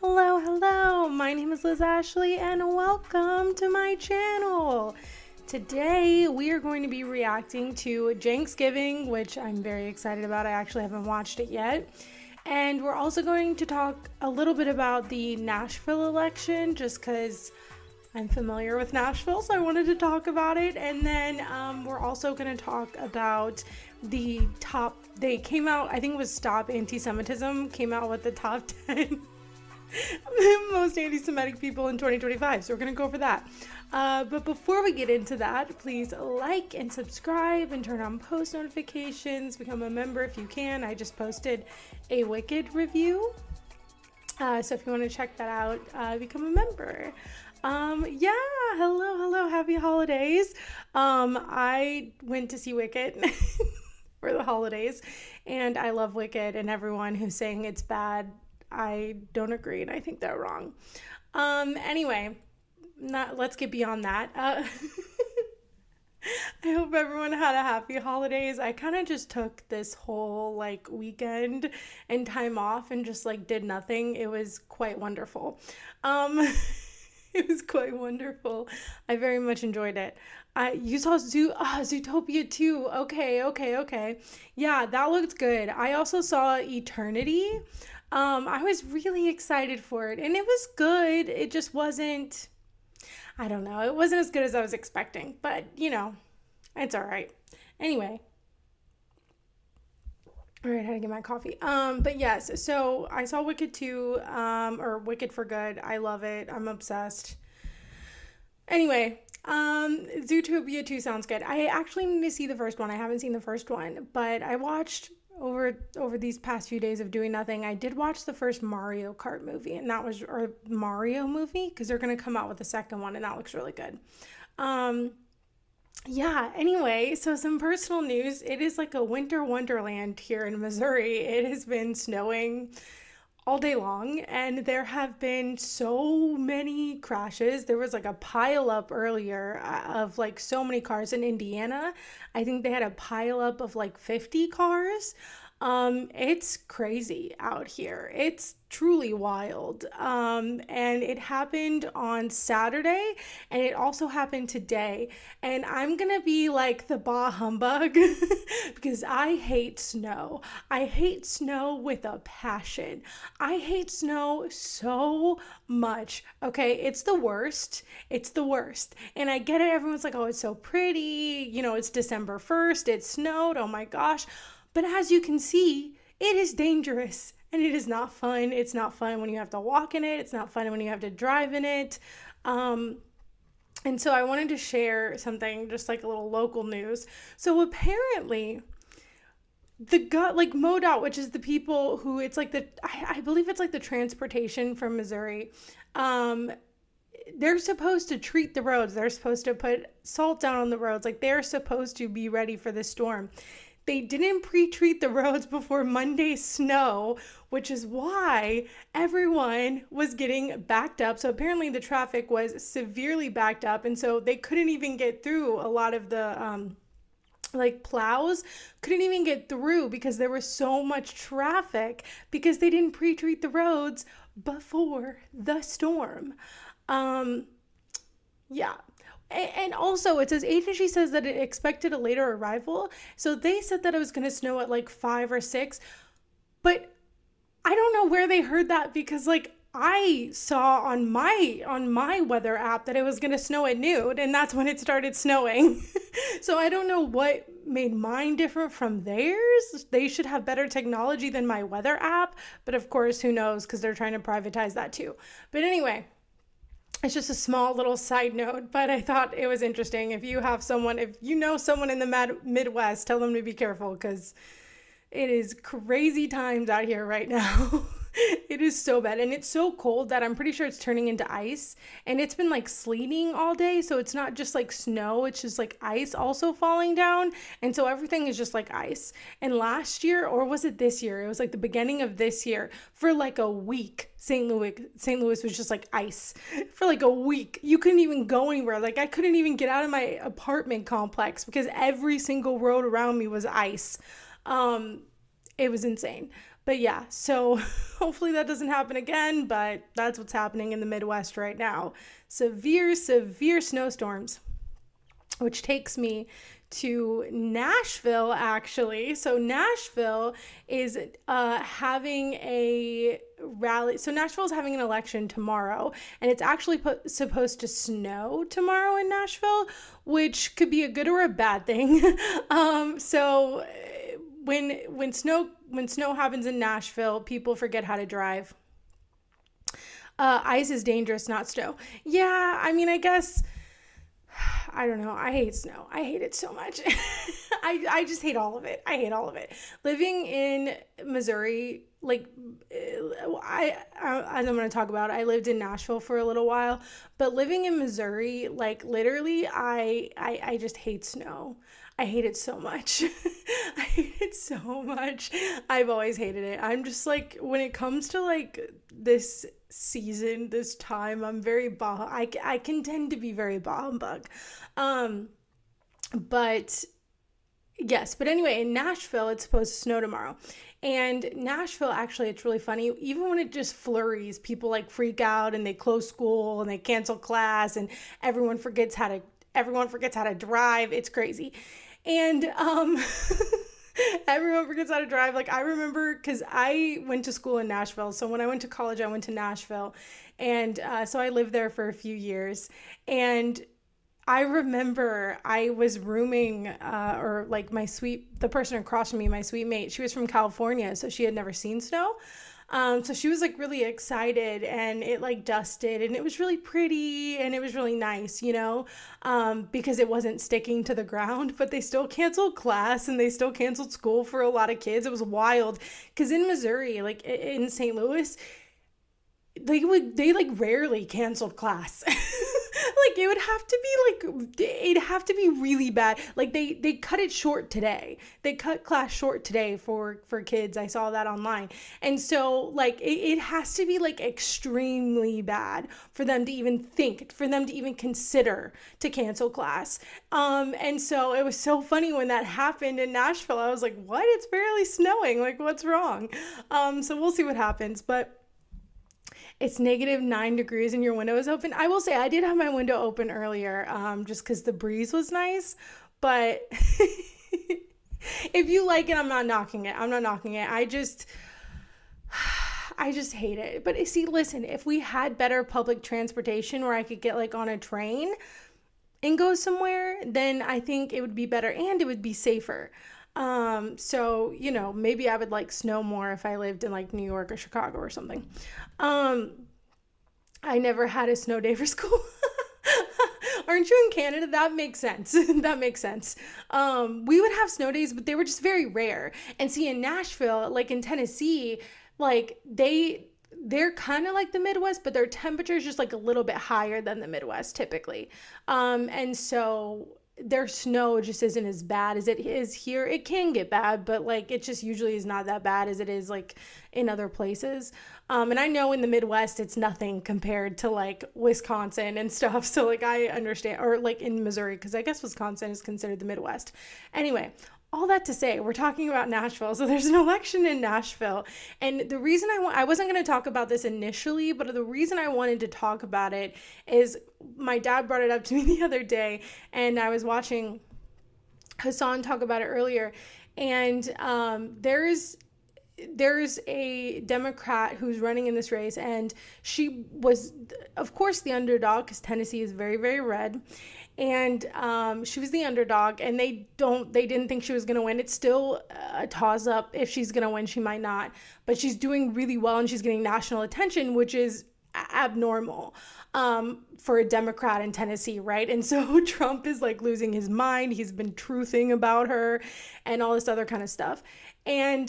Hello, hello. My name is Ashlee and welcome to my channel. Today we are going to be reacting to CENKSGIVIng, which I'm very excited about. I actually haven't watched it yet. And we're also going to talk a little bit about the Nashville election just because I'm familiar with Nashville, so I wanted to talk about it. And then we're also going to talk about the top, they came out, I think it was Stop Anti-Semitism, came out with the top 10 most anti-Semitic people in 2025, so we're gonna go over that. But before we get into that, please like and subscribe and turn on post notifications. Become a member if you can. I just posted a Wicked review, so if you want to check that out, become a member. Yeah, hello, happy holidays. I went to see Wicked for the holidays, and I love Wicked, and everyone who's saying it's bad, I don't agree, and I think they're wrong. Anyway, let's get beyond that. I hope everyone had a happy holidays. I kind of just took this whole weekend and time off and just did nothing. It was quite wonderful. It was quite wonderful. I very much enjoyed it. You saw Zootopia too. Okay. Yeah, that looked good. I also saw Eternity. I was really excited for it, and it was good. It just wasn't, I don't know, it wasn't as good as I was expecting, but it's all right. Anyway, all right, I had to get my coffee. But yes, so I saw Wicked 2, or Wicked for Good. I love it. I'm obsessed. Anyway, Zootopia 2 sounds good. I actually need to see the first one. I haven't seen the first one, but I watched over these past few days of doing nothing. I did watch the first Mario Kart movie, and that was, or Mario movie, because they're going to come out with a second one, and that looks really good. Yeah, anyway, so some personal news. It is like a winter wonderland here in Missouri. It has been snowing all day long, and there have been so many crashes. There was a pile up earlier of so many cars in Indiana. I think they had a pile up of 50 cars. It's crazy out here. It's truly wild. And it happened on Saturday, and it also happened today. And I'm gonna be like the bah humbug because I hate snow. I hate snow with a passion. I hate snow so much. Okay, it's the worst. It's the worst. And I get it. Everyone's like, oh, it's so pretty. It's December 1st. It snowed. Oh my gosh. But as you can see, it is dangerous and it is not fun. It's not fun when you have to walk in it. It's not fun when you have to drive in it. And so I wanted to share something, just a little local news. So apparently the MoDOT, which is the people who, it's I believe it's the transportation from Missouri. They're supposed to treat the roads. They're supposed to put salt down on the roads. They're supposed to be ready for the storm. They didn't pre-treat the roads before Monday's snow, which is why everyone was getting backed up. So apparently the traffic was severely backed up, and so they couldn't even get through. A lot of the plows couldn't even get through because there was so much traffic because they didn't pre-treat the roads before the storm. Yeah. And also, it says agency says that it expected a later arrival. So they said that it was going to snow at 5 or 6. But I don't know where they heard that because I saw on my weather app that it was going to snow at noon, and that's when it started snowing. So I don't know what made mine different from theirs. They should have better technology than my weather app. But of course, who knows, because they're trying to privatize that too. But anyway, it's just a small little side note, but I thought it was interesting. If you know someone in the Midwest, tell them to be careful because it is crazy times out here right now. It is so bad, and it's so cold that I'm pretty sure it's turning into ice, and it's been sleeting all day, so it's not just snow, it's just ice also falling down, and so everything is just ice. And last year, or was it this year, it was the beginning of this year, for a week, St. Louis was just ice for a week. You couldn't even go anywhere. I couldn't even get out of my apartment complex because every single road around me was ice. It was insane. But yeah, so hopefully that doesn't happen again, but that's what's happening in the Midwest right now. Severe, severe snowstorms, which takes me to Nashville, actually. So Nashville is having a rally. So Nashville is having an election tomorrow, and it's actually supposed to snow tomorrow in Nashville, which could be a good or a bad thing. So when snow happens in Nashville, people forget how to drive. Ice is dangerous, not snow. Yeah, I mean, I guess, I don't know. I hate snow. I hate it so much. I just hate all of it. I hate all of it. Living in Missouri, like, as I'm going to talk about, I lived in Nashville for a little while, but living in Missouri, like, literally, I just hate snow. I hate it so much. I hate it so much. I've always hated it. I'm just like, when it comes to like this season, this time, I'm very I can tend to be very bah humbug. But yes, but anyway, in Nashville, it's supposed to snow tomorrow. And Nashville, actually, it's really funny. Even when it just flurries, people like freak out and they close school and they cancel class and everyone forgets how to drive. It's crazy. And everyone forgets how to drive. Like, I remember, because I went to school in Nashville. So when I went to college, I went to Nashville. And so I lived there for a few years. And I remember I was rooming, or like the person across from me, my sweet mate, she was from California, so she had never seen snow. So she was like really excited, and it like dusted, and it was really pretty, and it was really nice, because it wasn't sticking to the ground. But they still canceled class and they still canceled school for a lot of kids. It was wild, because in Missouri, like in St. Louis, they like rarely canceled class. Like it'd have to be really bad. Like they cut it short today. They cut class short today for kids. I saw that online. And so like it has to be like extremely bad for them to even consider to cancel class. And so it was so funny when that happened in Nashville. I was like, what? It's barely snowing. Like, what's wrong? So we'll see what happens. But it's -9 degrees and your window is open. I will say I did have my window open earlier, just because the breeze was nice. But if you like it, I'm not knocking it. I just hate it. But see, listen, if we had better public transportation where I could get like on a train and go somewhere, then I think it would be better and it would be safer. So, maybe I would like snow more if I lived in like New York or Chicago or something. I never had a snow day for school. Aren't you in Canada? That makes sense. That makes sense. We would have snow days, but they were just very rare. And see, in Nashville, like in Tennessee, like they're kind of like the Midwest, but their temperature is just like a little bit higher than the Midwest typically. And so their snow just isn't as bad as it is here. It can get bad, but like it just usually is not that bad as it is like in other places. And I know in the Midwest it's nothing compared to like Wisconsin and stuff. So like I understand, or like in Missouri, because I guess Wisconsin is considered the Midwest. Anyway, all that to say, we're talking about Nashville. So there's an election in Nashville. And the reason I wasn't going to talk about this initially, but the reason I wanted to talk about it is my dad brought it up to me the other day, and I was watching Hassan talk about it earlier. And there's a Democrat who's running in this race, and she was, of course, the underdog, because Tennessee is very, very red. And she was the underdog, and they didn't think she was going to win. It's still a toss up if she's going to win. She might not, but she's doing really well, and she's getting national attention, which is abnormal for a Democrat in Tennessee, right? And so Trump is like losing his mind. He's been truthing about her and all this other kind of stuff. And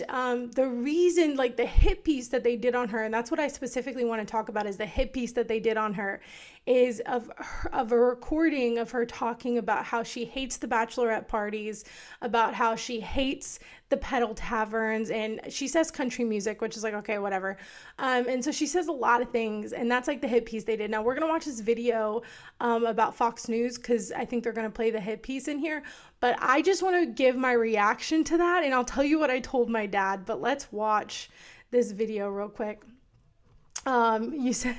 the reason, like the hit piece that they did on her, and that's what I specifically want to talk about, is the hit piece that they did on her, is of a recording of her talking about how she hates the bachelorette parties, about how she hates the pedal taverns, and she says country music, which is like, okay, whatever. And so she says a lot of things, and that's like the hit piece they did. Now we're gonna watch this video about Fox News, because I think they're gonna play the hit piece in here, but I just want to give my reaction to that, and I'll tell you what I told my dad. But let's watch this video real quick. You said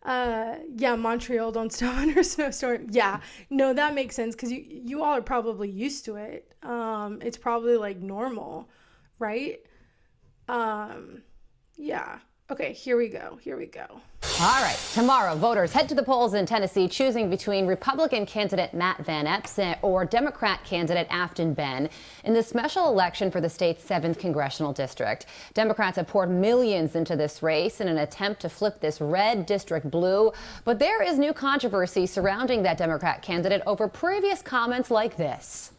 yeah, Montreal don't snow under a snowstorm. Yeah, no, that makes sense, because you all are probably used to it. It's probably like normal, right? Yeah. Okay, here we go. All right, tomorrow, voters head to the polls in Tennessee, choosing between Republican candidate Matt Van Epps or Democrat candidate Afton Ben in the special election for the state's 7th congressional district. Democrats have poured millions into this race in an attempt to flip this red district blue, but there is new controversy surrounding that Democrat candidate over previous comments like this.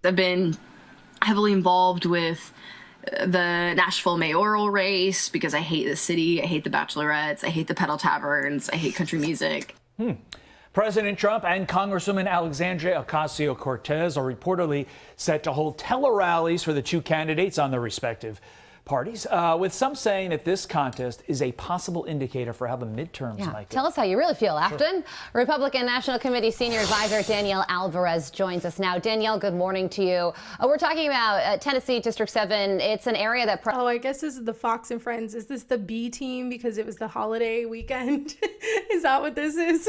I've been heavily involved with the Nashville mayoral race because I hate the city, I hate the bachelorettes, I hate the pedal taverns, I hate country music. President Trump and Congresswoman Alexandria Ocasio-Cortez are reportedly set to hold tele-rallies for the two candidates on their respective parties, with some saying that this contest is a possible indicator for how the midterms might go. Tell us how you really feel, Afton. Republican National Committee Senior Advisor Danielle Alvarez joins us now. Danielle, good morning to you. We're talking about Tennessee District 7. It's an area that... Oh, I guess this is the Fox and Friends. Is this the B team because it was the holiday weekend? Is that what this is?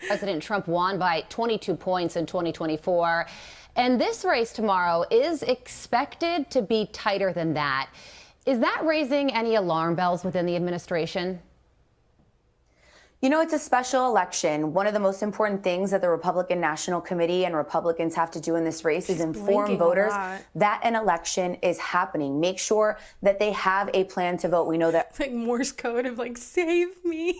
President Trump won by 22 points in 2024. And this race tomorrow is expected to be tighter than that. Is that raising any alarm bells within the administration? You know, it's a special election. One of the most important things that the Republican National Committee and Republicans have to do in this race is inform voters that an election is happening. Make sure that they have a plan to vote. We know that... Like Morse code of like, save me.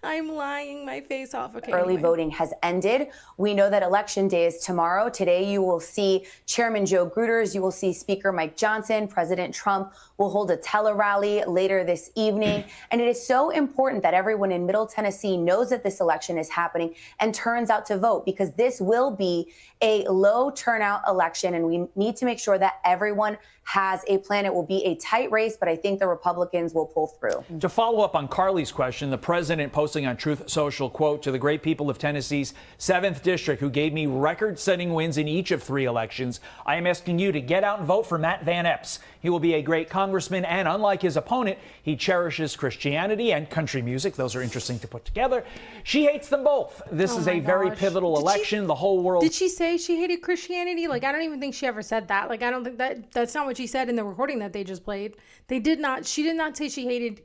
I'm lying my face off. Okay, early voting has ended. We know that Election Day is tomorrow. Today, you will see Chairman Joe Gruters. You will see Speaker Mike Johnson. President Trump will hold a tele-rally later this evening. And it is so important that everyone in Middle Tennessee knows that this election is happening and turns out to vote, because this will be a low turnout election. And we need to make sure that everyone has a plan. It will be a tight race, but I think the Republicans will pull through. To follow up on Carly's question, the president posting on Truth Social, quote, "To the great people of Tennessee's 7th district who gave me record-setting wins in each of 3 elections, I am asking you to get out and vote for Matt Van Epps. He will be a great congressman, and unlike his opponent, he cherishes Christianity and country music." Those are interesting to put together. She hates them both. This is a very pivotal election. The whole world... Did she say she hated Christianity? Like, I don't even think she ever said that. Like, I don't think that's not what she said in the recording that they just played. She did not say she hated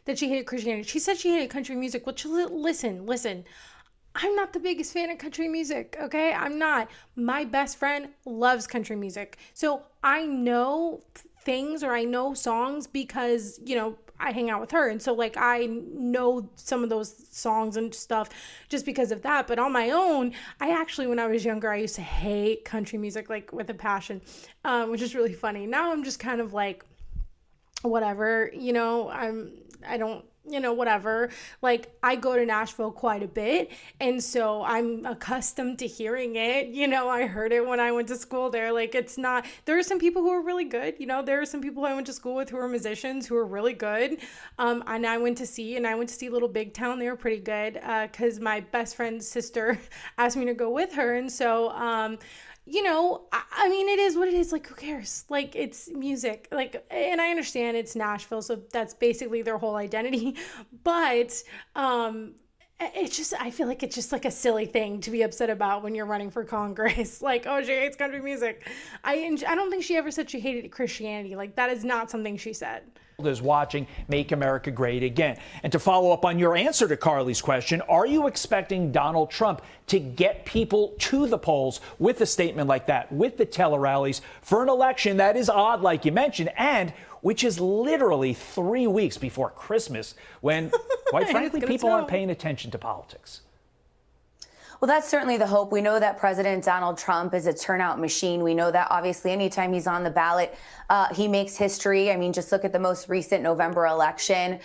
that she hated Christianity. She said she hated country music. Which, listen. I'm not the biggest fan of country music, okay? I'm not. My best friend loves country music. So I know things, or I know songs because, you know, I hang out with her. And so, like, I know some of those songs and stuff just because of that. But on my own, I actually, when I was younger, I used to hate country music, like, with a passion, which is really funny. Now I'm just kind of like, whatever, you know, I don't, you know, whatever. Like, I go to Nashville quite a bit, and so I'm accustomed to hearing it. You know, I heard it when I went to school there. Like, it's not, there are some people who are really good. You know, there are some people I went to school with who are musicians who are really good. And I went to see Little Big Town. They were pretty good because my best friend's sister asked me to go with her. And so, you know, I mean, it is what it is. Like, who cares? Like, it's music. Like, and I understand it's Nashville, so that's basically their whole identity. But it's just, I feel like it's just like a silly thing to be upset about when you're running for Congress. Like, oh, she hates country music. I don't think she ever said she hated Christianity. Like, that is not something she said. Is watching Make America Great Again. And to follow up on your answer to Carly's question, are you expecting Donald Trump to get people to the polls with a statement like that, with the tele-rallies, for an election that is odd, like you mentioned, and which is literally 3 weeks before Christmas, when, quite frankly, people aren't paying attention to politics? Well, that's certainly the hope. We know that President Donald Trump is a turnout machine. We know that obviously anytime he's on the ballot, he makes history. I mean, just look at the most recent November election.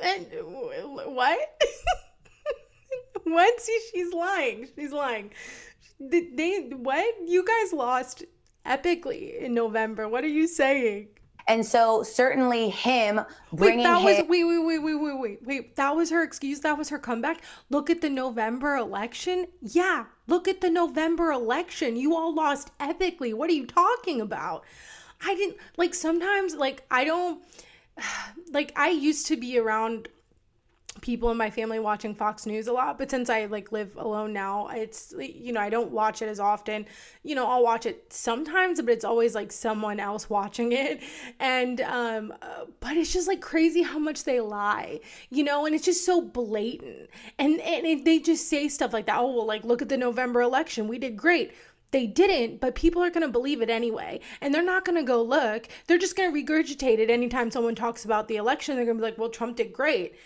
And what? What? See, she's lying. She's lying. What? You guys lost epically in November. What are you saying? And so certainly him bringing wait, that was her excuse? That was her comeback? Look at the November election? Yeah, look at the November election. You all lost epically. What are you talking about? I didn't, like, sometimes, like, I don't, like, I used to be around people in my family watching Fox News a lot, but since I like live alone now, it's, you know, I don't watch it as often. You know, I'll watch it sometimes, but it's always like someone else watching it. And but it's just like crazy how much they lie, you know, and it's just so blatant. And they just say stuff like that. Oh, well, like, look at the November election, we did great. They didn't, but people are going to believe it anyway. And they're not going to go look. They're just going to regurgitate it anytime someone talks about the election. They're going to be like, well, Trump did great.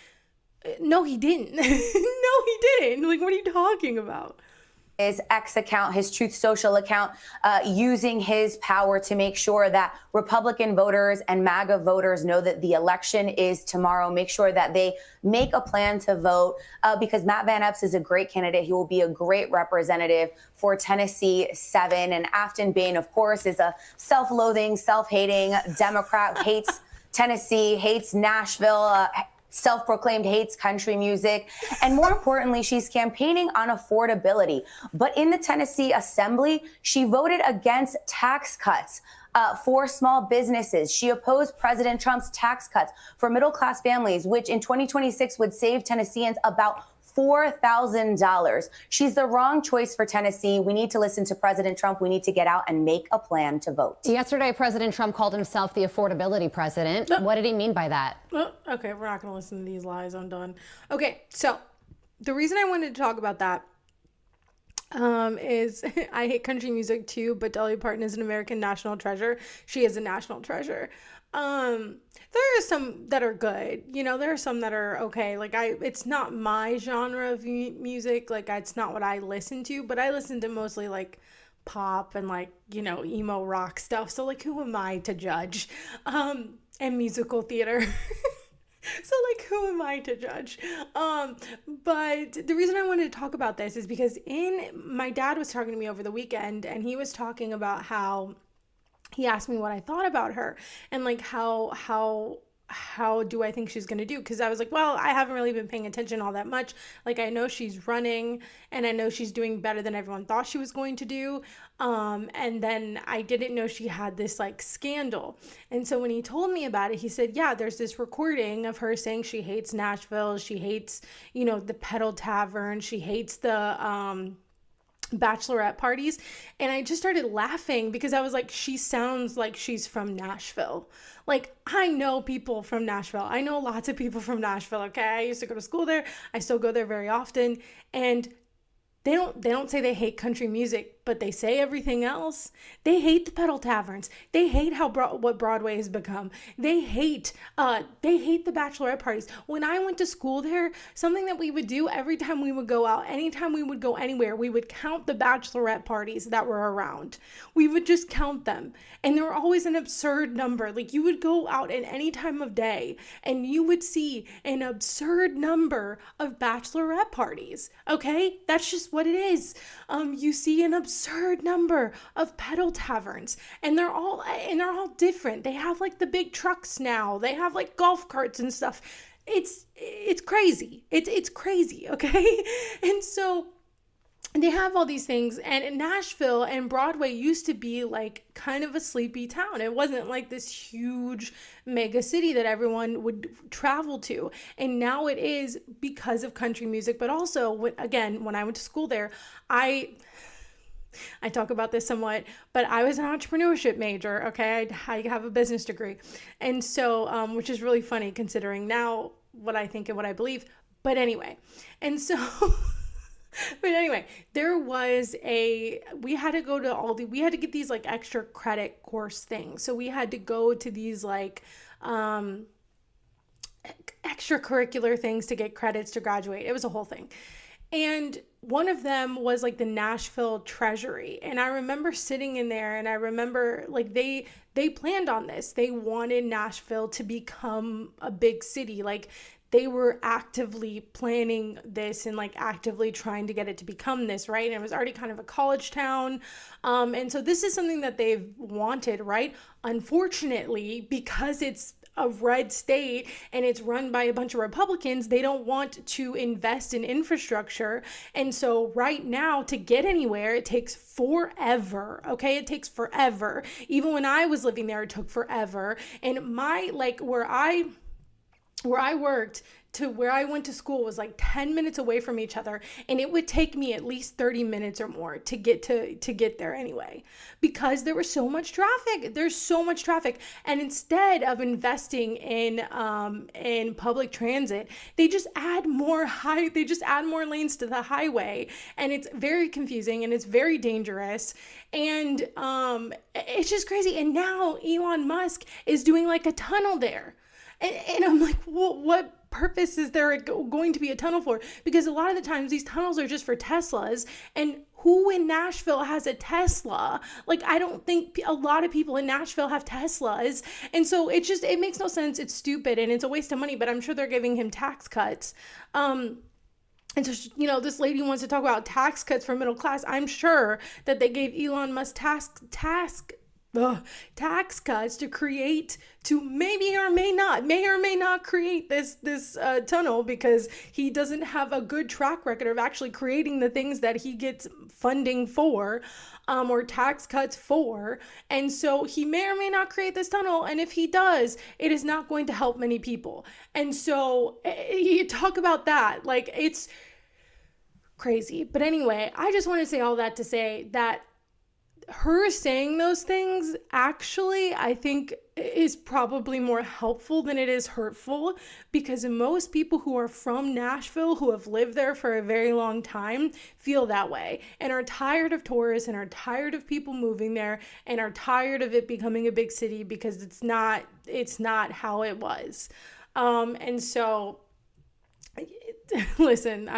No, he didn't. No, he didn't. Like, what are you talking about? His X account, his Truth Social account, using his power to make sure that Republican voters and MAGA voters know that the election is tomorrow. Make sure that they make a plan to vote because Matt Van Epps is a great candidate. He will be a great representative for Tennessee 7. And Afton Bain, of course, is a self-loathing, self-hating Democrat, hates Tennessee, hates Nashville, self-proclaimed hates country music. And more importantly, she's campaigning on affordability. But in the Tennessee Assembly, she voted against tax cuts for small businesses. She opposed President Trump's tax cuts for middle-class families, which in 2026 would save Tennesseans about $4,000. She's the wrong choice for Tennessee. We need to listen to President Trump. We need to get out and make a plan to vote. Yesterday, President Trump called himself the affordability president. What did he mean by that? Okay, we're not going to listen to these lies. I'm done. Okay, so the reason I wanted to talk about that is I hate country music too, but Dolly Parton is an American national treasure. She is a national treasure. There are some that are good, you know, there are some that are okay. Like it's not my genre of music. Like it's not what I listen to, but I listen to mostly like pop and like, you know, emo rock stuff. So like, who am I to judge? And musical theater. So like, who am I to judge? But the reason I wanted to talk about this is because my dad was talking to me over the weekend and he was talking about how he asked me what I thought about her and like how do I think she's going to do? Because I was like, well, I haven't really been paying attention all that much. Like, I know she's running and I know she's doing better than everyone thought she was going to do. And then I didn't know she had this like scandal. And so when he told me about it, he said, yeah, there's this recording of her saying she hates Nashville. She hates, you know, the Pedal Tavern. She hates the, bachelorette parties. And I just started laughing because I was like, she sounds like she's from Nashville. Like, I know people from Nashville. I know lots of people from Nashville. Okay. I used to go to school there. I still go there very often. And they don't say they hate country music, but they say everything else. They hate the pedal taverns. They hate what Broadway has become. They hate the bachelorette parties. When I went to school there, something that we would do every time we would go out, anytime we would go anywhere, we would count the bachelorette parties that were around. We would just count them. And they were always an absurd number. Like, you would go out at any time of day and you would see an absurd number of bachelorette parties. Okay? That's just what it is. You see an absurd number of pedal taverns, and they're all different. They have like the big trucks now. They have like golf carts and stuff. It's crazy. It's crazy. Okay, and so they have all these things, and Nashville and Broadway used to be like kind of a sleepy town. It wasn't like this huge mega city that everyone would travel to. And now it is because of country music, but also when I went to school there, I talk about this somewhat, but I was an entrepreneurship major. Okay. I have a business degree. And so, which is really funny considering now what I think and what I believe. But anyway, and so but anyway, we had to go to we had to get these like extra credit course things. So we had to go to these like extracurricular things to get credits to graduate. It was a whole thing. And one of them was like the Nashville Treasury. And I remember sitting in there, and I remember like they planned on this. They wanted Nashville to become a big city. Like they were actively planning this and like actively trying to get it to become this, right? And it was already kind of a college town. And so this is something that they've wanted, right? Unfortunately, because it's a red state and it's run by a bunch of Republicans, they don't want to invest in infrastructure. And so right now, to get anywhere, it takes forever. Okay, it takes forever. Even when I was living there, it took forever. And my like where I worked to where I went to school was like 10 minutes away from each other, and it would take me at least 30 minutes or more to get there anyway, because there was so much traffic. There's so much traffic. And instead of investing in public transit, they just add more lanes to the highway, and it's very confusing and it's very dangerous. And it's just crazy. And now Elon Musk is doing like a tunnel there. And I'm like, well, what purpose is there going to be a tunnel for? Because a lot of the times these tunnels are just for Teslas. And who in Nashville has a Tesla? Like, I don't think a lot of people in Nashville have Teslas. And so it makes no sense. It's stupid and it's a waste of money, but I'm sure they're giving him tax cuts. And so, this lady wants to talk about tax cuts for middle class. I'm sure that they gave Elon Musk tax cuts to may or may not create this tunnel, because he doesn't have a good track record of actually creating the things that he gets funding for, or tax cuts for. And so he may or may not create this tunnel, and if he does, it is not going to help many people. And so you talk about that, like, it's crazy. But anyway, I just want to say all that to say that her saying those things actually, I think, is probably more helpful than it is hurtful, because most people who are from Nashville, who have lived there for a very long time, feel that way and are tired of tourists and are tired of people moving there and are tired of it becoming a big city, because it's not how it was. And so listen,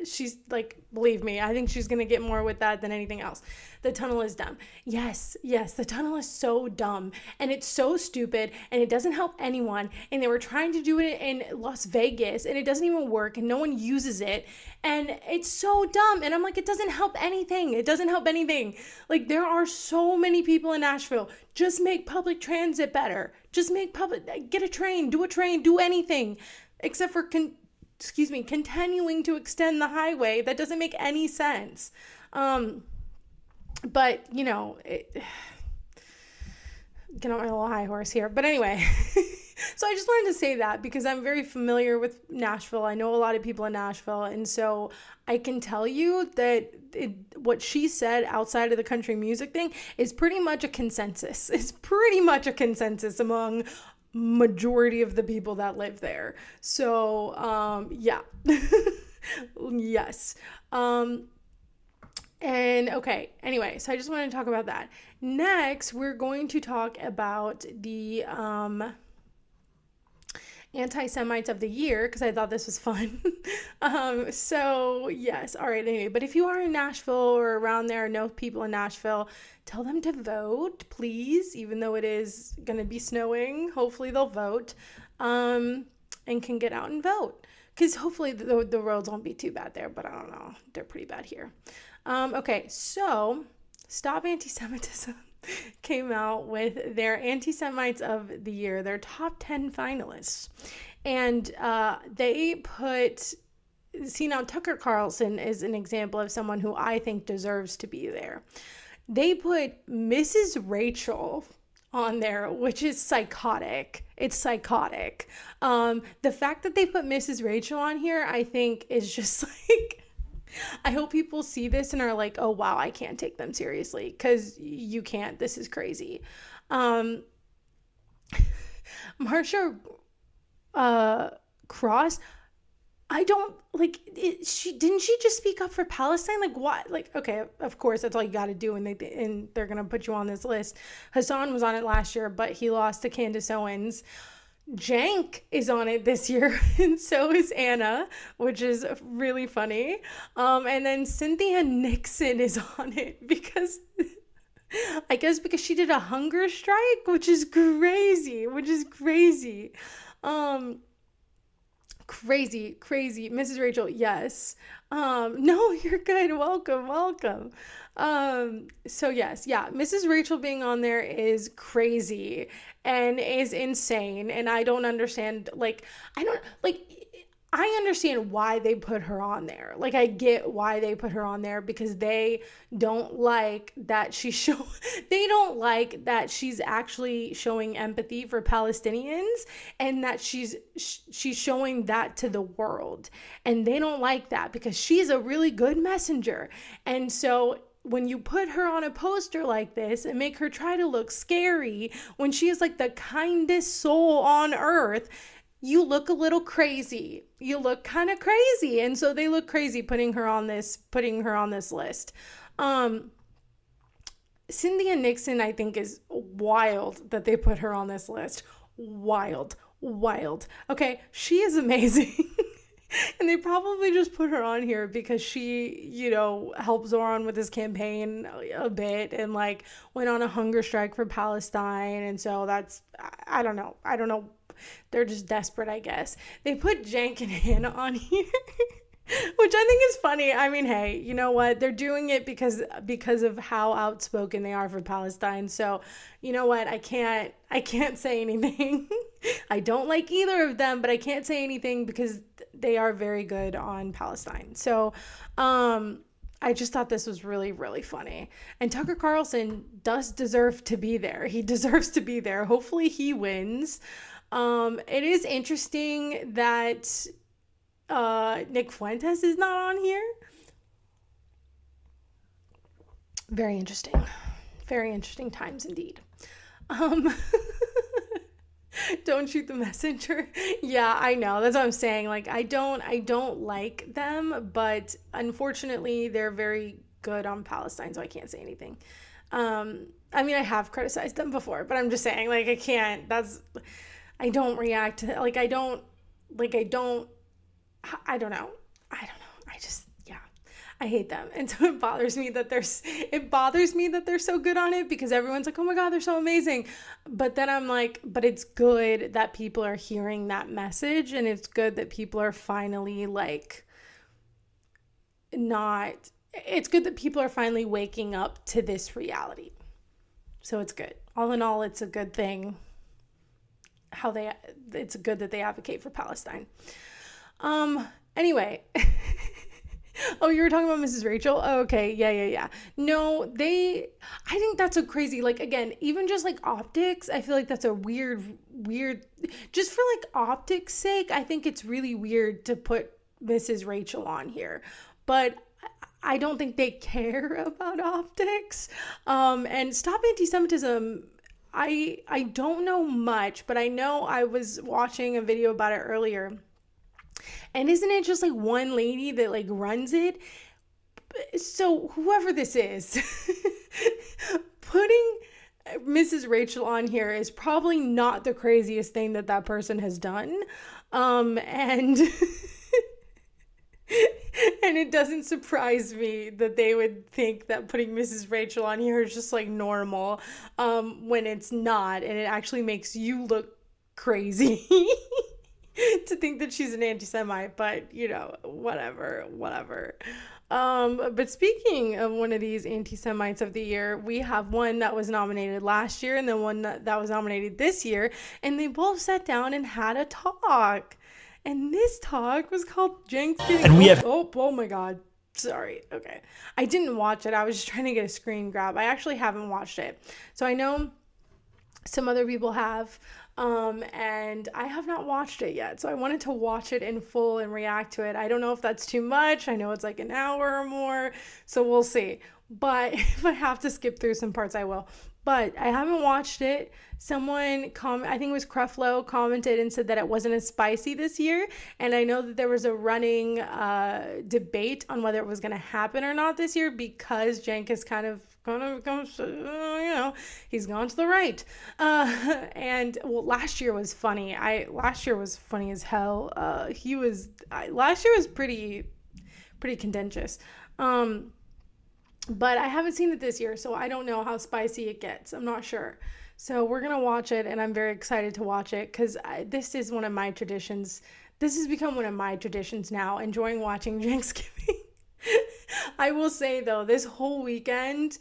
she's like, believe me, I think she's going to get more with that than anything else. The tunnel is dumb. Yes, the tunnel is so dumb and it's so stupid and it doesn't help anyone. And they were trying to do it in Las Vegas and it doesn't even work and no one uses it. And it's so dumb. And I'm like, it doesn't help anything. It doesn't help anything. Like, there are so many people in Nashville. Just make public transit better. Just get a train, do anything except for continuing to extend the highway. That doesn't make any sense. But get on my little high horse here. But anyway, so I just wanted to say that because I'm very familiar with Nashville. I know a lot of people in Nashville. And so I can tell you that what she said outside of the country music thing is pretty much a consensus. It's pretty much a consensus among majority of the people that live there. So, yeah. Yes. And okay, anyway, so I just wanted to talk about that. Next, we're going to talk about the anti-Semites of the year, because I thought this was fun. So yes, all right, anyway, but if you are in Nashville or around there, know people in Nashville, tell them to vote, please, even though it is going to be snowing. Hopefully they'll vote, and can get out and vote, because hopefully the roads won't be too bad there, but I don't know, they're pretty bad here. Okay, so Stop Anti-Semitism came out with their Anti-Semites of the year, their top 10 finalists. And they now Tucker Carlson is an example of someone who I think deserves to be there. They put Mrs. Rachel on there, which is psychotic. It's psychotic. The fact that they put Mrs. Rachel on here, I think, is just like, I hope people see this and are like, oh, wow, I can't take them seriously, because you can't. This is crazy. Marsha Cross, I don't like it. Didn't she just speak up for Palestine? Like, what? Like, okay, of course, that's all you got to do. And they're going to put you on this list. Hassan was on it last year, but he lost to Candace Owens. Jank is on it this year, and so is Anna, which is really funny. And then Cynthia Nixon is on it because I guess because she did a hunger strike, which is crazy, crazy. Mrs. Rachel, yes. No, you're good. Welcome. So yes, yeah, Mrs. Rachel being on there is crazy and is insane. And I don't understand, I understand why they put her on there. Like, I get why they put her on there because they don't like that they don't like that she's actually showing empathy for Palestinians and that she's showing that to the world. And they don't like that because she's a really good messenger. And so when you put her on a poster like this and make her try to look scary when she is like the kindest soul on earth, you look a little crazy. You look kind of crazy. And so they look crazy putting her on this list. Cynthia Nixon, I think, is wild that they put her on this list. Wild. Okay, she is amazing. And they probably just put her on here because she, helped Zoran with his campaign a bit and like went on a hunger strike for Palestine. And so that's, I don't know. They're just desperate, I guess. They put Jank and Hannah on here, which I think is funny. I mean, hey, you know what? They're doing it because of how outspoken they are for Palestine. So, you know what? I can't say anything. I don't like either of them, but I can't say anything because they are very good on Palestine. So, I just thought this was really, really funny. And Tucker Carlson does deserve to be there. He deserves to be there. Hopefully he wins. It is interesting that Nick Fuentes is not on here. Very interesting times indeed. Don't shoot the messenger. Yeah, I know. That's what I'm saying. Like, I don't like them, but unfortunately they're very good on Palestine, so I can't say anything. I mean, I have criticized them before, but I'm just saying, like, I don't react to, like, I don't know. I hate them. And so it bothers me that they're so good on it because everyone's like, oh my God, they're so amazing. But then I'm like, but it's good that people are hearing that message. And it's good that people are finally it's good that people are finally waking up to this reality. So it's good. All in all, it's a good thing. It's good that they advocate for Palestine. Anyway. Oh, you were talking about Mrs. Rachel? Oh, okay. Yeah. No, I think that's a crazy, like, again, even just like optics, I feel like that's a weird, just for like optics sake, I think it's really weird to put Mrs. Rachel on here. But I don't think they care about optics. And Stop Anti-Semitism, I don't know much, but I know I was watching a video about it earlier. And isn't it just like one lady that like runs it? So whoever this is, putting Mrs. Rachel on here is probably not the craziest thing that person has done. And and it doesn't surprise me that they would think that putting Mrs. Rachel on here is just like normal, when it's not, and it actually makes you look crazy. To think that she's an anti-Semite, but whatever. But speaking of one of these anti-Semites of the year, we have one that was nominated last year and then one that was nominated this year, and they both sat down and had a talk. And this talk was called CENKSGIVING. And we have oh my God. Sorry. Okay. I didn't watch it. I was just trying to get a screen grab. I actually haven't watched it. So I know some other people have. And I have not watched it yet, so I wanted to watch it in full and react to it. I don't know if that's too much. I know it's like an hour or more, so we'll see. But if I have to skip through some parts, I will. But I haven't watched it. Someone I think it was Creflo, commented and said that it wasn't as spicy this year. And I know that there was a running debate on whether it was going to happen or not this year because Cenk has kind of gonna become, he's gone to the right. And well, last year was funny. Last year was funny as hell. Last year was pretty contentious. But I haven't seen it this year, so I don't know how spicy it gets. I'm not sure. So we're going to watch it, and I'm very excited to watch it because this is one of my traditions. This has become one of my traditions now, enjoying watching Thanksgiving. I will say, though, this whole weekend,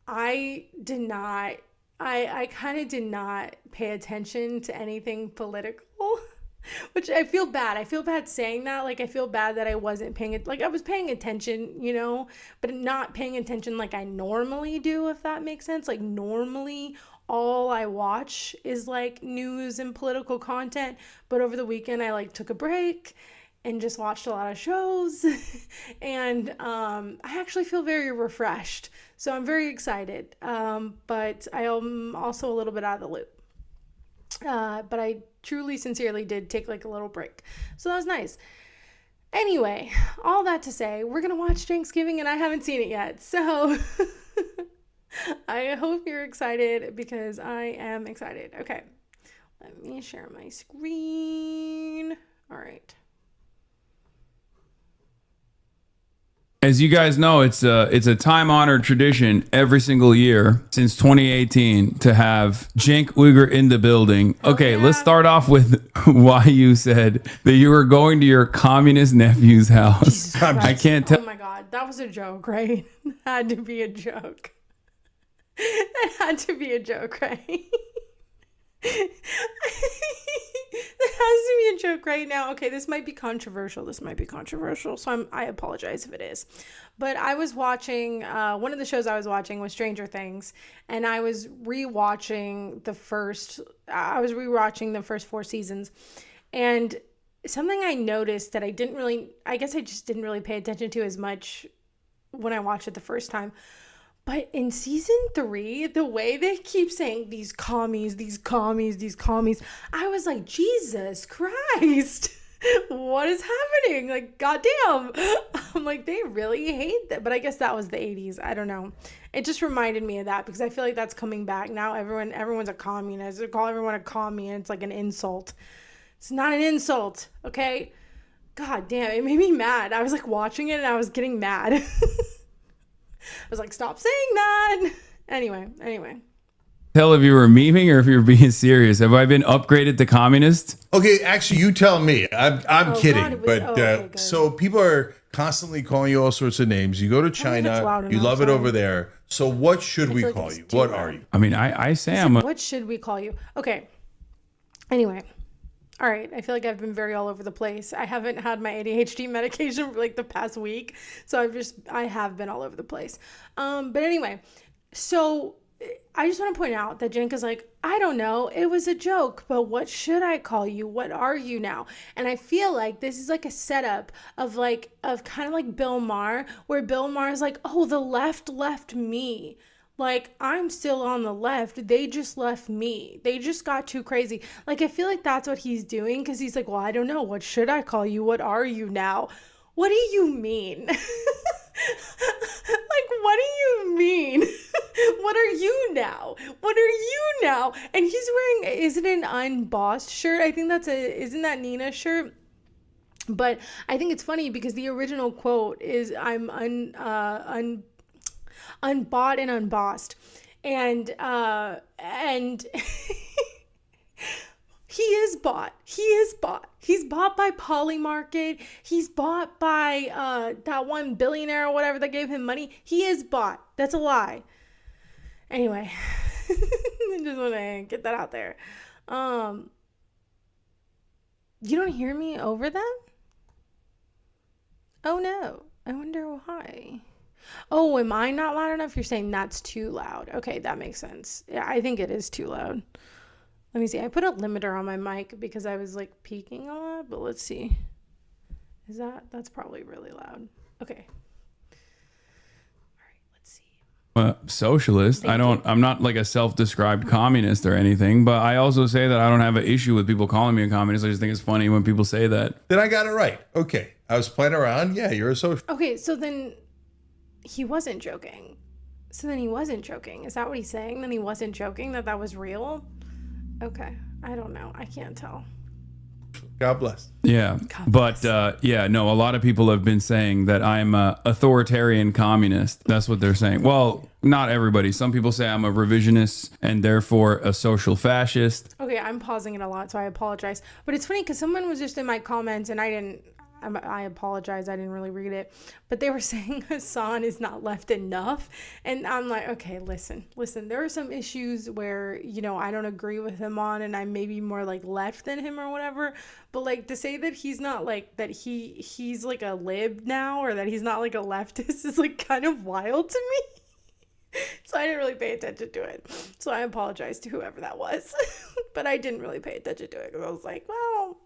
I kind of did not pay attention to anything political. Which I feel bad. I feel bad saying that. Like, I feel bad that I wasn't paying it. Like, I was paying attention, but not paying attention like I normally do, if that makes sense. Like, normally, all I watch is, like, news and political content. But over the weekend, I, like, took a break and just watched a lot of shows. And I actually feel very refreshed. So I'm very excited. But I am also a little bit out of the loop. But I truly, sincerely did take like a little break. So that was nice. Anyway, all that to say, we're going to watch Thanksgiving and I haven't seen it yet. So I hope you're excited because I am excited. Okay, let me share my screen. All right. As you guys know, it's a time-honored tradition every single year since 2018 to have Cenk Uygur in the building. Okay, let's start off with why you said that you were going to your communist nephew's house. I can't tell. Oh my God, that was a joke, right? That had to be a joke. That had to be a joke, right? That has to be a joke right now. Okay, this might be controversial. So I apologize if it is. But I was watching, one of the shows I was watching was Stranger Things, and I was rewatching the first 4 seasons. And something I noticed that I just didn't really pay attention to as much when I watched it the first time. But in season 3, the way they keep saying these commies, I was like, Jesus Christ, what is happening? Like, goddamn. I'm like, they really hate that. But I guess that was the 80s. I don't know. It just reminded me of that because I feel like that's coming back now. Everyone's a communist. They call everyone a commie, and it's like an insult. It's not an insult, okay? God damn, it made me mad. I was like watching it and I was getting mad. I was like, stop saying that. Anyway. Tell if you were memeing or if you were being serious. Have I been upgraded to communist? Okay, actually, you tell me. I'm kidding. God, okay, so people are constantly calling you all sorts of names. You go to China. You love it over there. So what should we call you? What are you? I mean, I say I'm a... What should we call you? Okay. Anyway. All right, I feel like I've been very all over the place. I haven't had my ADHD medication for like the past week, so I have been all over the place. But anyway, so I just want to point out that Cenk is like, I don't know, it was a joke, but what should I call you? What are you now? And I feel like this is like a setup of kind of like Bill Maher, where Bill Maher is like, oh, the left left me. Like, I'm still on the left. They just left me. They just got too crazy. Like, I feel like that's what he's doing because he's like, well, I don't know. What should I call you? What are you now? What do you mean? Like, what do you mean? What are you now? What are you now? And he's wearing, is it an unbossed shirt? I think isn't that Nina's shirt? But I think it's funny because the original quote is, I'm unbought and unbossed, and he is bought. He's bought by Polymarket. He's bought by that one billionaire or whatever that gave him money. He is bought. That's a lie. Anyway, I just want to get that out there. You don't hear me over them? Oh no, I wonder why. Oh, am I not loud enough? You're saying that's too loud. Okay, that makes sense. Yeah, I think it is too loud. Let me see. I put a limiter on my mic because I was like peaking a lot, but let's see. That's probably really loud. Okay. All right, let's see. Socialist. I'm not like a self-described communist or anything, but I also say that I don't have an issue with people calling me a communist. I just think it's funny when people say that. Then I got it right. Okay. I was playing around. Yeah, you're a socialist. Okay, so then he wasn't joking. So then he wasn't joking. Is that what he's saying? Then he wasn't joking, that was real? Okay. I don't know. I can't tell. God bless. Yeah. But no, a lot of people have been saying that I'm a authoritarian communist. That's what they're saying. Well, not everybody. Some people say I'm a revisionist and therefore a social fascist. Okay, I'm pausing it a lot, so I apologize. But it's funny because someone was just in my comments and I apologize, I didn't really read it, but they were saying Hassan is not left enough. And I'm like, okay, listen, there are some issues where, I don't agree with him on, and I'm maybe more like left than him or whatever. But like to say that he's not like, that he's like a lib now, or that he's not like a leftist is like kind of wild to me. So I didn't really pay attention to it. So I apologize to whoever that was. But I didn't really pay attention to it because I was like, well,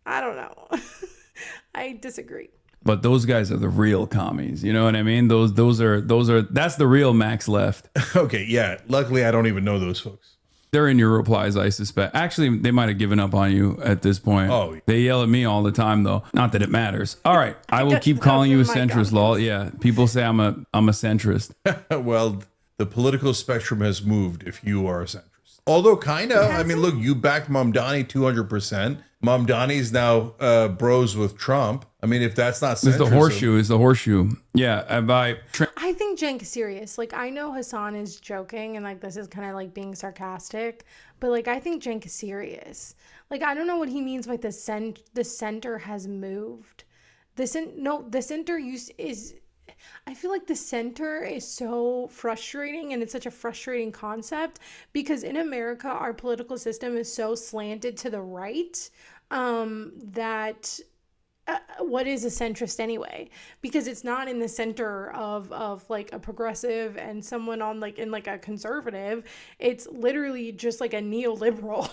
I don't know. I disagree. But those guys are the real commies. You know what I mean? That's the real Max left. Okay, yeah. Luckily, I don't even know those folks. They're in your replies, I suspect. Actually, they might have given up on you at this point. Oh. They yell at me all the time, though. Not that it matters. All right. I will keep calling you a centrist, lol. Yeah. People say I'm a centrist. Well, the political spectrum has moved if you are a centrist. Although kind of, I mean, look, you backed Mamdani 200%. Mamdani's now bros with Trump. I mean, if that's not centrism. It's the horseshoe. Yeah. I think Cenk is serious. Like, I know Hassan is joking and like this is kind of like being sarcastic, but like I think Cenk is serious. Like, I don't know what he means by the center has moved. The center is. I feel like the center is so frustrating, and it's such a frustrating concept because in America, our political system is so slanted to the right that what is a centrist anyway? Because it's not in the center of like a progressive and someone on like in like a conservative. It's literally just like a neoliberal.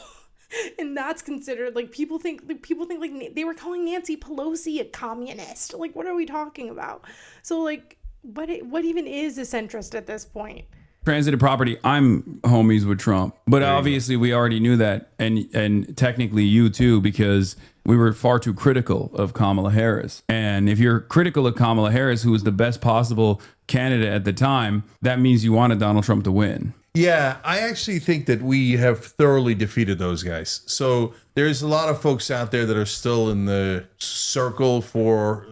And that's considered like people think like they were calling Nancy Pelosi a communist. Like, what are we talking about? So like what even is a centrist at this point? Transited property, I'm homies with Trump. But obviously we already knew that, and technically you too, because we were far too critical of Kamala Harris. And if you're critical of Kamala Harris, who was the best possible candidate at the time, that means you wanted Donald Trump to win. Yeah, I actually think that we have thoroughly defeated those guys. So there's a lot of folks out there that are still in the circle for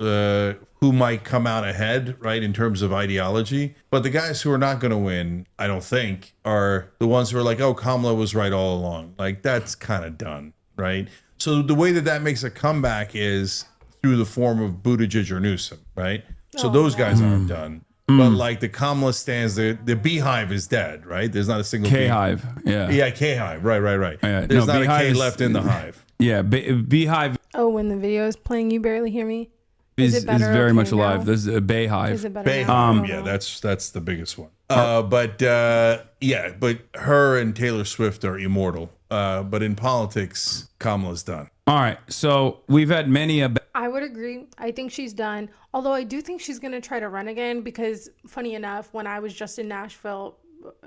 who might come out ahead, right, in terms of ideology. But the guys who are not going to win, I don't think, are the ones who are like, oh, Kamala was right all along. Like, that's kind of done, right? So the way that makes a comeback is through the form of Buttigieg or Newsom, right? So those guys aren't done. But like the Kamala stands, the beehive is dead, right? There's not a single K-hive. Yeah. Yeah, K-hive. Right. Yeah, There's not a beehive K left in the hive. Yeah, beehive. Oh, when the video is playing, you barely hear me? Is very much alive. This is a Bayhive. Is it better Bayhive, yeah, that's the biggest one. But her and Taylor Swift are immortal. But in politics, Kamala's done. All right, so we've had many. I would agree. I think she's done. Although I do think she's going to try to run again because, funny enough, when I was just in Nashville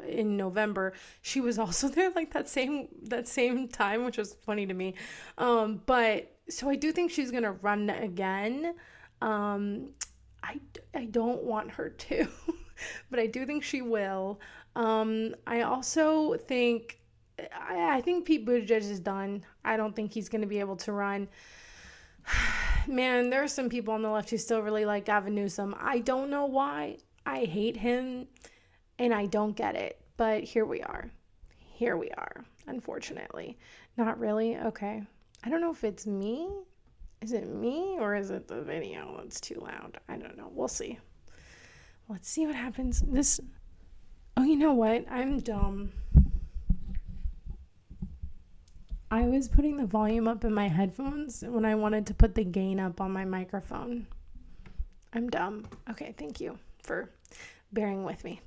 in November, she was also there like that same time, which was funny to me. But so I do think she's going to run again. I don't want her to, but I do think she will. I also think. I think Pete Buttigieg is done. I don't think he's going to be able to run. Man, there are some people on the left who still really like Gavin Newsom. I don't know why. I hate him, and I don't get it. But here we are. Unfortunately. Not really? Okay. I don't know if it's me. Is it me, or is it the video that's too loud? I don't know. We'll see. Let's see what happens. Oh, you know what? I'm dumb. I was putting the volume up in my headphones when I wanted to put the gain up on my microphone. I'm dumb. Okay, thank you for bearing with me.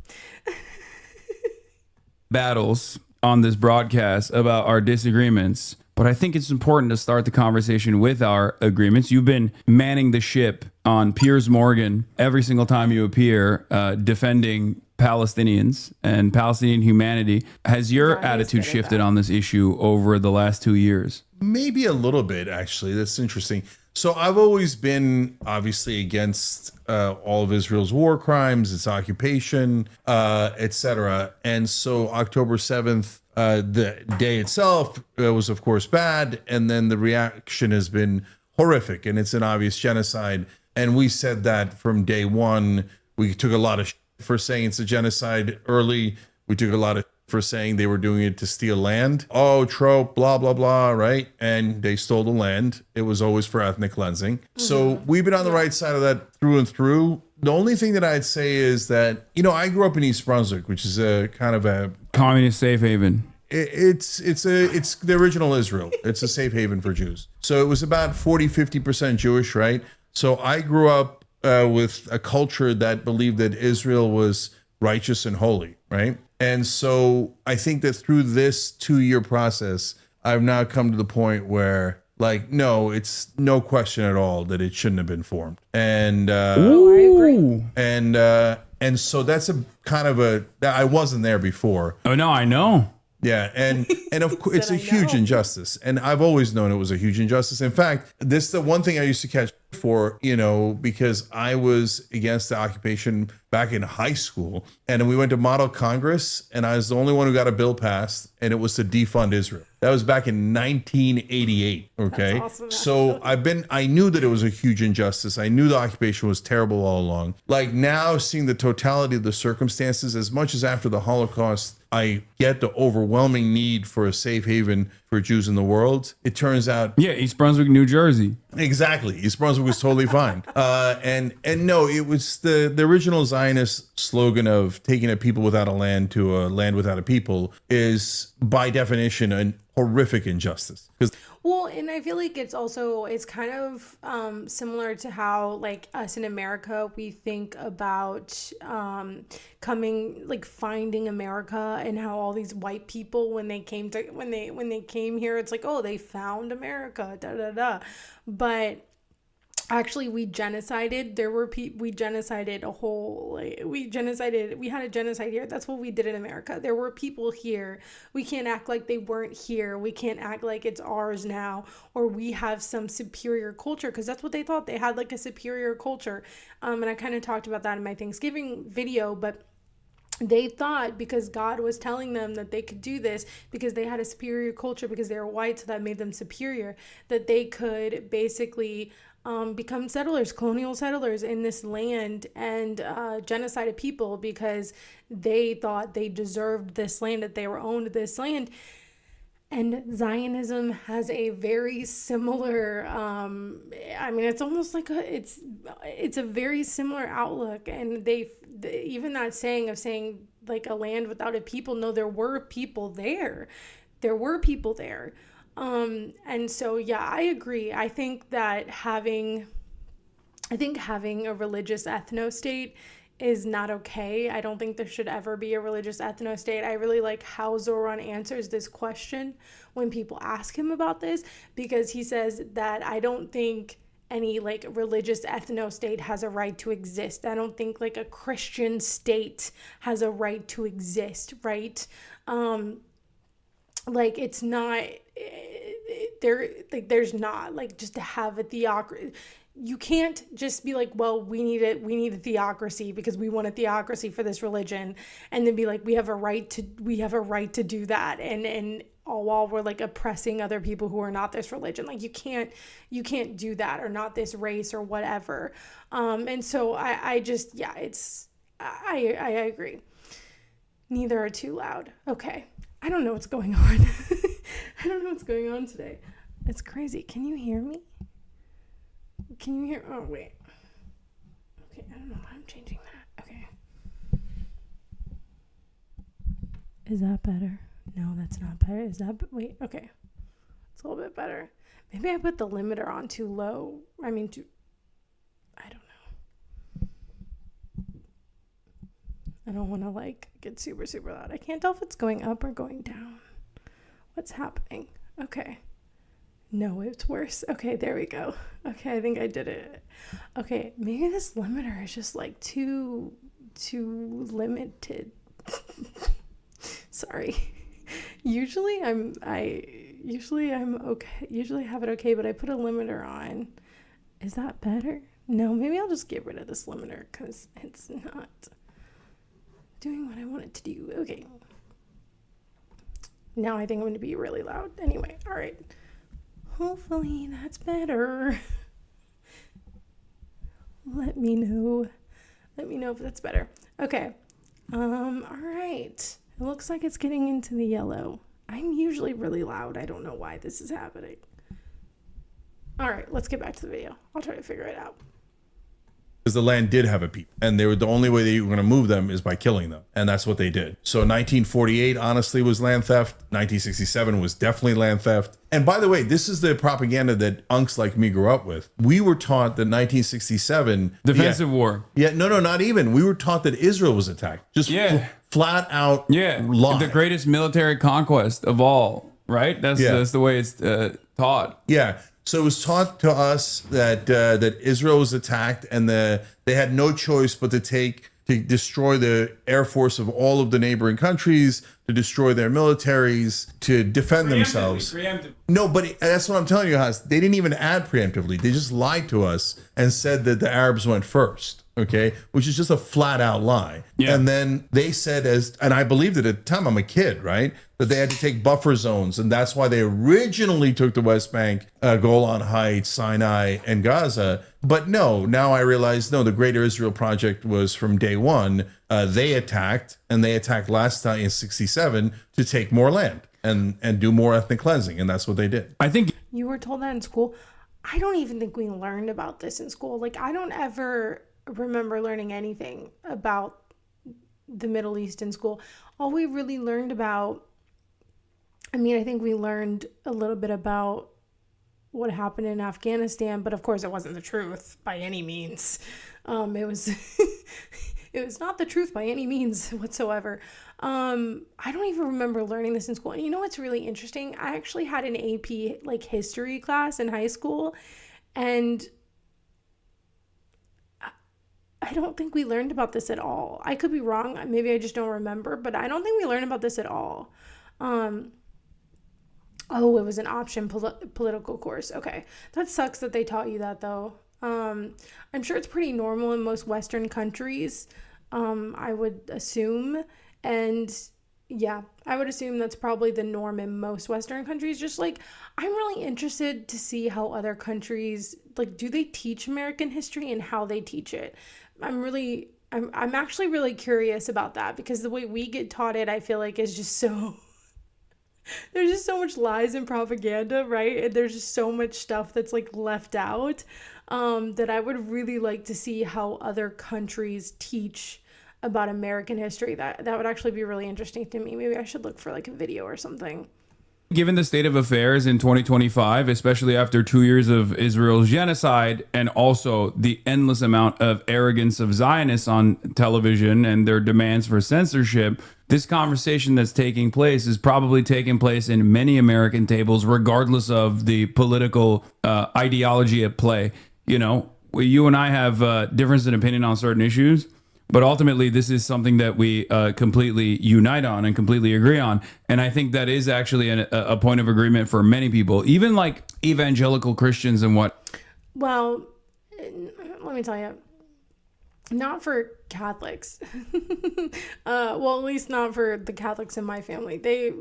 Battles on this broadcast about our disagreements, but I think it's important to start the conversation with our agreements. You've been manning the ship on Piers Morgan every single time you appear, defending Palestinians and Palestinian humanity. Has your attitude shifted on this issue over the last 2 years? Maybe a little bit, actually. That's interesting. So I've always been obviously against all of Israel's war crimes, its occupation, etc. And so October 7th, the day itself was, of course, bad. And then the reaction has been horrific, and it's an obvious genocide. And we said that from day one. We took a lot of for saying it's a genocide early. We took a lot of for saying they were doing it to steal land. Oh, trope, blah, blah, blah, right? And they stole the land. It was always for ethnic cleansing. So we've been on the right side of that through and through. The only thing that I'd say is that, I grew up in East Brunswick, which is a kind of a communist safe haven. It's the original Israel. It's a safe haven for Jews. So it was about 40-50% Jewish, right? So I grew up with a culture that believed that Israel was righteous and holy, right? And so I think that through this 2-year process, I've now come to the point where, no, it's no question at all that it shouldn't have been formed. And I agree. And so that's a kind of I wasn't there before. Oh no, I know. Yeah, and of course it's a huge injustice, and I've always known it was a huge injustice. In fact, this is the one thing I used to catch for, because I was against the occupation back in high school, and we went to Model Congress, and I was the only one who got a bill passed, and it was to defund Israel. That was back in 1988. Okay, That's awesome, so I knew that it was a huge injustice. I knew the occupation was terrible all along. Now, seeing the totality of the circumstances, as much as after the Holocaust, I get the overwhelming need for a safe haven for Jews in the world. It turns out, East Brunswick, New Jersey. Exactly, East Brunswick was totally fine. And no, it was the original Zionist slogan of taking a people without a land to a land without a people is by definition an horrific injustice. Well, and I feel like it's kind of similar to how us in America, we think about finding America, and how all these white people, when they came here, it's like, oh, they found America, da da da. But actually, we genocided. We had a genocide here. That's what we did in America. There were people here. We can't act like they weren't here. We can't act like it's ours now, or we have some superior culture, because that's what they thought. They had a superior culture. And I kind of talked about that in my Thanksgiving video, but they thought because God was telling them that they could do this because they had a superior culture, because they were white, so that made them superior, that they could basically become settlers, colonial settlers in this land, and genocide of people because they thought they deserved this land, that they were owned this land. And Zionism has a very similar, it's almost like it's a very similar outlook. And even that saying of saying a land without a people, no, there were people there. And so, yeah, I agree. I think that having a religious ethno-state is not okay. I don't think there should ever be a religious ethno-state. I really like how Zoran answers this question when people ask him about this, because he says that I don't think any religious ethno-state has a right to exist. I don't think a Christian state has a right to exist, right? It's not there's not just to have a theocracy. You can't just be well, we need a theocracy because we want a theocracy for this religion, and then be we have a right to do that, and all while we're oppressing other people who are not this religion. You can't do that, or not this race or whatever. And so I agree. Neither are too loud. Okay. I don't know what's going on. I don't know what's going on today. It's crazy. Can you hear me? Can you hear? Oh, wait. Okay, I don't know why I'm changing that. Okay. Is that better? No, that's not better. Is that... Wait, okay. It's a little bit better. Maybe I put the limiter on too low. I don't know. I don't want to get super, super loud. I can't tell if it's going up or going down. What's happening? Okay. No, it's worse. Okay, there we go. Okay, I think I did it. Okay, maybe this limiter is just too too limited. Sorry. Usually I'm okay. Usually I have it okay, but I put a limiter on. Is that better? No, maybe I'll just get rid of this limiter because it's not doing what I want it to do. Okay. Now I think I'm going to be really loud. Anyway, all right. Hopefully that's better. Let me know. Let me know if that's better. Okay. All right. It looks like it's getting into the yellow. I'm usually really loud. I don't know why this is happening. All right, let's get back to the video. I'll try to figure it out. Because the land did have a people, and they were the only way that you were going to move them is by killing them, and that's what they did. So 1948 honestly was land theft. 1967 was definitely land theft. And by the way, this is the propaganda that unks like me grew up with. We were taught that 1967 Defensive war. Yeah, no, not even. We were taught that Israel was attacked. Just flat out. Lie. The greatest military conquest of all. Right? That's the way it's taught. Yeah. So it was taught to us that that Israel was attacked, and they had no choice but to destroy the air force of all of the neighboring countries, to destroy their militaries, to defend themselves. Preemptively. No, but that's what I'm telling you, Haas. They didn't even add preemptively. They just lied to us and said that the Arabs went first. Okay, which is just a flat out lie. Yeah. And then they said, and I believed it at the time, I'm a kid, right? That they had to take buffer zones. And that's why they originally took the West Bank, Golan Heights, Sinai, and Gaza. But no, now I realize, no, the Greater Israel Project was from day one. They attacked, and they attacked last time in 67 to take more land and do more ethnic cleansing. And that's what they did. I think You were told that in school? I don't even think we learned about this in school. Like, I don't ever remember learning anything about the Middle East in school. All we really learned about, I think we learned a little bit about what happened in Afghanistan, but of course it wasn't the truth by any means. It was it was not the truth by any means whatsoever. I don't even remember learning this in school. And you know what's really interesting? I actually had an AP history class in high school, and I don't think we learned about this at all. I could be wrong. Maybe I just don't remember, but I don't think we learned about this at all. It was an option political course. Okay. That sucks that they taught you that though. I'm sure it's pretty normal in most Western countries. I would assume. And yeah, I would assume that's probably the norm in most Western countries. Just I'm really interested to see how other countries, do they teach American history and how they teach it? I'm actually really curious about that, because the way we get taught it, I feel like is just so, there's just so much lies and propaganda, right? And there's just so much stuff that's left out, that I would really like to see how other countries teach about American history. That would actually be really interesting to me. Maybe I should look for a video or something. Given the state of affairs in 2025, especially after 2 years of Israel's genocide, and also the endless amount of arrogance of Zionists on television and their demands for censorship, this conversation that's taking place is probably taking place in many American tables, regardless of the political ideology at play. You know, you and I have difference in opinion on certain issues, but ultimately, this is something that we completely unite on and completely agree on. And I think that is actually a point of agreement for many people, even evangelical Christians and what. Well, let me tell you, not for Catholics. Well, at least not for the Catholics in my family. They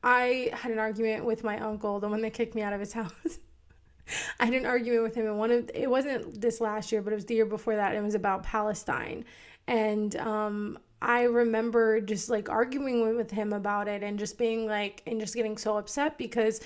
I had an argument with my uncle, the one that kicked me out of his house. I had an argument with him, and it wasn't this last year, but it was the year before that. And it was about Palestine. And I remember just arguing with him about it, and just being and just getting so upset because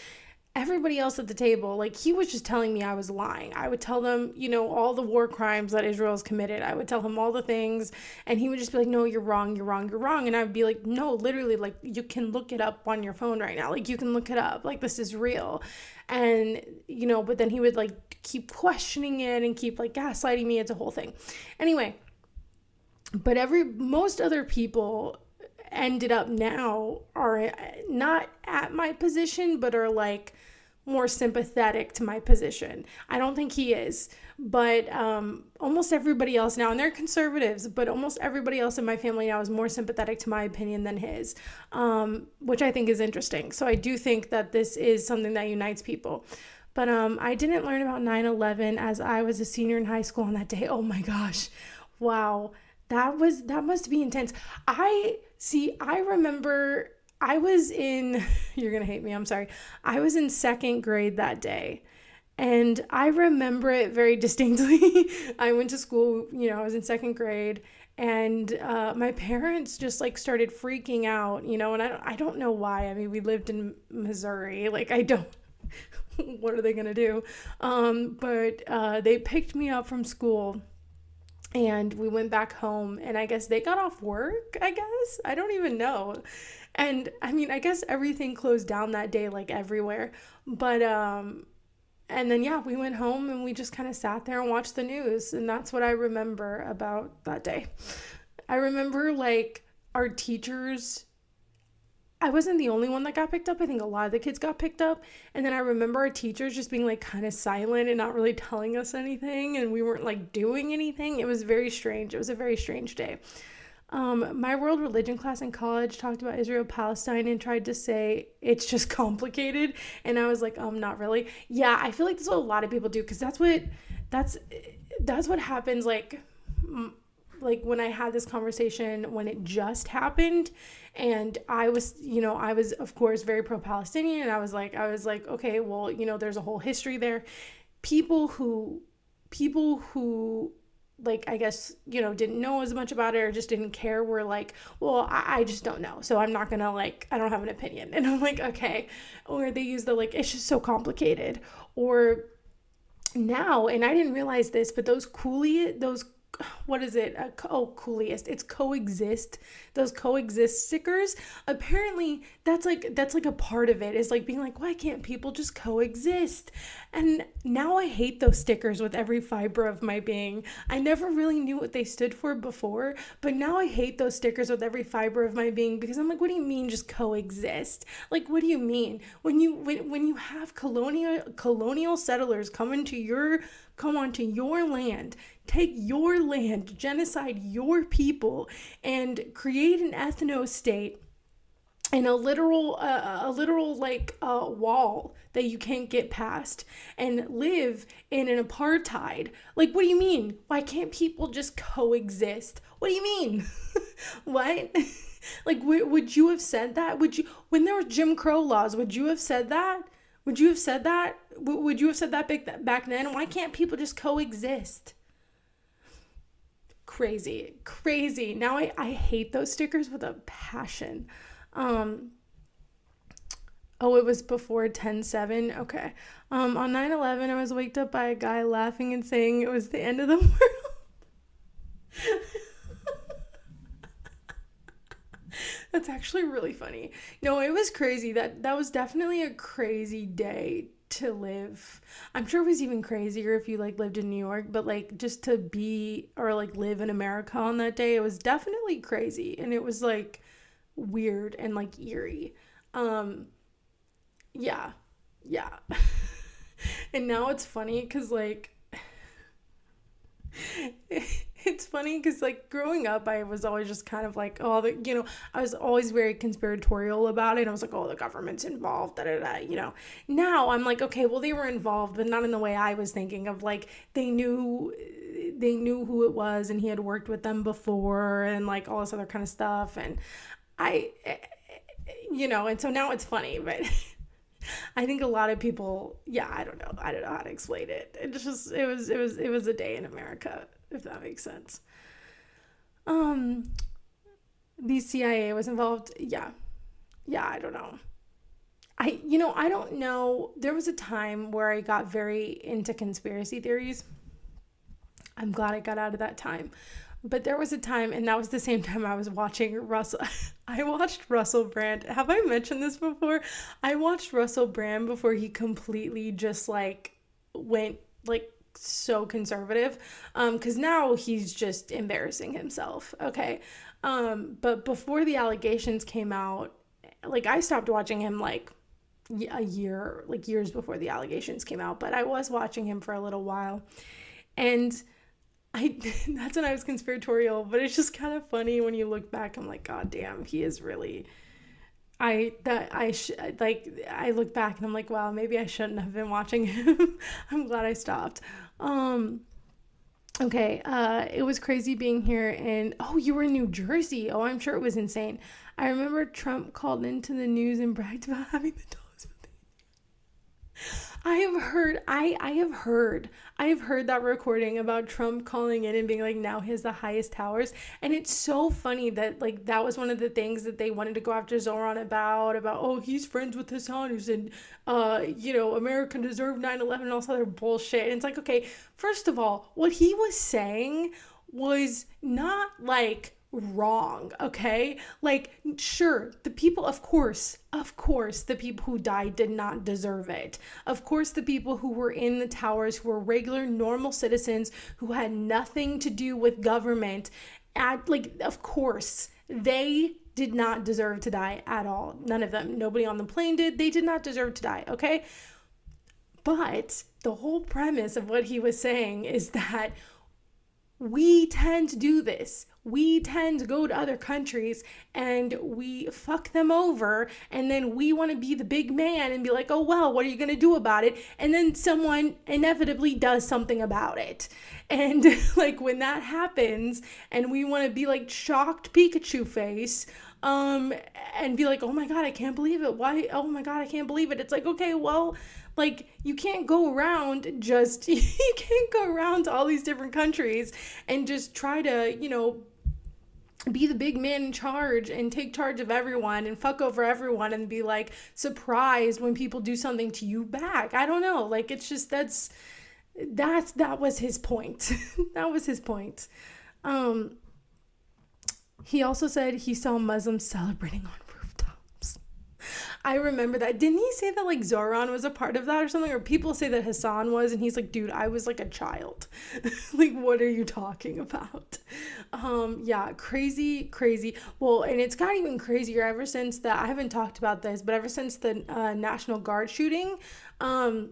everybody else at the table, he was just telling me I was lying. I would tell them, all the war crimes that Israel's committed. I would tell him all the things, and he would just be like, no, you're wrong, you're wrong, you're wrong. And I would be like, no, literally, you can look it up on your phone right now. You can look it up. This is real. And, but then he would keep questioning it and keep gaslighting me. It's a whole thing. Anyway, but most other people ended up now are not at my position, but are more sympathetic to my position. I don't think he is, but almost everybody else now, and they're conservatives, but almost everybody else in my family now is more sympathetic to my opinion than his, which I think is interesting. So I do think that this is something that unites people. But I didn't learn about 9/11 as I was a senior in high school on that day. Oh my gosh. Wow. That must be intense. I remember I was in, you're going to hate me, I'm sorry. I was in second grade that day. And I remember it very distinctly. I went to school, I was in second grade, and my parents just like started freaking out, and I don't know why. I mean, we lived in Missouri. Like, what are they going to do? But they picked me up from school, and we went back home, and I guess they got off work, I don't even know. And I mean, I guess everything closed down that day, like everywhere. But, and then, yeah, we went home and we just kind of sat there and watched the news. And that's what I remember about that day. I remember like our teachers, I wasn't the only one that got picked up. I think a lot of the kids got picked up. And then I remember our teachers just being like kind of silent and not really telling us anything. And we weren't like doing anything. It was very strange. It was a very strange day. My world religion class in college talked about Israel Palestine and tried to say it's just complicated, and I was like, not really. Yeah, I feel like that's what a lot of people do, because that's what happens. Like when I had this conversation when it just happened, and I was of course very pro-Palestinian, and I was like, okay, well, there's a whole history there. People who like, I guess, didn't know as much about it or just didn't care, were like, well, I just don't know. So I'm not going to I don't have an opinion. And I'm like, okay. Or they use the, it's just so complicated. Or now, and I didn't realize this, but what is it? Coolest. It's coexist. Those coexist stickers. Apparently that's like a part of it, is like being like, why can't people just coexist? And now I hate those stickers with every fiber of my being. I never really knew what they stood for before, but now I hate those stickers with every fiber of my being, because I'm like, what do you mean just coexist? Like, what do you mean? When you have colonial settlers come onto your land, take your land, genocide your people, and create an ethno-state and a literal wall that you can't get past, and live in an apartheid. Like, what do you mean? Why can't people just coexist? What do you mean? What? Like, would you have said that? When there were Jim Crow laws, would you have said that? Would you have said that? Would you have said that back then? Why can't people just coexist? Crazy. Now I hate those stickers with a passion. It was before 10/7. Okay. On 9/11, I was waked up by a guy laughing and saying it was the end of the world. That's actually really funny. No, it was crazy. That was definitely a crazy day to live. I'm sure it was even crazier if you lived in New York, but just to be or live in America on that day, it was definitely crazy, and it was weird and eerie. Yeah. And now it's funny because it's funny because growing up, I was always just kind of I was always very conspiratorial about it. I was like, oh, the government's involved, Now I'm like, okay, well, they were involved, but not in the way I was thinking of. They knew who it was, and he had worked with them before, and all this other kind of stuff, and and so now it's funny, but I think a lot of people, I don't know how to explain it. It was a day in America, if that makes sense. The CIA was involved. Yeah, I don't know. I don't know. There was a time where I got very into conspiracy theories. I'm glad I got out of that time. But there was a time, and that was the same time I was watching Russell. I watched Russell Brand. Have I mentioned this before? I watched Russell Brand before he completely just went so conservative. Because now he's just embarrassing himself. Okay. But before the allegations came out, I stopped watching him a year, like years before the allegations came out, but I was watching him for a little while. And that's when I was conspiratorial, but it's just kind of funny when you look back. I'm like, God damn, he is really, I look back and I'm like, wow, maybe I shouldn't have been watching him. I'm glad I stopped. Okay, it was crazy being here, and oh, you were in New Jersey. Oh, I'm sure it was insane. I remember Trump called into the news and bragged about having the tallest building. I have heard that recording about Trump calling in and being like, now he has the highest towers. And it's so funny that like that was one of the things that they wanted to go after Zoran about, oh, he's friends with Hassan who said, America deserved 9/11 and all this other bullshit. And it's like, okay, first of all, what he was saying was not like wrong, okay? Like, sure, the people, of course, the people who died did not deserve it. Of course, the people who were in the towers, who were regular, normal citizens, who had nothing to do with government, of course, they did not deserve to die at all. None of them. Nobody on the plane did. They did not deserve to die, okay? But the whole premise of what he was saying is that we tend to do this. We tend to go to other countries and we fuck them over, and then we want to be the big man and be like, oh, well, what are you going to do about it? And then someone inevitably does something about it. And like when that happens and we want to be like shocked Pikachu face, and be like, oh my God, I can't believe it. Why? Oh my God, I can't believe it. It's like, okay, well, like you can't go around to all these different countries and just try to, be the big man in charge and take charge of everyone and fuck over everyone and be like surprised when people do something to you back. I don't know. Like, it's just, that was his point. That was his point. He also said he saw Muslims celebrating on rooftops. I remember that. Didn't he say that like Zoran was a part of that or something? Or people say that Hassan was, and he's like, dude, I was like a child. Like, what are you talking about? Yeah, crazy. Well, and it's got even crazier ever since I haven't talked about this, but ever since the National Guard shooting, I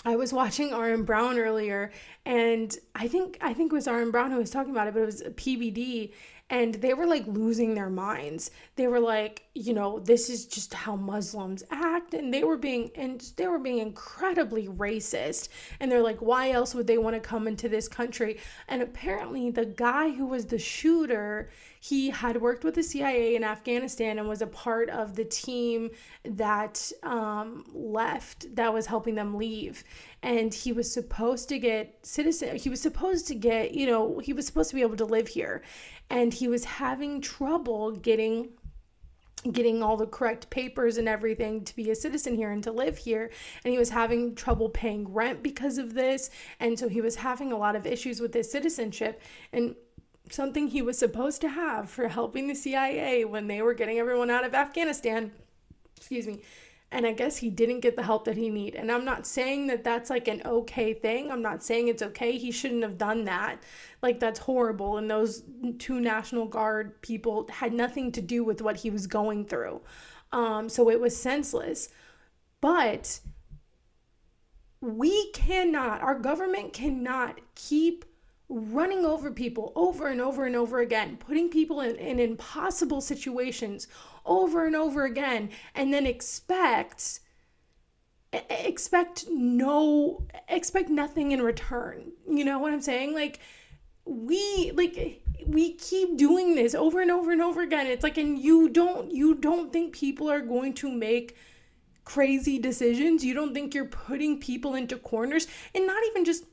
was watching R.M. Brown earlier, and I think it was R.M. Brown who was talking about it, but it was PBD, and they were like losing their minds. They were like, this is just how Muslims act, and they were being incredibly racist. And they're like, why else would they want to come into this country? And apparently the guy who was the shooter, he had worked with the CIA in Afghanistan and was a part of the team that left, that was helping them leave. And he was supposed to get he was supposed to be able to live here. And he was having trouble getting all the correct papers and everything to be a citizen here and to live here. And he was having trouble paying rent because of this. And so he was having a lot of issues with his citizenship. And something he was supposed to have for helping the CIA when they were getting everyone out of Afghanistan, and I guess he didn't get the help that he needed. And I'm not saying that that's like an okay thing. I'm not saying it's okay. He shouldn't have done that. Like, that's horrible. And those two National Guard people had nothing to do with what he was going through. So it was senseless. But our government cannot keep running over people over and over and over again, putting people in impossible situations over and over again, and then expect nothing in return. You know what I'm saying? Like, we keep doing this over and over and over again. It's like, and you don't think people are going to make crazy decisions. You don't think you're putting people into corners, and not even just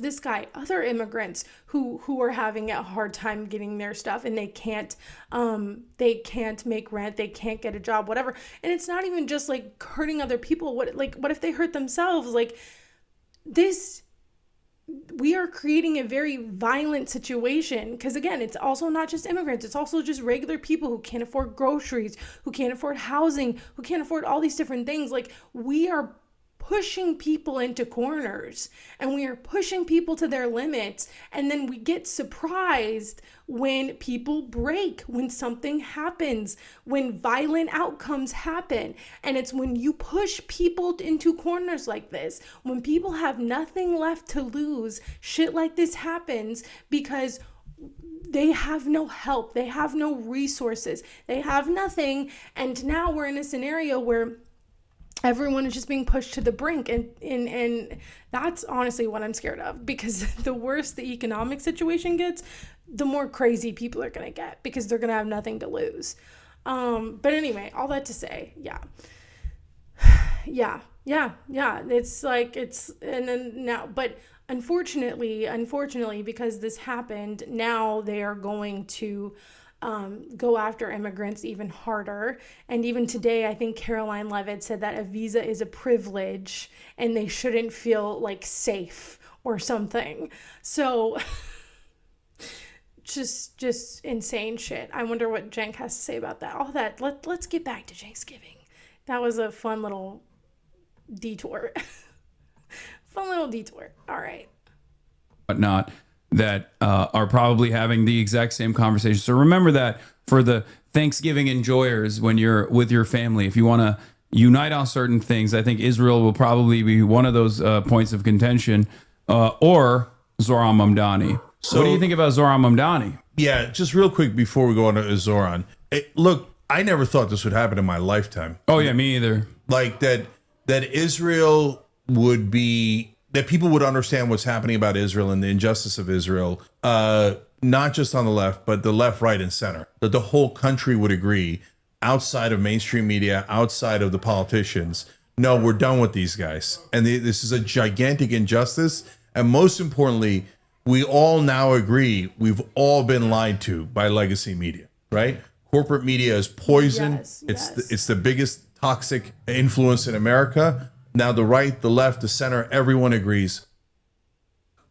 this guy, other immigrants who are having a hard time getting their stuff, and they can't make rent, they can't get a job, whatever. And it's not even just like hurting other people. What if they hurt themselves? Like, this, we are creating a very violent situation, because again, it's also not just immigrants, it's also just regular people who can't afford groceries, who can't afford housing, who can't afford all these different things. Like, we are pushing people into corners and we are pushing people to their limits. And then we get surprised when people break, when something happens, when violent outcomes happen. And it's when you push people into corners like this, when people have nothing left to lose, shit like this happens because they have no help, they have no resources, they have nothing. And now we're in a scenario where everyone is just being pushed to the brink, and that's honestly what I'm scared of, because the worse the economic situation gets, the more crazy people are gonna get because they're gonna have nothing to lose. But anyway, all that to say, yeah, it's like, it's, and then now, but unfortunately, because this happened, now they are going to go after immigrants even harder. And even today, I think Caroline Levitt said that a visa is a privilege and they shouldn't feel like safe or something. So just insane shit. I wonder what Cenk has to say about that. All that. Let's get back to CENKSGIVIng. That was a fun little detour. Fun little detour. All right. Whatnot that are probably having the exact same conversation. So remember that for the Thanksgiving enjoyers, when you're with your family, if you want to unite on certain things, I think Israel will probably be one of those points of contention, or Zoran Mamdani. So what do you think about Zoran Mamdani? Yeah, just real quick before we go on to Zoran. Look, I never thought this would happen in my lifetime. Oh yeah, me either. Like that Israel would be, that people would understand what's happening about Israel and the injustice of Israel, not just on the left, but the left, right, and center. That the whole country would agree, outside of mainstream media, outside of the politicians, no, we're done with these guys. And this is a gigantic injustice. And most importantly, we all now agree we've all been lied to by legacy media, right? Corporate media is poison. Yes. It's the biggest toxic influence in America. Now the right, the left, the center, everyone agrees.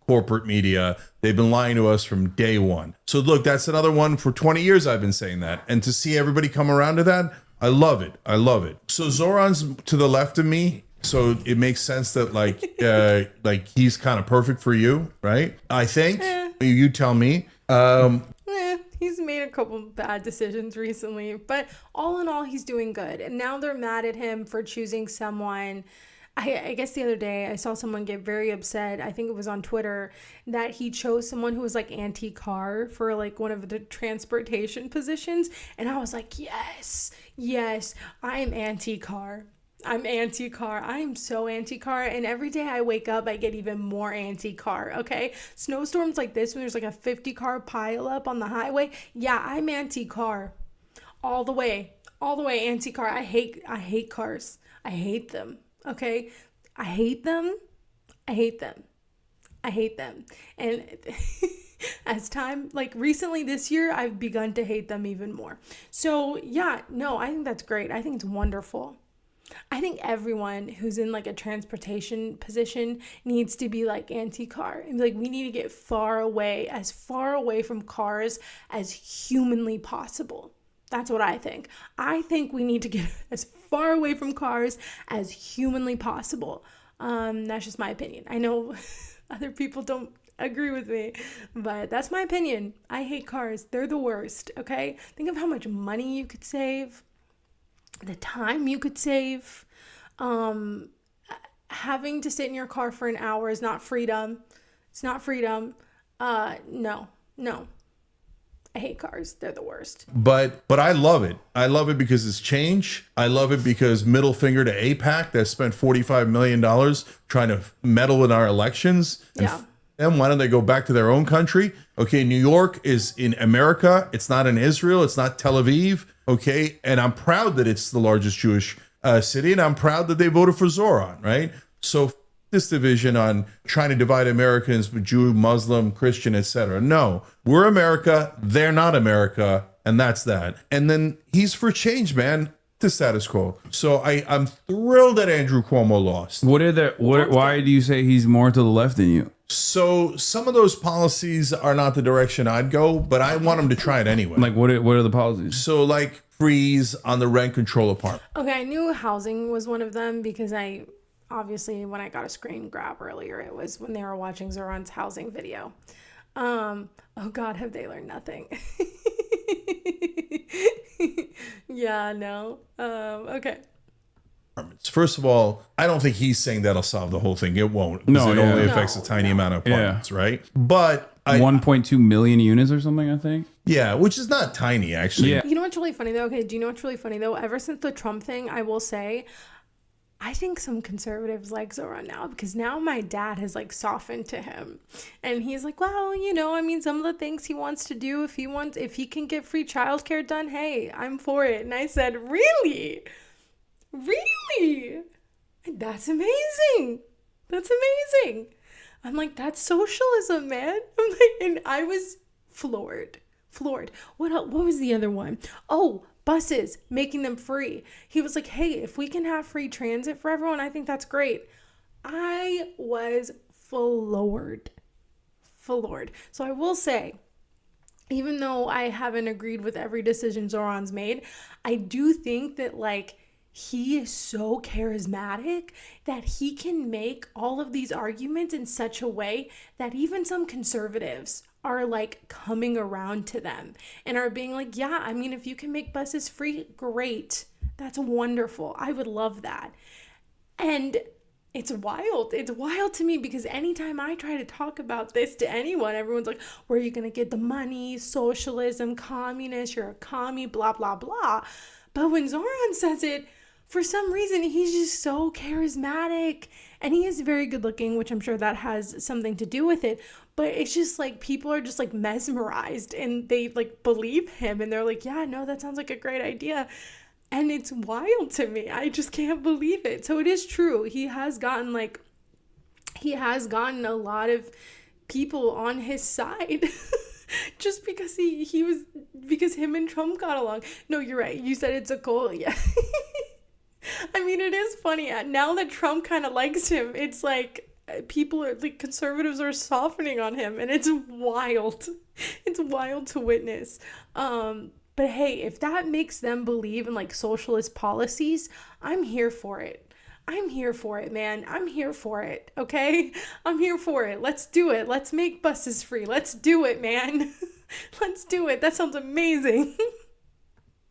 Corporate media, they've been lying to us from day one. So look, that's another one. For 20 years I've been saying that. And to see everybody come around to that, I love it. I love it. So Zoran's to the left of me. So it makes sense that like he's kind of perfect for you, right? I think. You tell me. He's made a couple bad decisions recently, but all in all, he's doing good. And now they're mad at him for choosing someone. I guess the other day I saw someone get very upset, I think it was on Twitter, that he chose someone who was like anti-car for like one of the transportation positions. And I was like, yes, I am anti-car. I'm anti-car. I am so anti-car. And every day I wake up, I get even more anti-car, okay? Snowstorms like this, when there's like a 50-car pileup on the highway, yeah, I'm anti-car. All the way anti-car. I hate cars. I hate them, okay? I hate them. And as time, like recently this year, I've begun to hate them even more. So yeah, no, I think that's great. I think it's wonderful. I think everyone who's in like a transportation position needs to be like anti-car, and like we need to get as far away from cars as humanly possible. That's what I think. I think we need to get as far away from cars as humanly possible. That's just my opinion. I know other people don't agree with me, but that's my opinion. I hate cars. They're the worst, okay? Think of how much money you could save, the time you could save. Having to sit in your car for an hour is not freedom. It's not freedom. No. I hate cars. They're the worst. But I love it. I love it because it's change. I love it because middle finger to AIPAC that spent $45 million trying to meddle in our elections. And why don't they go back to their own country? Okay, New York is in America. It's not in Israel. It's not Tel Aviv. Okay, and I'm proud that it's the largest Jewish city, and I'm proud that they voted for Zoran, right? So this division on trying to divide Americans with Jew, Muslim, Christian, etc. No, we're America. They're not America, and that's that. And then he's for change, man. The status quo. So I'm thrilled that Andrew Cuomo lost. Why do you say he's more to the left than you? So some of those policies are not the direction I'd go, but I want him to try it anyway. Like what are the policies? So like freeze on the rent control apartment. Okay, I knew housing was one of them because I obviously when I got a screen grab earlier, it was when they were watching Zoran's housing video. Oh God, have they learned nothing? Yeah, no. Okay. First of all, I don't think he's saying that'll solve the whole thing. It won't. 'Cause No, it yeah. only affects a tiny amount of apartments, right? But 1.2 million units or something, I think. yeah, which is not tiny actually. Yeah. You know what's really funny though? Okay, do you know what's really funny though? Ever since the Trump thing, I will say, I think some conservatives like Zoran now, because now my dad has like softened to him, and he's like, well, you know, I mean, some of the things he wants to do, if he can get free childcare done, hey, I'm for it. And I said, really? That's amazing. That's amazing. I'm like, that's socialism, man. I'm like, and I was floored. What was the other one? Oh, buses, making them free. He was like, hey, if we can have free transit for everyone, I think that's great. I was floored. So I will say, even though I haven't agreed with every decision Zoran's made, I do think that like he is so charismatic that he can make all of these arguments in such a way that even some conservatives are like coming around to them and are being like, yeah, I mean, if you can make buses free, great. That's wonderful. I would love that. And it's wild. It's wild to me because anytime I try to talk about this to anyone, everyone's like, where are you going to get the money? Socialism, communist, you're a commie, blah, blah, blah. But when Zoran says it, for some reason, he's just so charismatic, and he is very good looking, which I'm sure that has something to do with it. But it's just like people are just like mesmerized and they like believe him and they're like, yeah, no, that sounds like a great idea. And it's wild to me. I just can't believe it. So it is true. He has gotten a lot of people on his side. Just because because him and Trump got along. No, you're right. You said it's a goal. Yeah. I mean, it is funny. Now that Trump kind of likes him, it's like people are like conservatives are softening on him, and it's wild. It's wild to witness. But hey, if that makes them believe in like socialist policies, I'm here for it. I'm here for it, man. I'm here for it. Okay? I'm here for it. Let's do it. Let's make buses free. Let's do it, man. Let's do it. That sounds amazing.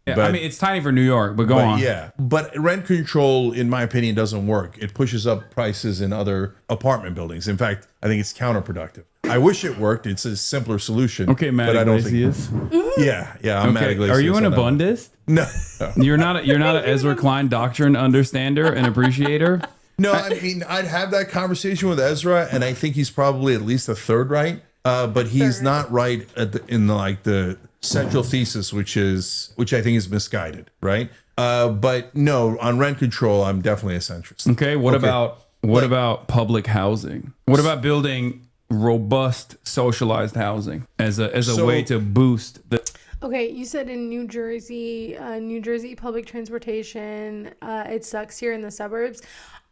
Yeah, I mean, it's tiny for New York, but go on. Yeah, but rent control, in my opinion, doesn't work. It pushes up prices in other apartment buildings. In fact, I think it's counterproductive. I wish it worked. It's a simpler solution. Okay, Matt but I don't Iglesias. think. Yeah, I'm Matt Iglesias. Are you an Abundist? No. You're not an Ezra Klein doctrine understander and appreciator? No, I mean, I'd have that conversation with Ezra, and I think he's probably at least a third right. But he's not right in the central thesis, which I think is misguided, right? But no, on rent control, I'm definitely a centrist. Okay, what about public housing? What about building robust socialized housing as a way to boost the? Okay, you said in New Jersey public transportation, it sucks here in the suburbs.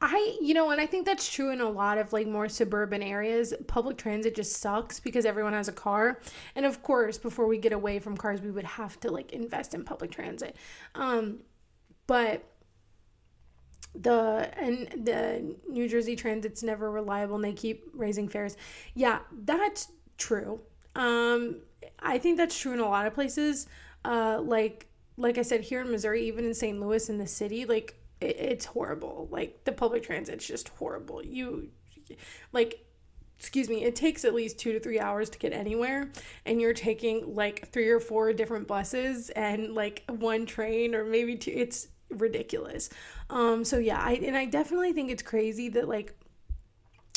And I think that's true in a lot of like more suburban areas. Public transit just sucks because everyone has a car. And of course, before we get away from cars, we would have to like invest in public transit. But the New Jersey transit's never reliable and they keep raising fares. Yeah, that's true. I think that's true in a lot of places. Like I said, here in Missouri, even in St. Louis in the city, like it's horrible. Like the public transit's just horrible. It takes at least 2 to 3 hours to get anywhere, and you're taking like 3 or 4 different buses and like one train or maybe 2. It's ridiculous. So yeah, I definitely think it's crazy that like,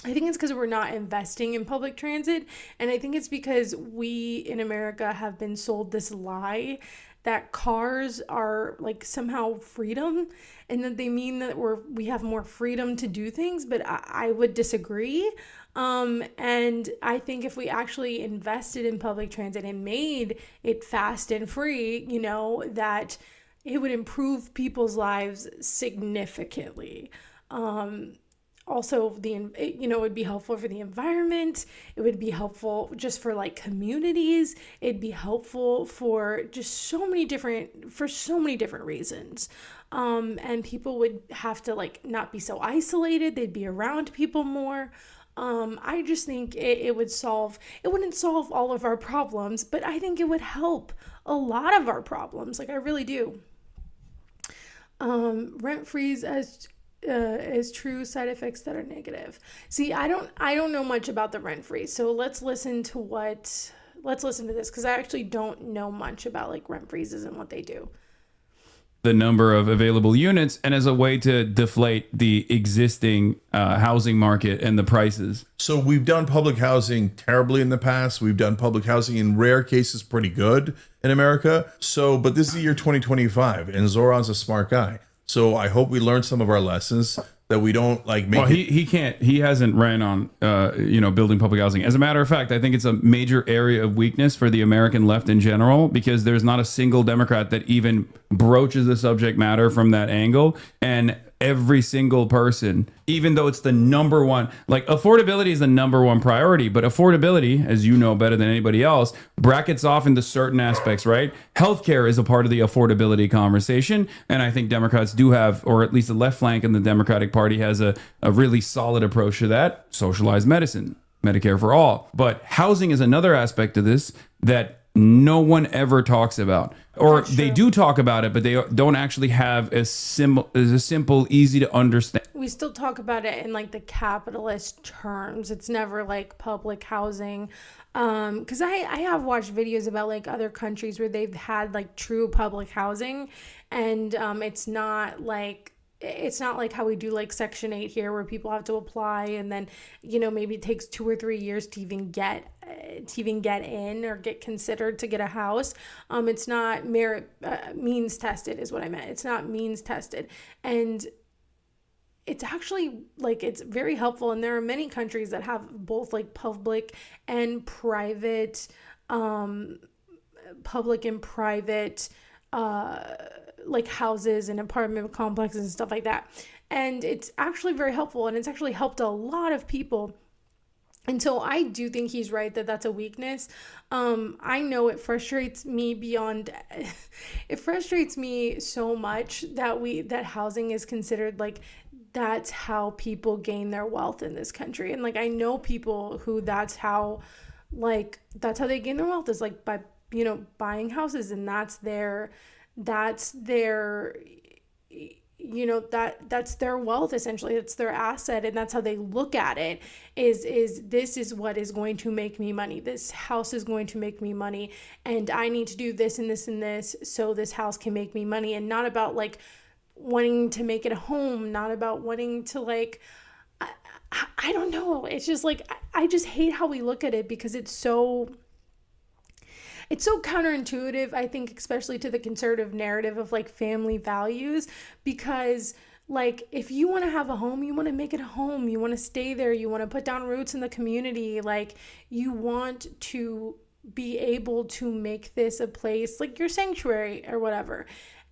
I think it's because we're not investing in public transit, and I think it's because we in America have been sold this lie that cars are like somehow freedom, and that they mean that we have more freedom to do things, but I would disagree. And I think if we actually invested in public transit and made it fast and free, that it would improve people's lives significantly. also it would be helpful for the environment. It would be helpful just for like communities. It'd be helpful for just so many different reasons. And people would have to like not be so isolated. They'd be around people more. I just think it wouldn't solve all of our problems, but I think it would help a lot of our problems. Like, I really do. Rent freeze as true, side effects that are negative. See, I don't know much about the rent freeze, so let's listen to this, because I actually don't know much about like rent freezes and what they do. The number of available units, and as a way to deflate the existing housing market and the prices. So we've done public housing terribly in the past. We've done public housing in rare cases pretty good in America. So, but this is the year 2025, and Zoran's a smart guy. So I hope we learned some of our lessons, that we don't like make. Well, he hasn't ran on building public housing. As a matter of fact, I think it's a major area of weakness for the American left in general, because there's not a single Democrat that even broaches the subject matter from that angle. And every single person, even though it's the number one, like affordability is the number one priority, but affordability, as you know better than anybody else, brackets off into certain aspects, right? Healthcare is a part of the affordability conversation. And I think Democrats do have, or at least the left flank in the Democratic Party has a really solid approach to that. Socialized medicine, Medicare for all. But housing is another aspect of this that no one ever talks about, or they do talk about it, but they don't actually have as simple, easy to understand. We still talk about it in like the capitalist terms. It's never like public housing. Because I have watched videos about like other countries where they've had like true public housing, and it's not like how we do like Section 8 here, where people have to apply, and then maybe it takes 2 or 3 years to even get in or get considered to get a house. It's not means tested is what I meant. It's not means tested, and it's actually like, it's very helpful. And there are many countries that have both like public and private like houses and apartment complexes and stuff like that. And it's actually very helpful, and it's actually helped a lot of people. And so I do think he's right that that's a weakness. I know it frustrates me it frustrates me so much that housing is considered like that's how people gain their wealth in this country. And like, I know people who that's how they gain their wealth, is like by buying houses, and that's their wealth, essentially. It's their asset, and that's how they look at it, is this is what is going to make me money. This house is going to make me money, and I need to do this and this and this so this house can make me money. And not about like wanting to make it a home, not about wanting to like, I don't know. It's just like, I just hate how we look at it, because it's so counterintuitive, I think, especially to the conservative narrative of like family values. Because like, if you want to have a home, you want to make it a home, you want to stay there, you want to put down roots in the community, like you want to be able to make this a place like your sanctuary or whatever.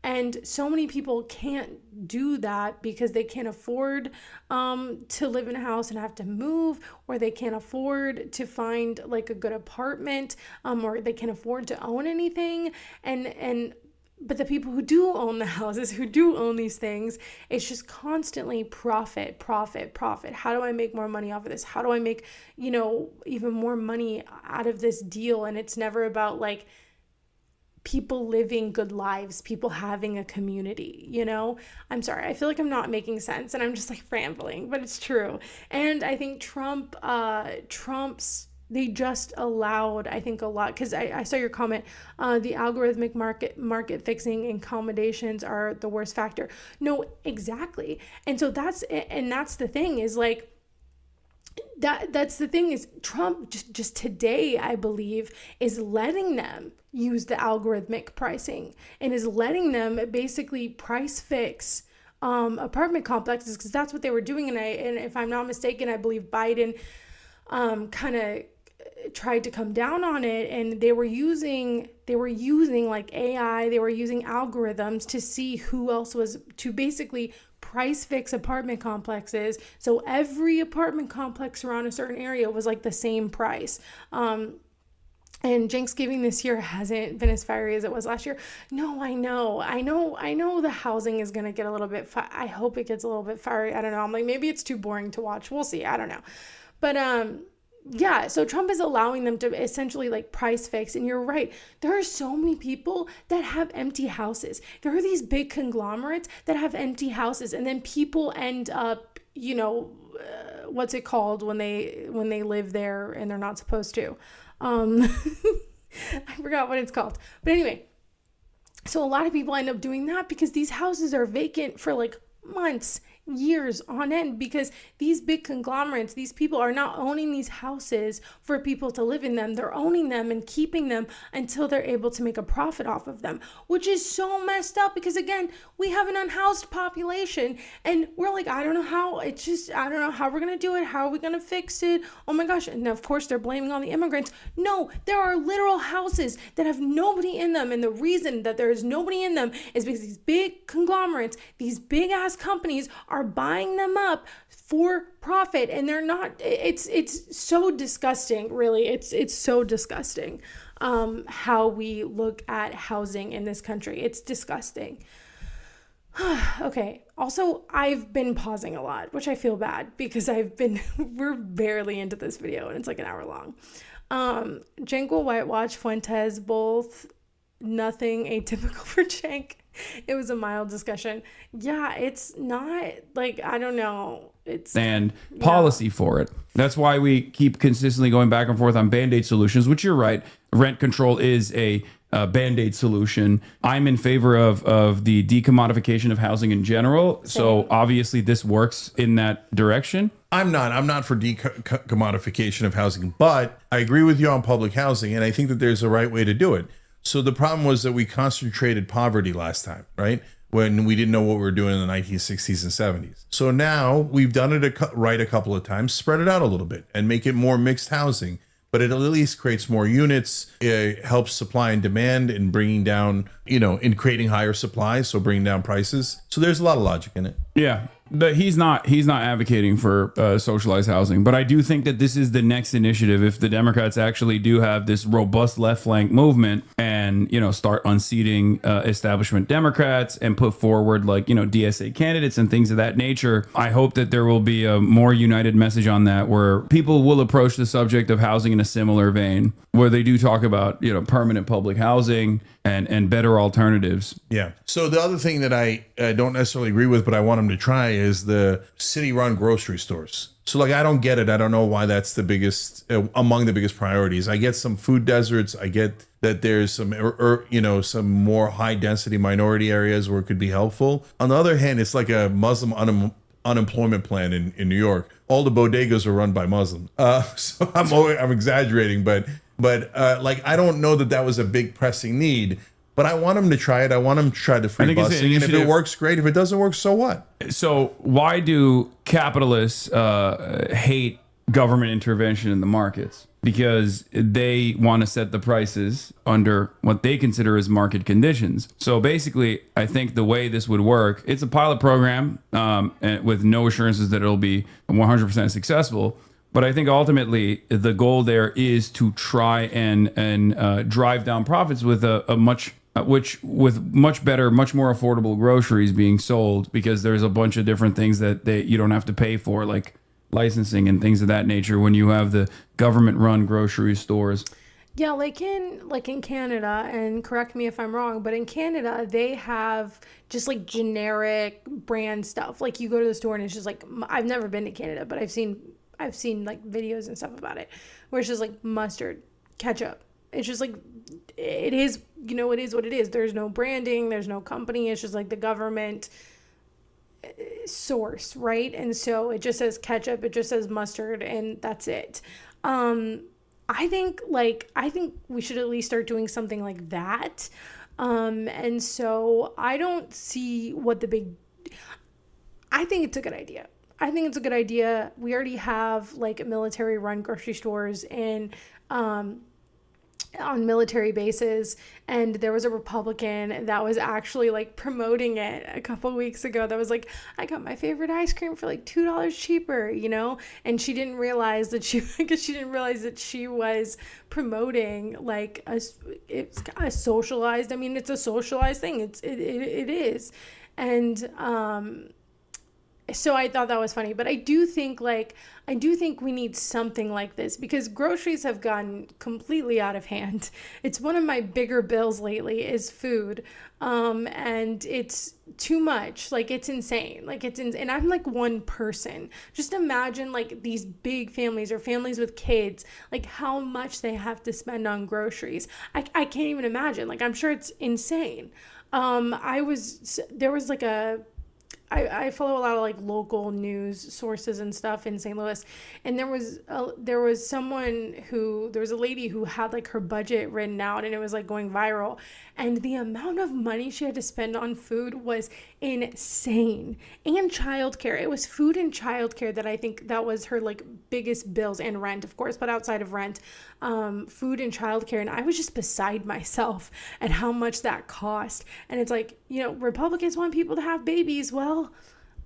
And so many people can't do that because they can't afford to live in a house and have to move, or they can't afford to find like a good apartment, or they can't afford to own anything. But the people who do own the houses, who do own these things, it's just constantly profit. How do I make more money off of this? How do I make, even more money out of this deal? And it's never about like people living good lives, people having a community, I'm sorry, I feel like I'm not making sense and I'm just like rambling, but it's true. And I think they just allowed, I think, a lot, because I saw your comment, the algorithmic market fixing accommodations are the worst factor. No, exactly. And so that's the thing, is like, that's the thing, is Trump just today, I believe, is letting them use the algorithmic pricing, and is letting them basically price fix apartment complexes, because that's what they were doing. And if I'm not mistaken, I believe Biden kind of tried to come down on it, and they were using like AI, they were using algorithms to see who else was, to basically price fix apartment complexes. So every apartment complex around a certain area was like the same price. And CENKSGIVIng this year hasn't been as fiery as it was last year. No, I know the housing is going to get a little bit, I hope it gets a little bit fiery. I don't know. I'm like, maybe it's too boring to watch. We'll see. I don't know. But, yeah, so Trump is allowing them to essentially like price fix. And you're right. There are so many people that have empty houses. There are these big conglomerates that have empty houses. And then people end up, you know, what's it called when they live there and they're not supposed to. I forgot what it's called. But anyway, so a lot of people end up doing that because these houses are vacant for like months, years on end, because these big conglomerates, these people are not owning these houses for people to live in them. They're owning them and keeping them until they're able to make a profit off of them, which is so messed up because, again, we have an unhoused population and we're like, I don't know how we're going to do it. How are we going to fix it? Oh my gosh. And of course they're blaming on the immigrants. No, there are literal houses that have nobody in them. And the reason that there is nobody in them is because these big conglomerates, these big ass companies are buying them up for profit, and they're not. It's so disgusting, really. It's so disgusting how we look at housing in this country. It's disgusting. Okay. Also, I've been pausing a lot, which I feel bad because we're barely into this video and it's like an hour long. Cenk will whitewash Fuentes, both nothing atypical for Cenk. It was a mild discussion. Yeah, it's not like, I don't know. And policy for it. That's why we keep consistently going back and forth on Band-Aid solutions, which you're right. Rent control is a Band-Aid solution. I'm in favor of the decommodification of housing in general. Same. So obviously this works in that direction. I'm not for decommodification of housing, but I agree with you on public housing, and I think that there's a right way to do it. So the problem was that we concentrated poverty last time, right? When we didn't know what we were doing in the 1960s and 70s. So now we've done it right a couple of times, spread it out a little bit and make it more mixed housing. But it at least creates more units. It helps supply and demand in bringing down, in creating higher supply. So bringing down prices. So there's a lot of logic in it. Yeah. But he's not advocating for socialized housing. But I do think that this is the next initiative if the Democrats actually do have this robust left flank movement and, start unseating establishment Democrats and put forward DSA candidates and things of that nature. I hope that there will be a more united message on that where people will approach the subject of housing in a similar vein where they do talk about, permanent public housing and better alternatives. Yeah. So the other thing that I don't necessarily agree with, but I want them to try is the city-run grocery stores. So I don't get it. I don't know why that's the biggest, among the biggest priorities. I get some food deserts. I get that there's some, some more high-density minority areas where it could be helpful. On the other hand, it's like a Muslim unemployment plan in New York. All the bodegas are run by Muslims. So I'm exaggerating, but I don't know that was a big pressing need. But I want them to try it. I want them to try the free busing. And if it works, great. If it doesn't work, so what? So why do capitalists hate government intervention in the markets? Because they want to set the prices under what they consider as market conditions. So basically, I think the way this would work, it's a pilot program with no assurances that it'll be 100% successful. But I think ultimately the goal there is to try and drive down profits with with much better, much more affordable groceries being sold, because there's a bunch of different things that you don't have to pay for, like licensing and things of that nature when you have the government-run grocery stores. Yeah, like in Canada, and correct me if I'm wrong, but in Canada they have just like generic brand stuff. Like you go to the store and it's just like, I've never been to Canada, but I've seen like videos and stuff about it where it's just like mustard, ketchup. It's just like, it is, it is what it is. There's no branding, there's no company. It's just like the government source, right? And so it just says ketchup, it just says mustard, and that's it. I think we should at least start doing something like that. And so I don't see what I think it's a good idea. We already have like military run grocery stores in on military bases, and there was a Republican that was actually like promoting it a couple weeks ago that was like, I got my favorite ice cream for like $2 cheaper, you know. And she didn't realize that she was promoting like it's a socialized, I mean, it's a socialized thing, it is. And so I thought that was funny, but I do think we need something like this, because groceries have gotten completely out of hand. It's one of my bigger bills lately is food. And it's too much. Like, it's insane. And I'm like one person. Just imagine like these big families or families with kids, like how much they have to spend on groceries. I can't even imagine. Like, I'm sure it's insane. I follow a lot of like local news sources and stuff in St. Louis, and there was a lady who had like her budget written out, and it was like going viral, and the amount of money she had to spend on food was insane. And childcare. It was food and childcare that I think that was her like biggest bills, and rent, of course, but outside of rent, food and childcare. And I was just beside myself at how much that cost. And it's like, you know, Republicans want people to have babies. Well,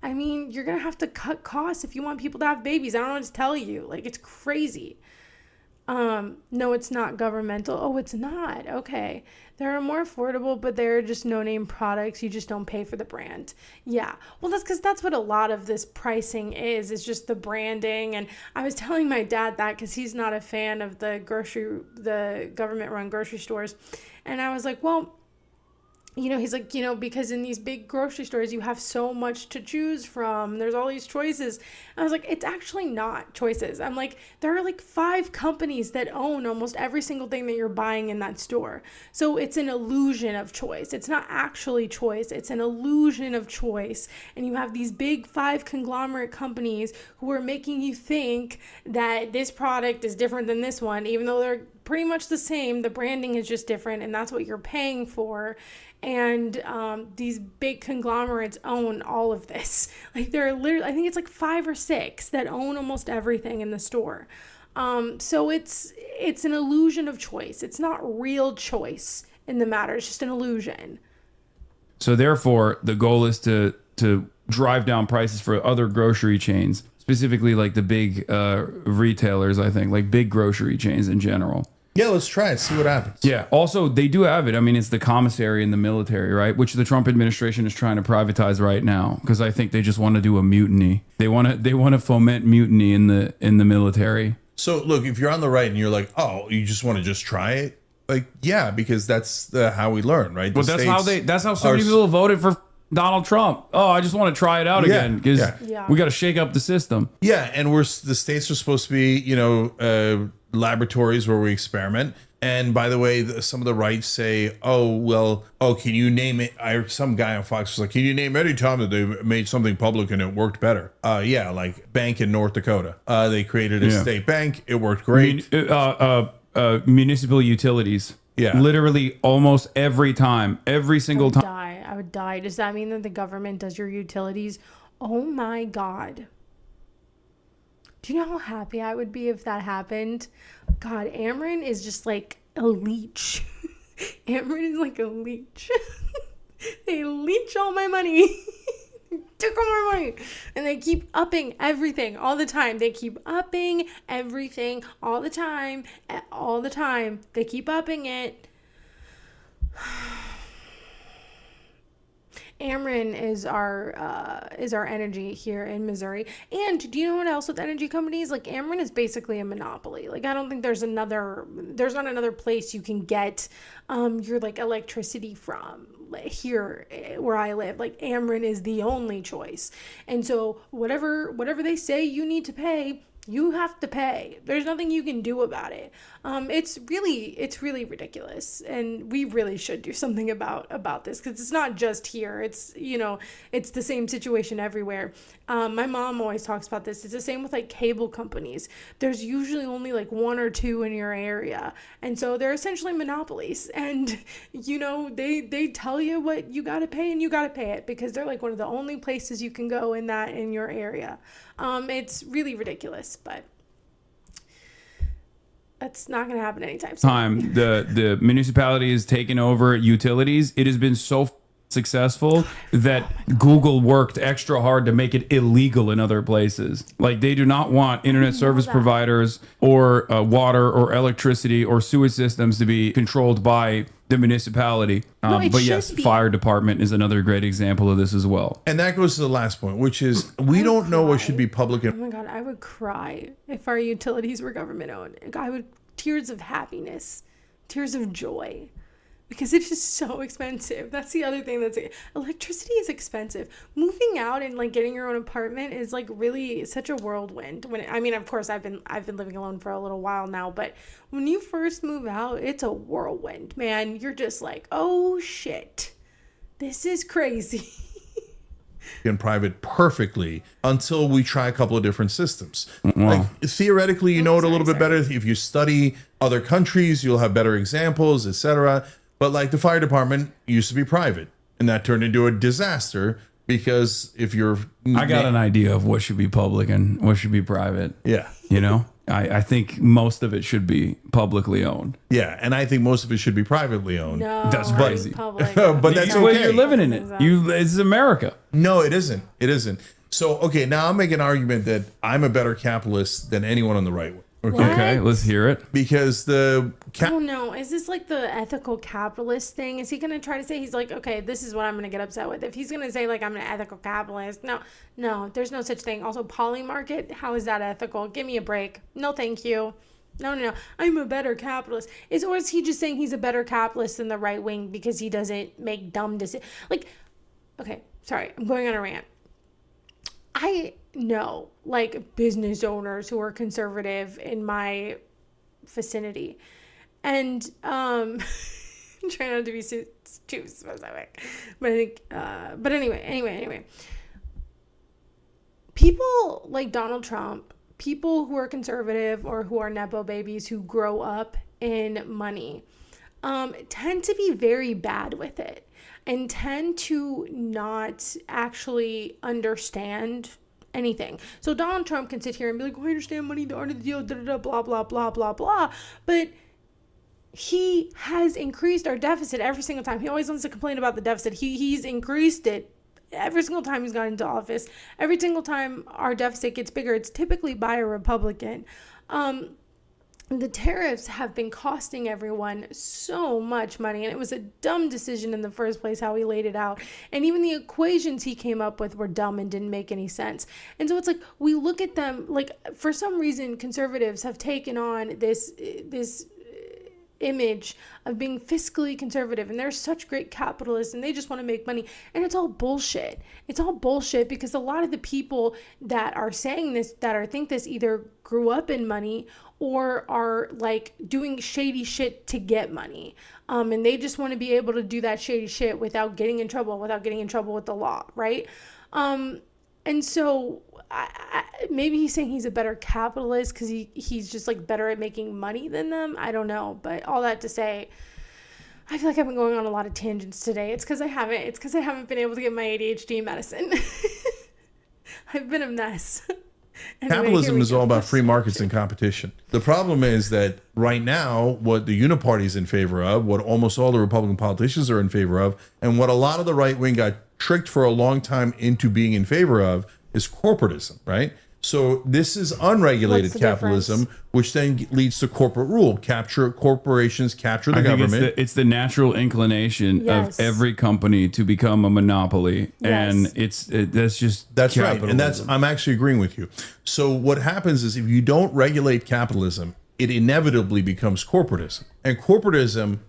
I mean, you're going to have to cut costs if you want people to have babies. I don't know what to tell you. Like, it's crazy. No, it's not governmental. Oh, it's not. Okay. They're more affordable, but they're just no-name products. You just don't pay for the brand. Yeah. Well, that's because that's what a lot of this pricing is just the branding. And I was telling my dad that because he's not a fan of the government-run grocery stores. And I was like, well, you know, he's like, you know, because in these big grocery stores, you have so much to choose from. There's all these choices. And I was like, it's actually not choices. I'm like, there are like 5 companies that own almost every single thing that you're buying in that store. So it's an illusion of choice. It's not actually choice. It's an illusion of choice. And you have these big 5 conglomerate companies who are making you think that this product is different than this one, even though they're pretty much the same. The branding is just different, and that's what you're paying for. And these big conglomerates own all of this. Like, they're literally, I think it's like 5 or 6 that own almost everything in the store. So it's an illusion of choice. It's not real choice in the matter. It's just an illusion. So therefore, the goal is to drive down prices for other grocery chains, specifically like the big retailers, I think, like big grocery chains in general. Yeah, let's try it. See what happens. Yeah. Also, they do have it. I mean, it's the commissary in the military, right? Which the Trump administration is trying to privatize right now, because I think they just want to do a mutiny. They want to foment mutiny in the military. So look, if you're on the right and you're like, oh, you just want to just try it, like, yeah, because that's how we learn, right? Well, that's how so many people voted for Donald Trump. Oh, I just want to try it out again because we got to shake up the system. Yeah, and the states are supposed to be, you know, laboratories where we experiment. And by the way, some of the rights say, can you name it? Some guy on Fox was like, can you name any time that they made something public and it worked better? Yeah, like bank in North Dakota. They created a state bank. It worked great. Municipal utilities. Yeah. Literally almost every time, every single time. I would die. Does that mean that the government does your utilities? Oh my God. Do you know how happy I would be if that happened? God, Ameren is just like a leech. Ameren is like a leech. They leech all my money. Took all my money. And they keep upping everything all the time. They keep upping everything all the time. All the time. They keep upping it. Ameren is our energy here in Missouri. And do you know what else with energy companies? Like, Ameren is basically a monopoly. Like, I don't think there's not another place you can get your like electricity from here where I live. Like, Ameren is the only choice. And so whatever they say you need to pay, you have to pay. There's nothing you can do about it. It's really ridiculous, and we really should do something about this, because it's not just here. It's, you know, it's the same situation everywhere. My mom always talks about this. It's the same with like cable companies. There's usually only like 1 or 2 in your area, and so they're essentially monopolies. And you know, they tell you what you got to pay, and you got to pay it, because they're like one of the only places you can go in your area. It's really ridiculous, but That's not going to happen anytime soon. The municipality has taken over utilities. It has been so successful that Google worked extra hard to make it illegal in other places. Like, they do not want internet service providers or water or electricity or sewage systems to be controlled by the municipality. But yes, fire department is another great example of this as well. And that goes to the last point, which is we don't know what should be public. Oh my God, I would cry if our utilities were government owned. I would, tears of happiness, tears of joy. Because it's just so expensive. That's the other thing. Electricity is expensive. Moving out and like getting your own apartment is like really such a whirlwind. Of course, I've been living alone for a little while now, but when you first move out, it's a whirlwind, man. You're just like, oh shit, this is crazy. In private perfectly until we try a couple of different systems. Wow. Like, theoretically, you know it a little bit better. If you study other countries, you'll have better examples, etc. But like the fire department used to be private, and that turned into a disaster because if you're... I got an idea of what should be public and what should be private. Yeah. You know, I think most of it should be publicly owned. Yeah, and I think most of it should be privately owned. No, That's crazy. Public. But that's Well, okay. you're living in it. It's America. No, it isn't. It isn't. So, okay, now I'll make an argument that I'm a better capitalist than anyone on the right wing. Okay, let's hear it. Because the... I don't know. Is this like the ethical capitalist thing? Is he going to try to say, he's like, okay, this is what I'm going to get upset with. If he's going to say like, I'm an ethical capitalist. No, there's no such thing. Also, poly market, how is that ethical? Give me a break. No, thank you. No. I'm a better capitalist. Or is he just saying he's a better capitalist than the right wing because he doesn't make dumb decisions? Like, okay, sorry, I'm going on a rant. I know like business owners who are conservative in my vicinity, and I'm trying not to be too specific, but I think but anyway, people like Donald Trump, people who are conservative or who are nepo babies who grow up in money, tend to be very bad with it and tend to not actually understand anything. So Donald Trump can sit here and be like, oh, I understand money, the art of the deal, blah, blah, blah, blah, blah. But he has increased our deficit every single time. He always wants to complain about the deficit. He's increased it every single time he's gotten into office. Every single time our deficit gets bigger, it's typically by a Republican. The tariffs have been costing everyone so much money, and it was a dumb decision in the first place how he laid it out. And even the equations he came up with were dumb and didn't make any sense. And so it's like we look at them, like for some reason conservatives have taken on this image of being fiscally conservative, and they're such great capitalists and they just want to make money, and it's all bullshit. It's all bullshit because a lot of the people that are saying this, think this, either grew up in money or are like doing shady shit to get money, and they just want to be able to do that shady shit without getting in trouble with the law, right? And so maybe he's saying he's a better capitalist because he's just like better at making money than them. I don't know. But all that to say, I feel like I've been going on a lot of tangents today. It's because I haven't been able to get my ADHD medicine. I've been a mess. Anyway, capitalism is all about free markets and competition. The problem is that right now, what the Uniparty is in favor of, what almost all the Republican politicians are in favor of, and what a lot of the right wing got tricked for a long time into being in favor of, is corporatism, right? So this is unregulated capitalism, which then leads to corporate rule. Corporations capture the government. It's the natural inclination of every company to become a monopoly, and that's right, and I'm actually agreeing with you. So what happens is if you don't regulate capitalism, it inevitably becomes corporatism. And corporatism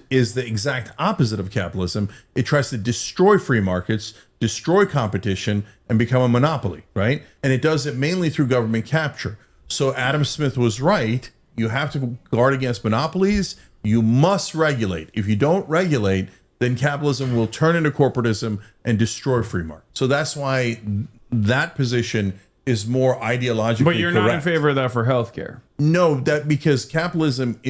is the exact opposite of capitalism. It tries to destroy free markets, destroy competition, and become a monopoly, right? And it does it mainly through government capture. So Adam Smith was right. You have to guard against monopolies. You must regulate. If you don't regulate, then capitalism will turn into corporatism and destroy free market. So that's why that position is more ideologically correct. But you're not in correct. favor of that for healthcare. No, that because capitalism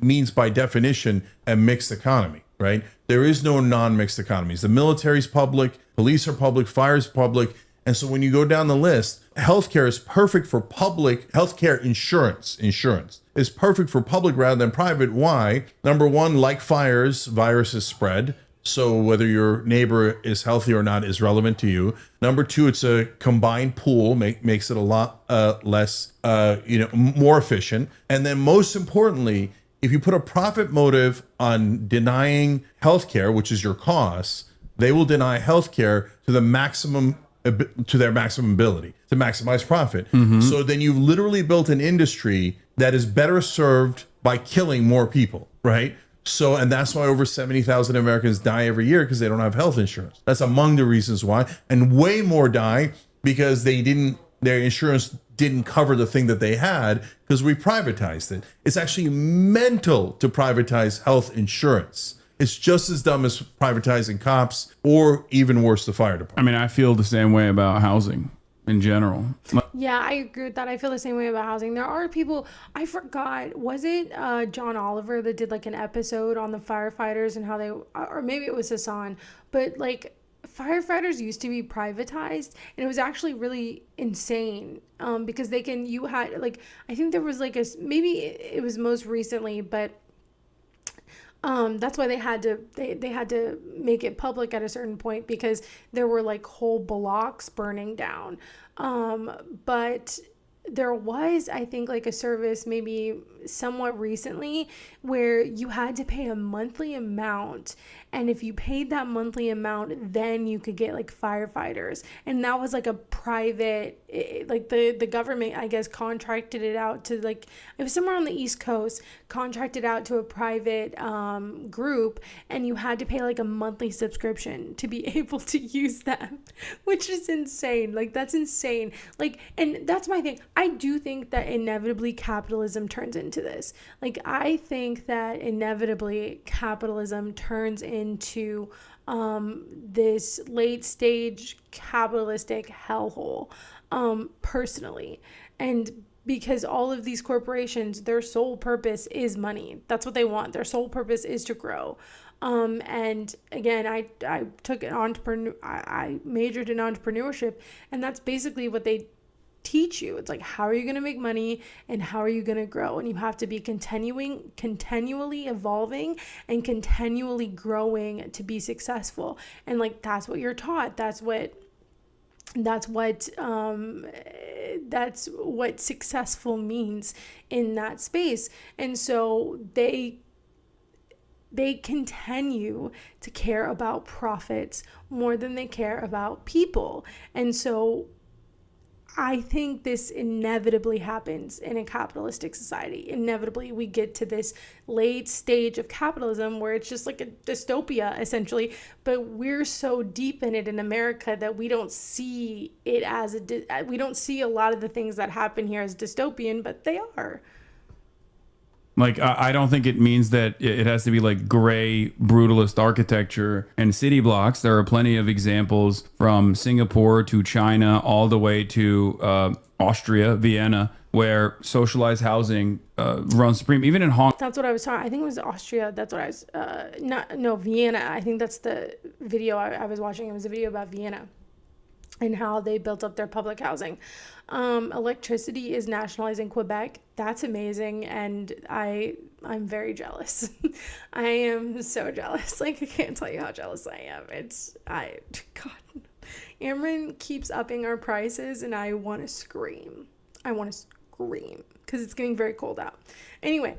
means by definition a mixed economy, right? There is no non-mixed economies. The military's public, police are public, fire is public, And so when you go down the list, healthcare is perfect for public healthcare insurance. Insurance is perfect for public rather than private. Why? Number one, like fires, viruses spread. So whether your neighbor is healthy or not is relevant to you. Number two, it's a combined pool, makes it a lot less, more efficient. And then most importantly, if you put a profit motive on denying healthcare, which is your costs, they will deny healthcare to their maximum ability to maximize profit. So then you've literally built an industry that is better served by killing more people, right? So, and that's why over 70,000 Americans die every year because they don't have health insurance. That's among the reasons why. And way more die because their insurance didn't cover the thing that they had because we privatized it. It's actually mental to privatize health insurance. It's just as dumb as privatizing cops or even worse, the fire department. I mean, I feel the same way about housing in general. Yeah, I agree with that. I feel the same way about housing. There are people, I forgot, was it John Oliver that did like an episode on the firefighters and how they, or maybe it was Hassan, but like firefighters used to be privatized and it was actually really insane because you had like, I think there was like maybe it was most recently, but that's why they had to make it public at a certain point because there were like whole blocks burning down. But there was, I think, like a service maybe somewhat recently where you had to pay a monthly amount. And if you paid that monthly amount, then you could get like firefighters. And that was like a private, like the government, I guess, contracted it out to like, it was somewhere on the East Coast, contracted out to a private group. And you had to pay like a monthly subscription to be able to use them, which is insane. Like, that's insane. Like, and that's my thing. I do think that inevitably capitalism turns into this. Like, I think that inevitably capitalism turns into this late stage capitalistic hellhole, personally. And because all of these corporations, their sole purpose is money. That's what they want. Their sole purpose is to grow. And again, I took an I majored in entrepreneurship, and that's basically what they teach you. It's like, how are you going to make money and how are you going to grow? And you have to be continually evolving and continually growing to be successful. And like, that's what you're taught. That's what successful means in that space. And so they continue to care about profits more than they care about people. And so I think this inevitably happens in a capitalistic society. Inevitably, we get to this late stage of capitalism where it's just like a dystopia, essentially. But we're so deep in it in America that we don't see it as we don't see a lot of the things that happen here as dystopian, but they are. Like, I don't think it means that it has to be like gray, brutalist architecture and city blocks. There are plenty of examples from Singapore to China, all the way to Austria, Vienna, where socialized housing runs supreme. Even in Hong Kong. That's what I was talking. I think it was Austria. That's what I was, Vienna. I think that's the video I was watching. It was a video about Vienna and how they built up their public housing. Electricity is nationalized in Quebec. That's amazing. And I'm very jealous. I am so jealous. Like, I can't tell you how jealous I am. God, Ameren keeps upping our prices and I want to scream. Because it's getting very cold out. Anyway,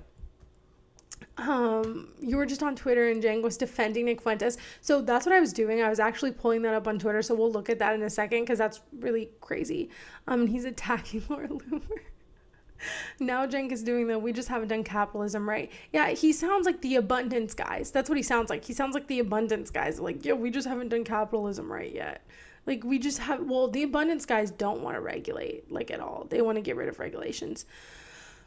you were just on Twitter and Jang was defending Nick Fuentes. So that's what I was doing. I was actually pulling that up on Twitter. So we'll look at that in a second because that's really crazy. He's attacking Laura Loomer. Now Cenk is doing we just haven't done capitalism right. Yeah, he sounds like the abundance guys. That's what he sounds like. He sounds like the abundance guys. Like, yeah, we just haven't done capitalism right yet. Like, the abundance guys don't want to regulate, like, at all. They want to get rid of regulations.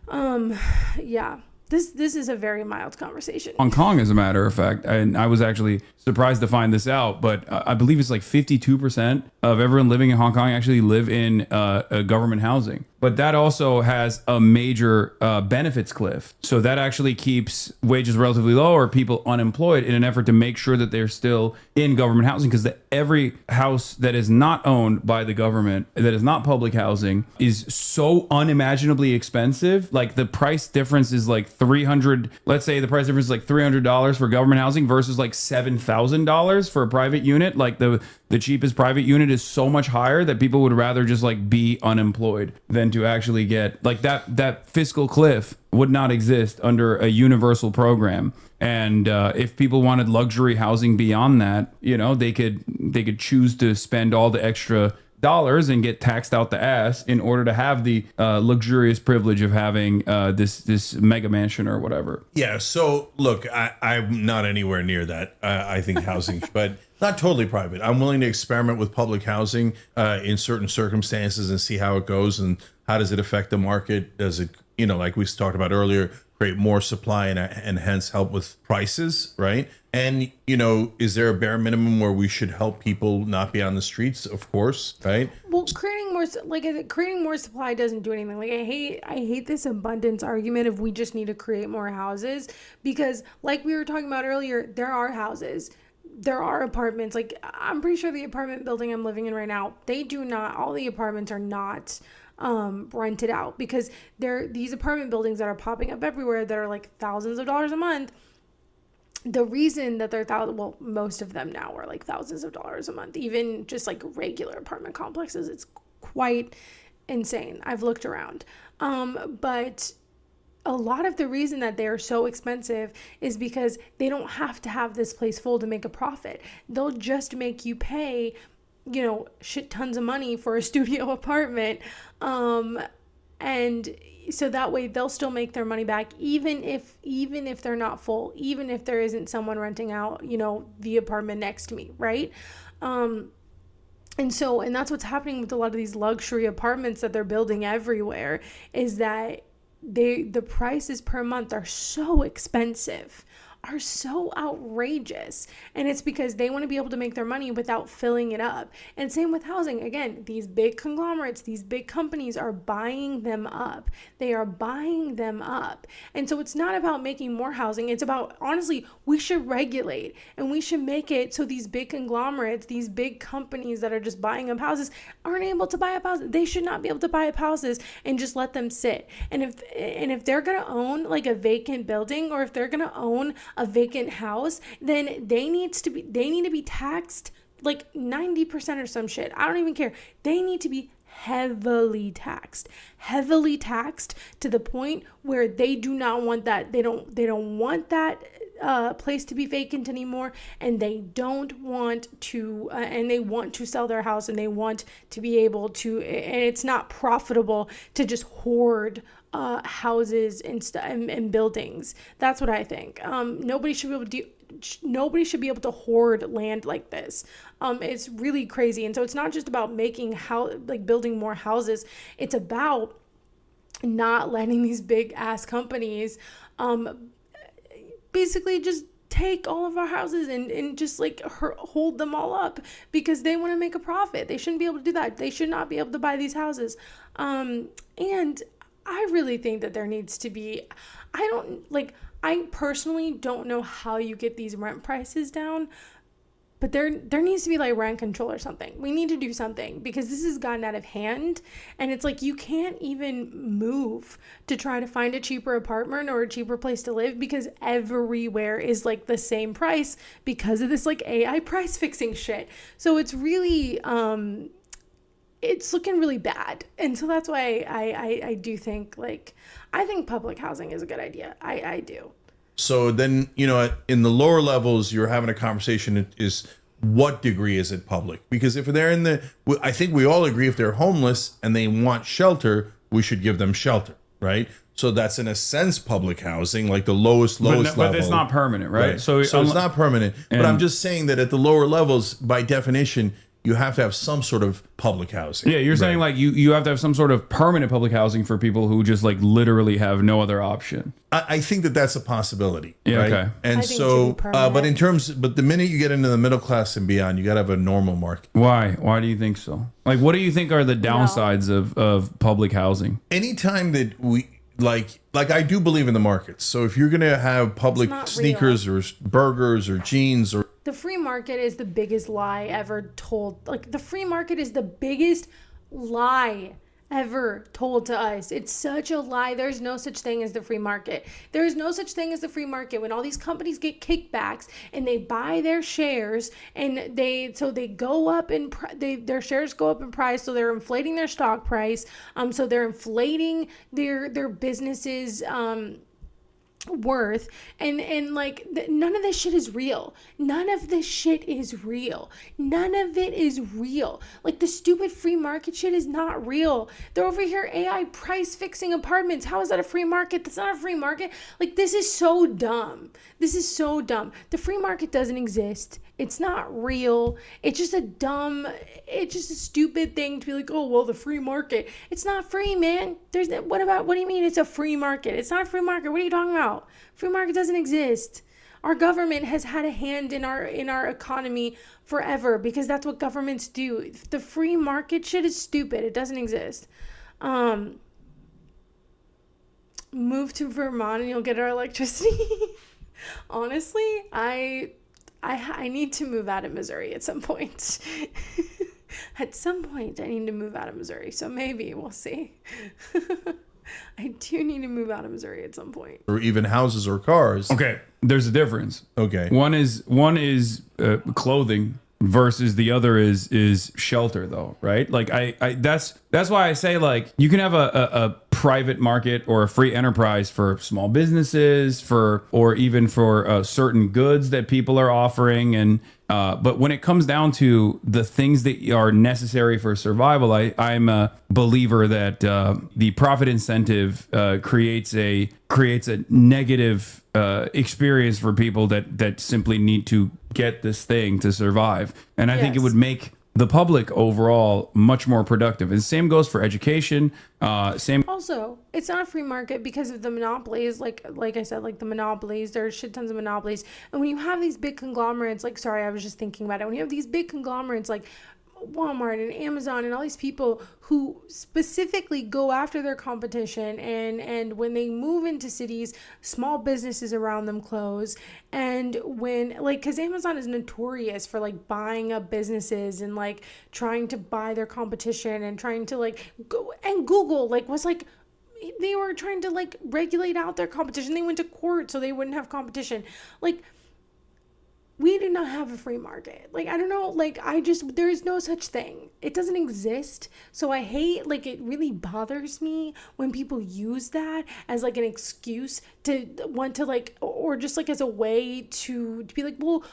Yeah. This is a very mild conversation. Hong Kong, as a matter of fact, and I was actually surprised to find this out, but I believe it's like 52% of everyone living in Hong Kong actually live in government housing. but that also has a major benefits cliff. So that actually keeps wages relatively low or people unemployed in an effort to make sure that they're still in government housing, because every house that is not owned by the government, that is not public housing, is so unimaginably expensive. Like the price difference is like $300. Let's say the price difference is like $300 for government housing versus like $7,000 for a private unit. Like the cheapest private unit is so much higher that people would rather just like be unemployed than to actually get like that fiscal cliff would not exist under a universal program. And if people wanted luxury housing beyond that, you know, they could choose to spend all the extra dollars and get taxed out the ass in order to have the luxurious privilege of having this mega mansion or whatever. Yeah. So look, I'm not anywhere near that. I think housing, but not totally private. I'm willing to experiment with public housing in certain circumstances and see how it goes and how does it affect the market. Does it, you know, like we talked about earlier, create more supply and hence help with prices, right? And, you know, is there a bare minimum where we should help people not be on the streets? Of course, right? Well, creating more supply doesn't do anything. Like I hate this abundance argument of we just need to create more houses, because like we were talking about earlier, there are houses. There are apartments. Like I'm pretty sure the apartment building I'm living in right now, all the apartments are not rented out, because these apartment buildings that are popping up everywhere that are like thousands of dollars a month. The reason that they're most of them now are like thousands of dollars a month, even just like regular apartment complexes. It's quite insane. I've looked around. But a lot of the reason that they're so expensive is because they don't have to have this place full to make a profit. They'll just make you pay, you know, shit tons of money for a studio apartment. And so that way they'll still make their money back, even if they're not full, even if there isn't someone renting out, you know, the apartment next to me, right? And that's what's happening with a lot of these luxury apartments that they're building everywhere, is that the prices per month are so expensive, are so outrageous, and it's because they want to be able to make their money without filling it up. And same with housing. Again, these big conglomerates, these big companies are buying them up. They are buying them up. And so it's not about making more housing. It's about, honestly, we should regulate and we should make it so these big conglomerates, these big companies that are just buying up houses aren't able to buy up houses. They should not be able to buy up houses and just let them sit. And if they're going to own like a vacant building, or if they're going to own a vacant house, then they need to be taxed like 90% or some shit. I don't even care. They need to be heavily taxed to the point where they do not want that. They don't want that place to be vacant anymore, and they don't want to and they want to sell their house, and they want to be able to, and it's not profitable to just hoard houses and buildings. That's what I think. Nobody should be able to hoard land like this. It's really crazy. And so it's not just about building more houses. It's about not letting these big ass companies basically just take all of our houses and just like hold them all up because they want to make a profit. They shouldn't be able to do that. They should not be able to buy these houses. And I really think that there needs to be, I personally don't know how you get these rent prices down, but there needs to be like rent control or something. We need to do something, because this has gotten out of hand, and it's like you can't even move to try to find a cheaper apartment or a cheaper place to live, because everywhere is like the same price because of this like AI price fixing shit. So it's really, it's looking really bad. And so that's why I do think, like, I think public housing is a good idea. I do. So then, you know, in the lower levels, you're having a conversation is what degree is it public? Because if they're I think we all agree if they're homeless and they want shelter, we should give them shelter, right? So that's in a sense public housing, like the lowest level. But it's not permanent, right? So it's not permanent. And but I'm just saying that at the lower levels, by definition, you have to have some sort of public housing. Yeah, you're saying like you have to have some sort of permanent public housing for people who just like literally have no other option. I think that that's a possibility. Yeah, right? okay. And I think it so, should be permanent. but the minute you get into the middle class and beyond, you got to have a normal market. Why? Why do you think so? Like, what do you think are the downsides of public housing? Anytime that we like I do believe in the markets. So if you're going to have public not sneakers or burgers or jeans or The free market is the biggest lie ever told. Like, the free market is the biggest lie ever told to us. It's such a lie. There's no such thing as the free market. There is no such thing as the free market. When all these companies get kickbacks and they buy their shares and they go up in their shares go up in price, so they're inflating their stock price. So they're inflating their businesses worth, and like none of this shit is real. None of this shit is real. None of it is real. Like, the stupid free market shit is not real. They're over here AI price fixing apartments. How is that a free market? That's not a free market. Like, this is so dumb. This is so dumb. The free market doesn't exist. It's not real. It's just a stupid thing to be like, oh, well, the free market. It's not free, man. What do you mean it's a free market? It's not a free market. What are you talking about? Free market doesn't exist. Our government has had a hand in our economy forever because that's what governments do. The free market shit is stupid. It doesn't exist. Move to Vermont and you'll get our electricity. Honestly, I need to move out of Missouri at some point. At some point, I need to move out of Missouri. So maybe we'll see. I do need to move out of Missouri at some point. or even houses or cars. Okay, there's a difference. Okay. One is clothing versus the other is shelter, though, right? Like I that's why I say, like, you can have a private market or a free enterprise for small businesses, or even for certain goods that people are offering, and but when it comes down to the things that are necessary for survival, I'm a believer that the profit incentive creates a negative experience for people that simply need to get this thing to survive. And I think it would make the public overall much more productive. And same goes for education. Also, it's not a free market because of the monopolies. Like I said, like the monopolies, there's shit tons of monopolies. And when you have these big conglomerates, like, sorry, I was just thinking about it. When you have these big conglomerates like Walmart and Amazon and all these people who specifically go after their competition, and when they move into cities, small businesses around them close. And when, like, because Amazon is notorious for like buying up businesses and like trying to buy their competition and trying to like go, and Google like was like, they were trying to like regulate out their competition. They went to court so they wouldn't have competition. Like, we do not have a free market. Like, I don't know, like, there is no such thing. It doesn't exist. So I hate, like, it really bothers me when people use that as like an excuse to want to like, or just like as a way to be like, well,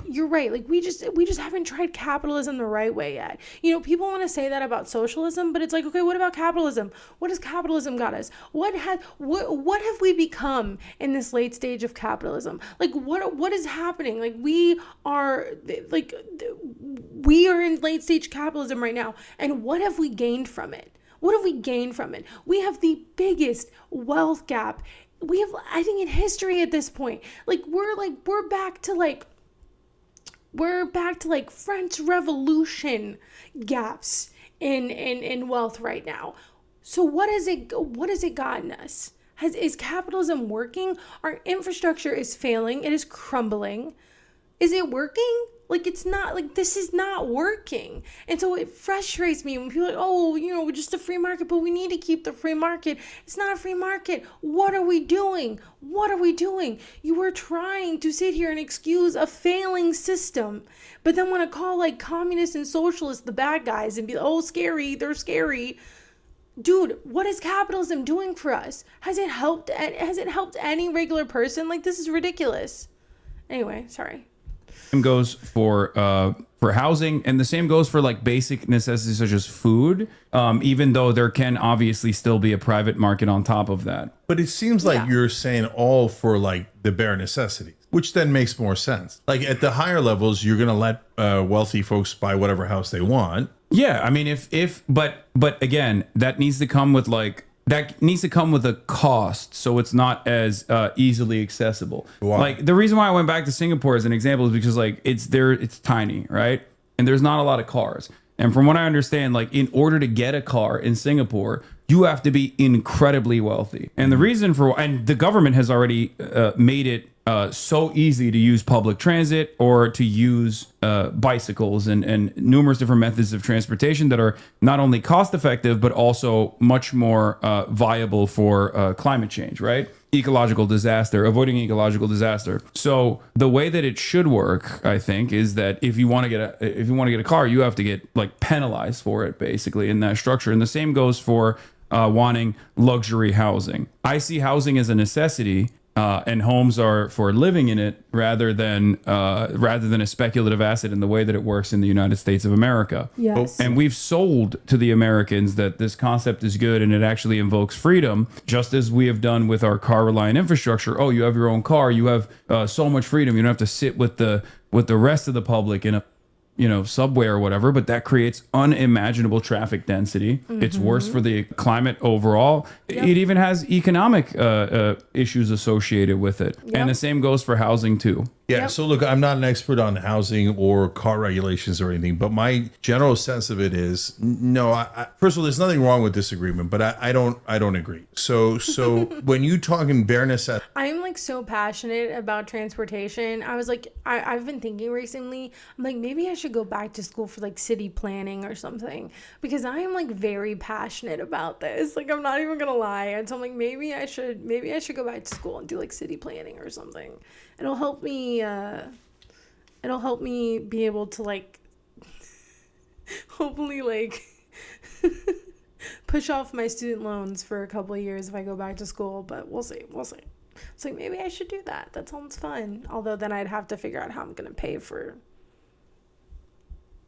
you're right. Like, we just haven't tried capitalism the right way yet. You know, people want to say that about socialism, but it's like, okay, what about capitalism? What has capitalism got us? What have we become in this late stage of capitalism? Like, what is happening? Like, we are in late stage capitalism right now, and what have we gained from it? What have we gained from it? We have the biggest wealth gap we have, I think, in history at this point. Like, we're back to French Revolution gaps in wealth right now. So what has it gotten us? Is capitalism working? Our infrastructure is failing. It is crumbling. Is it working? Like, it's not, like, this is not working. And so it frustrates me when people are like, oh, you know, just a free market, but we need to keep the free market. It's not a free market. What are we doing? What are we doing? You are trying to sit here and excuse a failing system, but then want to call like communists and socialists the bad guys and be, oh, scary, they're scary. Dude, what is capitalism doing for us? Has it helped any regular person? Like, this is ridiculous. Anyway, sorry. Same goes for housing, and the same goes for like basic necessities such as food, even though there can obviously still be a private market on top of that. But it seems like you're saying all for like the bare necessities. which then makes more sense. Like at the higher levels, you're going to let wealthy folks buy whatever house they want. Yeah, I mean, but again, that needs to come with a cost, so it's not as easily accessible. Wow. Like the reason why I went back to Singapore as an example is because like it's tiny, right? And there's not a lot of cars. And from what I understand, like in order to get a car in Singapore, you have to be incredibly wealthy. And the reason and the government has already made it so easy to use public transit or to use bicycles and numerous different methods of transportation that are not only cost effective, but also much more viable for climate change, right? Avoiding ecological disaster. So the way that it should work, I think, is that if you want to get a car, you have to get like penalized for it, basically, in that structure. And the same goes for wanting luxury housing. I see housing as a necessity. And homes are for living in it rather than a speculative asset in the way that it works in the United States of America. Yes. And we've sold to the Americans that this concept is good and it actually invokes freedom, just as we have done with our car-reliant infrastructure. Oh, you have your own car. You have so much freedom. You don't have to sit with the rest of the public in a subway or whatever, but that creates unimaginable traffic density. It's worse for the climate overall. Yep. It even has economic issues associated with it. Yep. And the same goes for housing too. Yeah. Yep. So look, I'm not an expert on housing or car regulations or anything, but my general sense of it is no. First of all, there's nothing wrong with this agreement, but I don't agree. So when you talk in bare necessity, I'm like so passionate about transportation. I was like, I've been thinking recently, I'm like, maybe I should go back to school for like city planning or something, because I am like very passionate about this. Like, I'm not even gonna lie. And so I'm like, maybe I should go back to school and do like city planning or something. It'll help me be able to like hopefully like push off my student loans for a couple of years if I go back to school, but we'll see. It's like, maybe I should do that. That sounds fun. Although then I'd have to figure out how I'm going to pay for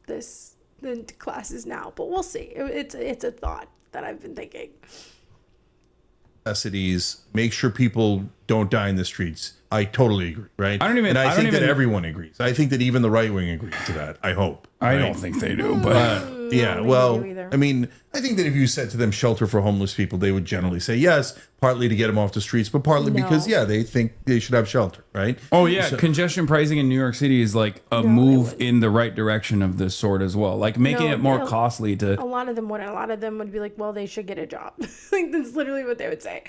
the classes now, but we'll see. It's a thought that I've been thinking. necessities, make sure people don't die in the streets. I totally agree, right? I think that everyone agrees. I think that even the right wing agrees to that. I hope. I don't think they do, but yeah. Well, I mean, I think that if you said to them shelter for homeless people, they would generally say yes, partly to get them off the streets, but partly because they think they should have shelter, right? Oh yeah, congestion pricing in New York City is like a move in the right direction of this sort as well, like making it more costly to. A lot of them wouldn't. A lot of them would be like, well, they should get a job. Like, that's literally what they would say.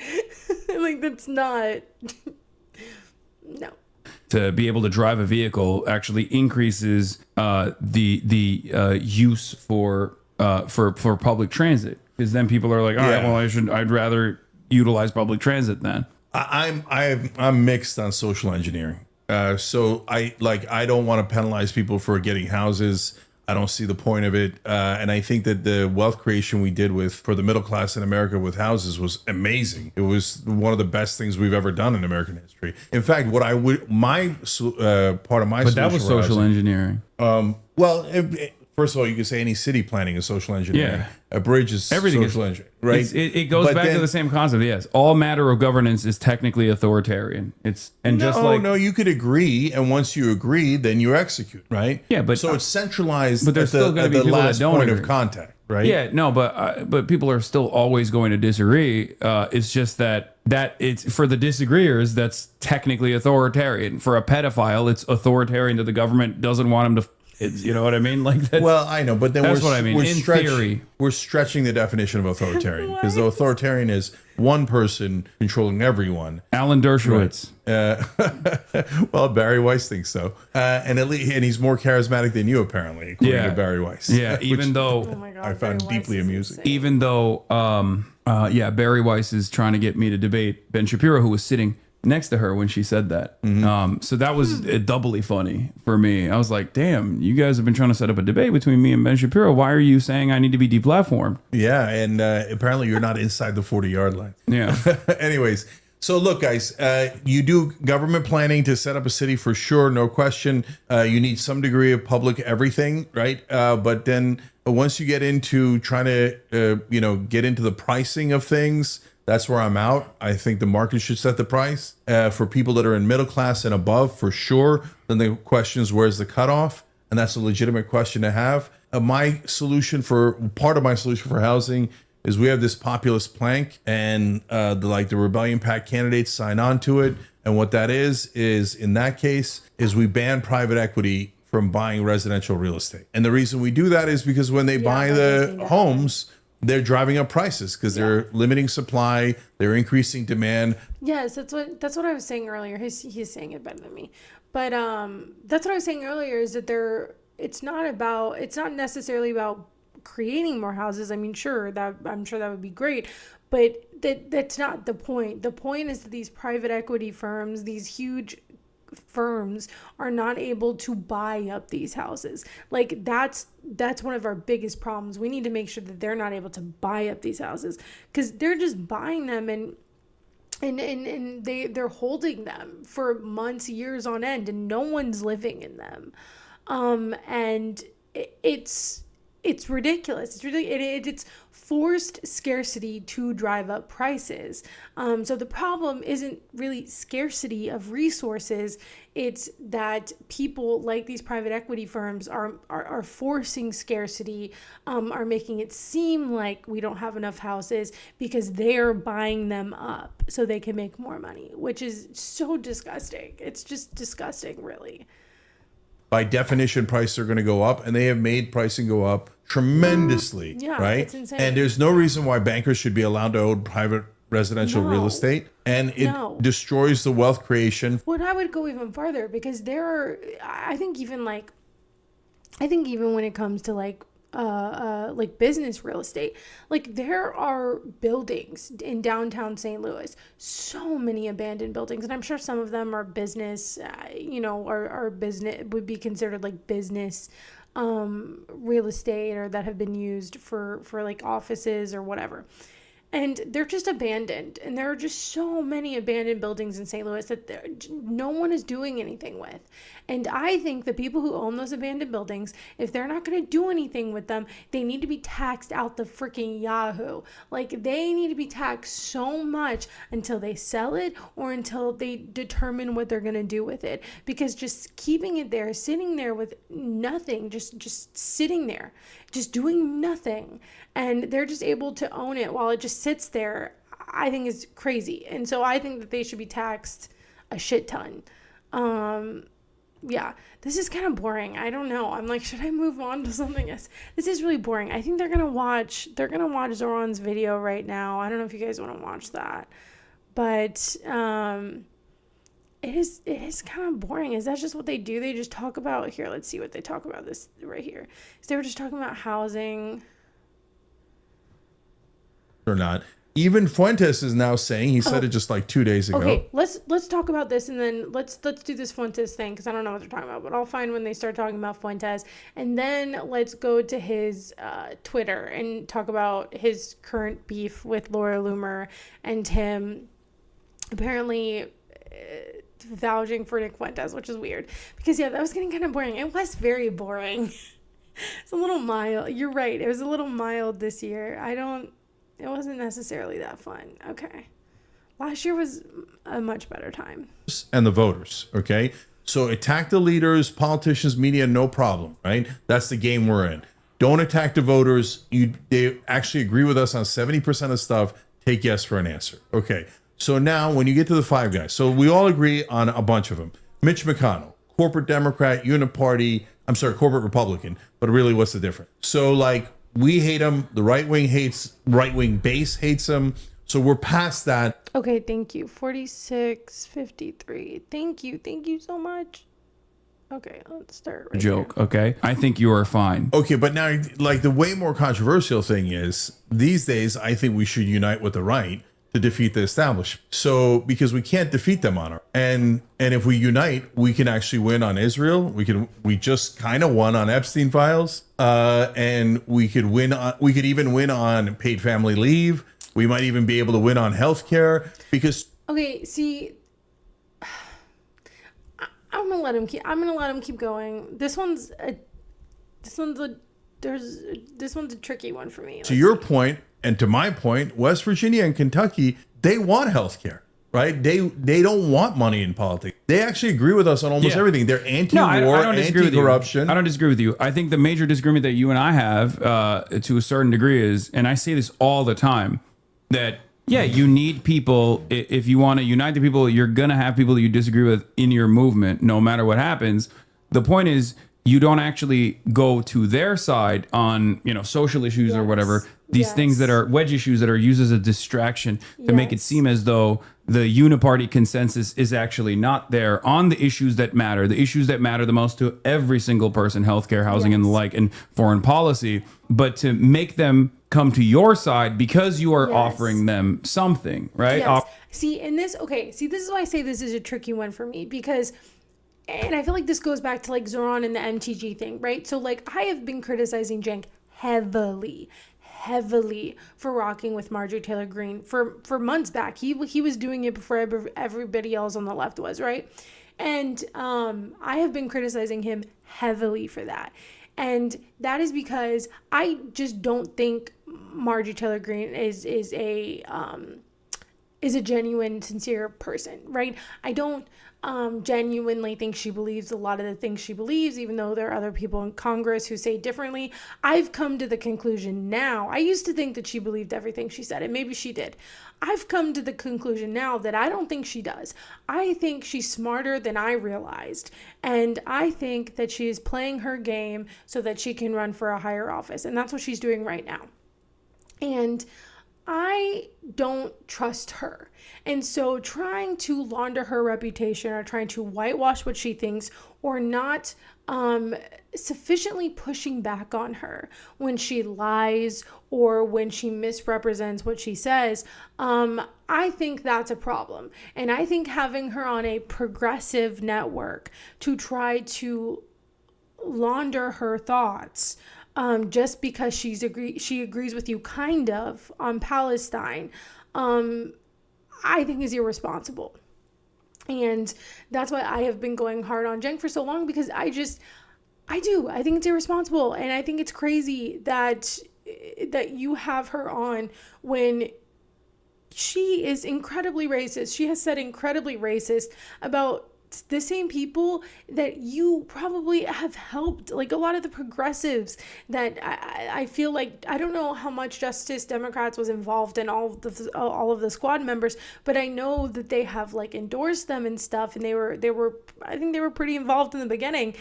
Like, that's not. No. To be able to drive a vehicle actually increases the use for public transit, because then people are like, all right, well, I'd rather utilize public transit then. I'm mixed on social engineering. So I don't want to penalize people for getting houses. I don't see the point of it. And I think that the wealth creation we did for the middle class in America with houses was amazing. It was one of the best things we've ever done in American history. In fact, part of my but that was social engineering. First of all, you could say any city planning is social engineering. Yeah. A bridge is Everything social engineering, right? It goes back to the same concept. Yes, all matter of governance is technically authoritarian. No, you could agree, and once you agree, then you execute, right? Yeah, but so it's centralized. But there's still going to be people that don't point agree. Of contact, right? Yeah, no, but people are still always going to disagree. It's just that it's for the disagreeers, that's technically authoritarian. For a pedophile, it's authoritarian that the government doesn't want him to. You know what I mean? Like that. Well, I know, but then that's what I mean. In theory, we're stretching the definition of authoritarian, because the authoritarian is one person controlling everyone. Alan Dershowitz. Right. Well, Barry Weiss thinks so, and he's more charismatic than you, apparently, according to Barry Weiss. Yeah, even though I found deeply amusing. Even though, Barry Weiss is trying to get me to debate Ben Shapiro, who was sitting next to her when she said that. Mm-hmm. So that was doubly funny for me. I was like, damn, you guys have been trying to set up a debate between me and Ben Shapiro. Why are you saying I need to be deplatformed? Yeah, and apparently you're not inside the 40-yard line. Yeah. Anyways, so look, guys, you do government planning to set up a city for sure, no question. You need some degree of public everything, right? But then once you get into trying to, get into the pricing of things, That's where I'm out. I think the market should set the price for people that are in middle class and above, for sure. Then the question is, where's the cutoff? And that's a legitimate question to have. Part of my solution for housing is we have this populist plank, and the Rebellion PAC candidates sign on to it. And what that is in that case is we ban private equity from buying residential real estate. And the reason we do that is because when they buy the homes, they're driving up prices because they're limiting supply, they're increasing demand. Yes, that's what I was saying earlier. He's saying it better than me. But that's what I was saying earlier, is that it's not necessarily about creating more houses. I mean, I'm sure that would be great, but that's not the point. The point is that these private equity firms, these huge firms, are not able to buy up these houses. Like that's one of our biggest problems. We need to make sure that they're not able to buy up these houses, because they're just buying them and they're holding them for months, years on end, and no one's living in them. And it's ridiculous. It's forced scarcity to drive up prices. So the problem isn't really scarcity of resources. It's that people like these private equity firms are forcing scarcity, are making it seem like we don't have enough houses because they're buying them up so they can make more money, which is so disgusting. It's just disgusting, really. By definition, prices are going to go up, and they have made pricing go up tremendously, right? It's insane. And there's no reason why bankers should be allowed to own private residential real estate, and it destroys the wealth creation. Well, I would go even farther, because I think even when it comes to like business real estate, like there are buildings in downtown St. Louis, so many abandoned buildings, and I'm sure some of them are business, are business, would be considered like business real estate, or that have been used for like offices or whatever. And they're just abandoned. And there are just so many abandoned buildings in St. Louis that no one is doing anything with. And I think the people who own those abandoned buildings, if they're not going to do anything with them, they need to be taxed out the freaking Yahoo. Like, they need to be taxed so much until they sell it or until they determine what they're going to do with it. Because just keeping it there, sitting there with nothing, just sitting there, just doing nothing, and they're just able to own it while it just sits there, I think is crazy. And so I think that they should be taxed a shit ton. Yeah, this is kind of boring. I don't know. I'm like, should I move on to something else? This is really boring. I think they're gonna watch Zoran's video right now. I don't know if you guys want to watch that, but it is kind of boring. Is that just what they do? They just talk about, here, let's see what they talk about this right here. So they were just talking about housing. Or not. Even Fuentes is now saying, he said it just like 2 days ago. Okay, let's talk about this, and then let's do this Fuentes thing, because I don't know what they're talking about, but I'll find when they start talking about Fuentes, and then let's go to his Twitter and talk about his current beef with Laura Loomer and him apparently vouching for Nick Fuentes, which is weird, because that was getting kind of boring. It was very boring. It's a little mild. You're right. It was a little mild this year. It wasn't necessarily that fun. Okay. Last year was a much better time. And the voters, okay? So attack the leaders, politicians, media, no problem, right? That's the game we're in. Don't attack the voters. They actually agree with us on 70% of stuff. Take yes for an answer. Okay. So now when you get to the five guys, so we all agree on a bunch of them. Mitch McConnell, corporate Democrat, corporate Republican, but really what's the difference? So like, we hate him. The right wing base hates him. So we're past that. Okay, thank you. 4653. Thank you so much. Okay, let's start right joke. here. Okay, I think you are fine. Okay, but now, like, the way more controversial thing is these days, I think we should unite with the right to defeat the establishment. So because we can't defeat them on our and if we unite, we can actually win on Israel. We just kind of won on Epstein files, and we could even win on paid family leave. We might even be able to win on healthcare because. Okay, see, I'm gonna let him keep going. This one's a tricky one for me. To your point, And to my point, West Virginia and Kentucky, they want health care, right? They don't want money in politics. They actually agree with us on almost everything. They're anti-war, I don't disagree with you. anti-corruption. I don't disagree with you. I think the major disagreement that you and I have to a certain degree is, and I say this all the time, that you need people. If you want to unite the people, you're going to have people that you disagree with in your movement, no matter what happens. The point is, you don't actually go to their side on, social issues or whatever. These things that are wedge issues that are used as a distraction to make it seem as though the uniparty consensus is actually not there on the issues that matter, the issues that matter the most to every single person, healthcare, housing, and the like, and foreign policy, but to make them come to your side because you are offering them something, right? Yes. This is why I say this is a tricky one for me, because, and I feel like this goes back to like Zoran and the MTG thing, right? So like I have been criticizing Cenk heavily for rocking with Marjorie Taylor Greene for months back. He was doing it before everybody else on the left was, right? And I have been criticizing him heavily for that. And that is because I just don't think Marjorie Taylor Greene is a genuine, sincere person, right? I don't genuinely think she believes a lot of the things she believes, even though there are other people in Congress who say differently. I've come to the conclusion now. I used to think that she believed everything she said, and maybe she did. I've come to the conclusion now that I don't think she does. I think she's smarter than I realized, and I think that she is playing her game so that she can run for a higher office, and that's what she's doing right now. And I don't trust her. And so trying to launder her reputation or trying to whitewash what she thinks or not sufficiently pushing back on her when she lies or when she misrepresents what she says, I think that's a problem. And I think having her on a progressive network to try to launder her thoughts just because she agrees with you kind of on Palestine, I think is irresponsible. And that's why I have been going hard on Cenk for so long, because I think it's irresponsible. And I think it's crazy that you have her on when she is incredibly racist. She has said incredibly racist about the same people that you probably have helped, like a lot of the progressives that I feel like, I don't know how much Justice Democrats was involved in all of the squad members, but I know that they have like endorsed them and stuff, and they were I think they were pretty involved in the beginning.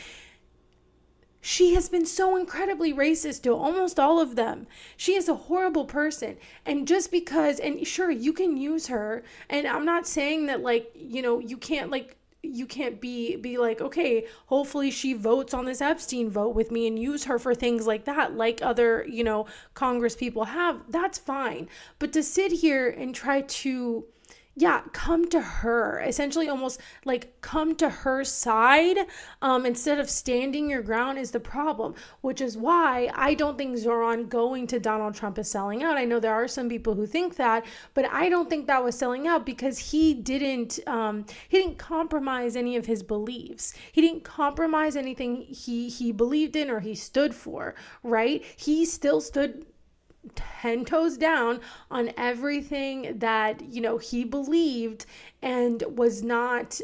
She has been so incredibly racist to almost all of them. She is a horrible person. And just because, and sure, you can use her, and I'm not saying that like, you can't be like, okay, hopefully she votes on this Epstein vote with me and use her for things like that, like other, Congress people have. That's fine. But to sit here and try to, come to her, essentially almost like come to her side instead of standing your ground is the problem, which is why I don't think Zoran going to Donald Trump is selling out. I know there are some people who think that, but I don't think that was selling out, because he didn't compromise any of his beliefs. He didn't compromise anything he believed in or he stood for, right? He still stood 10 toes down on everything that he believed, and was not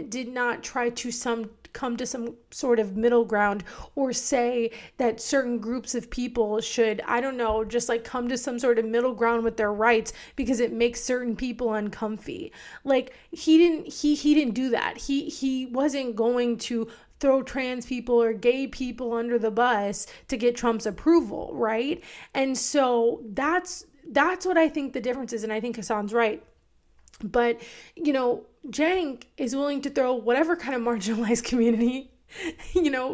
did not try to come to some sort of middle ground, or say that certain groups of people should, I don't know, just like come to some sort of middle ground with their rights because it makes certain people uncomfy. Like he didn't do that. He wasn't going to throw trans people or gay people under the bus to get Trump's approval, right? And so that's what I think the difference is, and I think Hassan's right. But, Cenk is willing to throw whatever kind of marginalized community,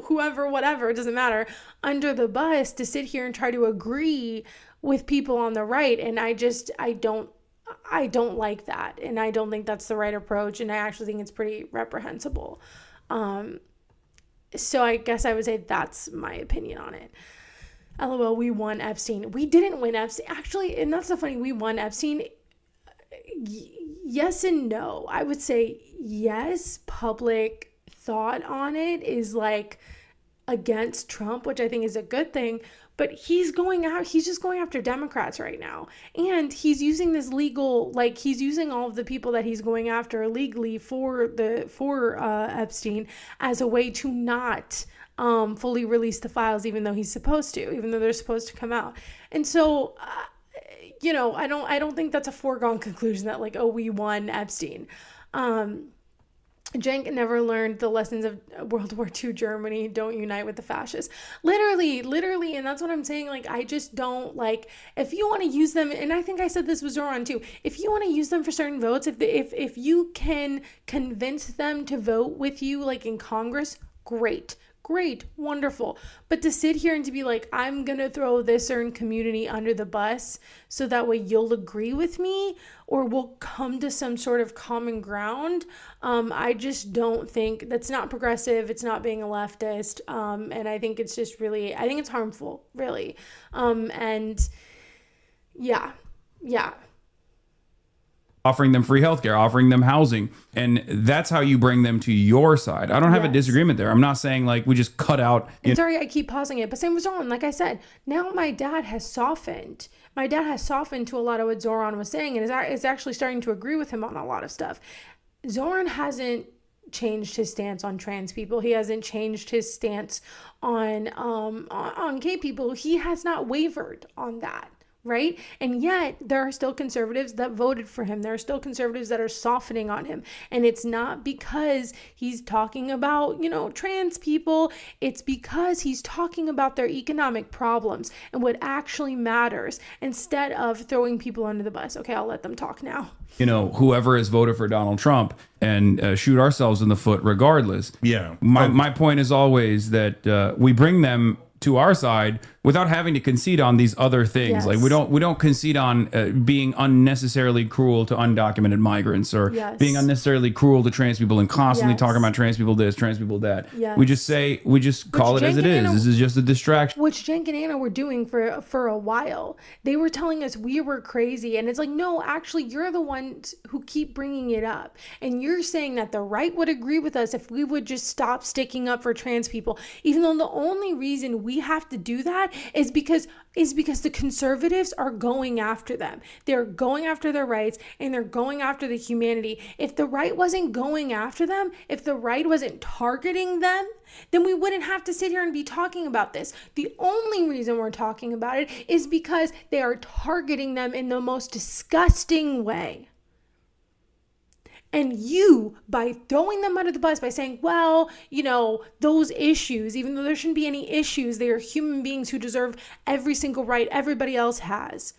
whoever, whatever, it doesn't matter, under the bus to sit here and try to agree with people on the right. And I don't like that. And I don't think that's the right approach. And I actually think it's pretty reprehensible. So I guess I would say that's my opinion on it. LOL, we won Epstein. We didn't win Epstein. Actually, and that's so funny, we won Epstein. Yes and no. I would say yes, public thought on it is like against Trump, which I think is a good thing. But he's just going after Democrats right now. And he's using this legal, like he's using all of the people that he's going after legally for Epstein as a way to not fully release the files, even though he's supposed to, even though they're supposed to come out. And so, I don't think that's a foregone conclusion that like, oh, we won Epstein. Cenk never learned the lessons of World War II Germany. Don't unite with the fascists. Literally. And that's what I'm saying. Like, I just don't like, if you want to use them, and I think I said this with Zoran too, if you want to use them for certain votes, if you can convince them to vote with you, like in Congress, great, wonderful. But to sit here and to be like, I'm going to throw this certain community under the bus so that way you'll agree with me or we'll come to some sort of common ground. I just don't think that's not progressive. It's not being a leftist. And I think it's just really, I think it's harmful, really. And yeah. Offering them free healthcare, offering them housing. And that's how you bring them to your side. I don't have a disagreement there. I'm not saying like we just cut out. Sorry, I keep pausing it, but same with Zoran. Like I said, now my dad has softened. My dad has softened to a lot of what Zoran was saying and is actually starting to agree with him on a lot of stuff. Zoran hasn't changed his stance on trans people. He hasn't changed his stance on gay people. He has not wavered on that. Right? And yet there are still conservatives that voted for him. There are still conservatives that are softening on him. And it's not because he's talking about, trans people. It's because he's talking about their economic problems and what actually matters instead of throwing people under the bus. Okay, I'll let them talk now. Whoever has voted for Donald Trump and shoot ourselves in the foot regardless. Yeah. My point is always that we bring them to our side without having to concede on these other things. Yes. Like we don't concede on being unnecessarily cruel to undocumented migrants or being unnecessarily cruel to trans people and constantly talking about trans people this, trans people that. Yes. We just call it as it is. This is just a distraction. Which Cenk and Anna were doing for a while. They were telling us we were crazy. And it's like, no, actually, you're the ones who keep bringing it up. And you're saying that the right would agree with us if we would just stop sticking up for trans people. Even though the only reason we have to do that is because the conservatives are going after them. They're going after their rights and they're going after the humanity. If the right wasn't going after them, if the right wasn't targeting them, then we wouldn't have to sit here and be talking about this. The only reason we're talking about it is because they are targeting them in the most disgusting way. And you, by throwing them under the bus, by saying, well, those issues, even though there shouldn't be any issues, they are human beings who deserve every single right everybody else has.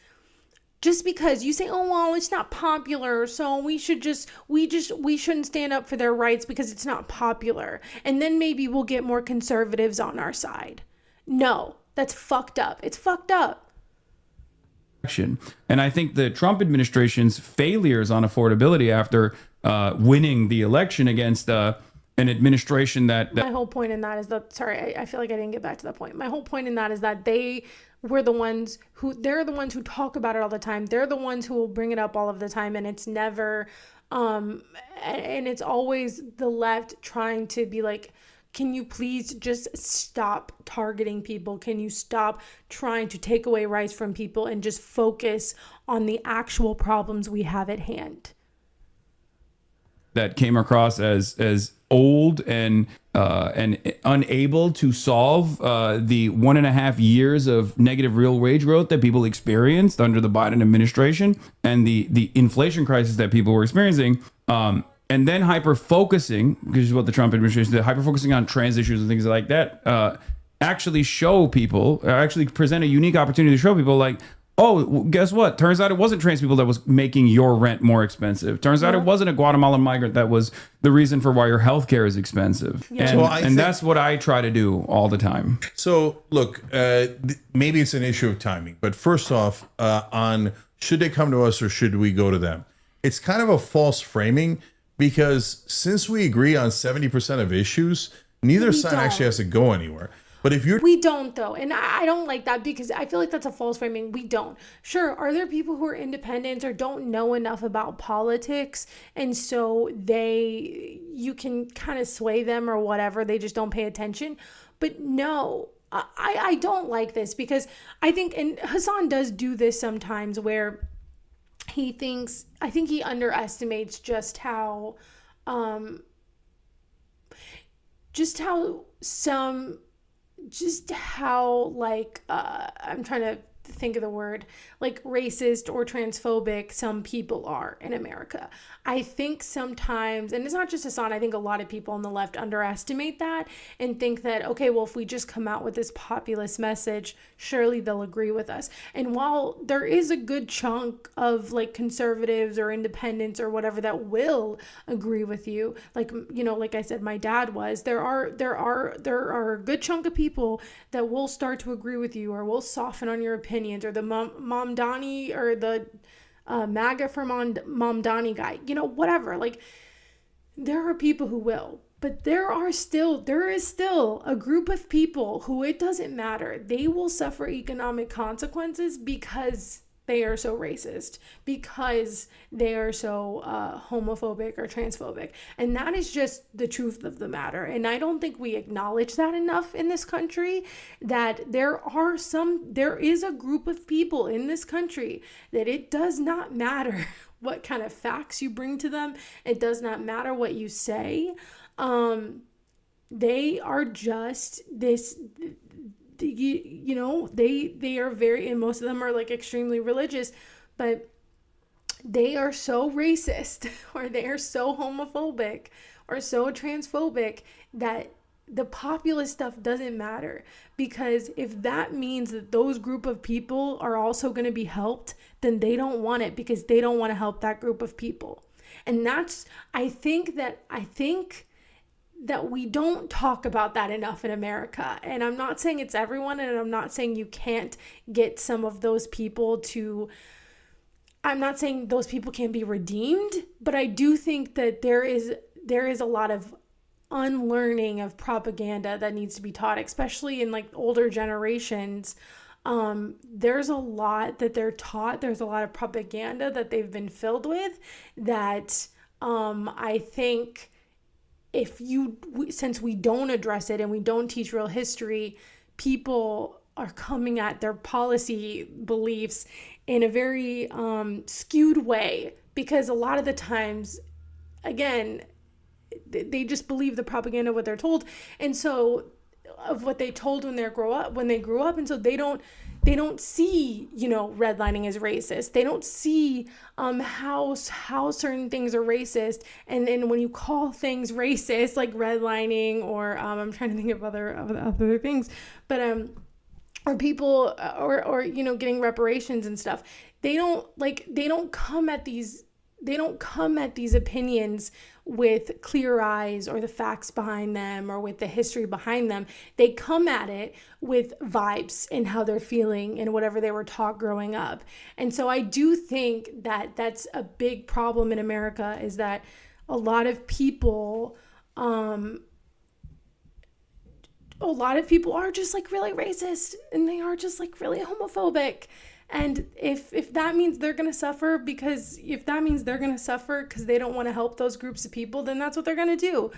Just because you say, oh, well, it's not popular, so we shouldn't stand up for their rights because it's not popular. And then maybe we'll get more conservatives on our side. No, that's fucked up. It's fucked up. And I think the Trump administration's failures on affordability after winning the election against an administration that my whole point in that is that, sorry, I feel like I didn't get back to that point. My whole point in that is that they're the ones who talk about it all the time. They're the ones who will bring it up all of the time. And it's never, and it's always the left trying to be like, can you please just stop targeting people? Can you stop trying to take away rights from people and just focus on the actual problems we have at hand? That came across as old and unable to solve the 1.5 years of negative real wage growth that people experienced under the Biden administration and the inflation crisis that people were experiencing. And then hyper-focusing, because is what the Trump administration did, hyper-focusing on trans issues and things like that, actually present a unique opportunity to show people like, oh, guess what? Turns out it wasn't trans people that was making your rent more expensive. Turns out it wasn't a Guatemalan migrant that was the reason for why your healthcare is expensive. Yeah. And that's what I try to do all the time. So, look, maybe it's an issue of timing. But first off, on should they come to us or should we go to them? It's kind of a false framing because since we agree on 70% of issues, neither side actually has to go anywhere. But if we don't though, and I don't like that because I feel like that's a false framing. We don't. Sure, are there people who are independent or don't know enough about politics, and so you can kind of sway them or whatever. They just don't pay attention. But no, I don't like this because I think, and Hassan does do this sometimes, where I think he underestimates just how I'm trying to think of the word, like racist or transphobic some people are in America. I think sometimes, and it's not just Hassan, I think a lot of people on the left underestimate that and think that, okay, well, if we just come out with this populist message, surely they'll agree with us. And while there is a good chunk of like conservatives or independents or whatever that will agree with you, like, you know, like I said, my dad was, there are a good chunk of people that will start to agree with you or will soften on your opinions, or the Mamdani or the MAGA for Mamdani guy, you know, whatever. Like, there are people who will, but there is still a group of people who, it doesn't matter, they will suffer economic consequences because they are so racist, because they are so homophobic or transphobic. And that is just the truth of the matter. And I don't think we acknowledge that enough in this country, that there is a group of people in this country that it does not matter what kind of facts you bring to them. It does not matter what you say. They are just this, you know, they are very, and most of them are like extremely religious, but they are so racist or they are so homophobic or so transphobic that the populist stuff doesn't matter. Because if that means that those group of people are also going to be helped, then they don't want it, because they don't want to help that group of people. And that's, I think that we don't talk about that enough in America. And I'm not saying it's everyone, and I'm not saying you can't get some of those people to, I'm not saying those people can be redeemed, but I do think that there is a lot of unlearning of propaganda that needs to be taught, especially in like older generations. There's a lot that they're taught. There's a lot of propaganda that they've been filled with that I think, since we don't address it and we don't teach real history, people are coming at their policy beliefs in a very skewed way, because a lot of the times, again, they just believe the propaganda of what they're told, and so of what they told when they grew up, and so they don't see, you know, redlining as racist. They don't see how certain things are racist. And then when you call things racist, like redlining, or I'm trying to think of other things, but or people or you know, getting reparations and stuff, they don't come at these opinions with clear eyes or the facts behind them or with the history behind them. They come at it with vibes and how they're feeling and whatever they were taught growing up. And so I do think that that's a big problem in America, is that a lot of people are just like really racist, and they are just like really homophobic. And if that means they're going to suffer because they don't want to help those groups of people, then that's what they're going to do.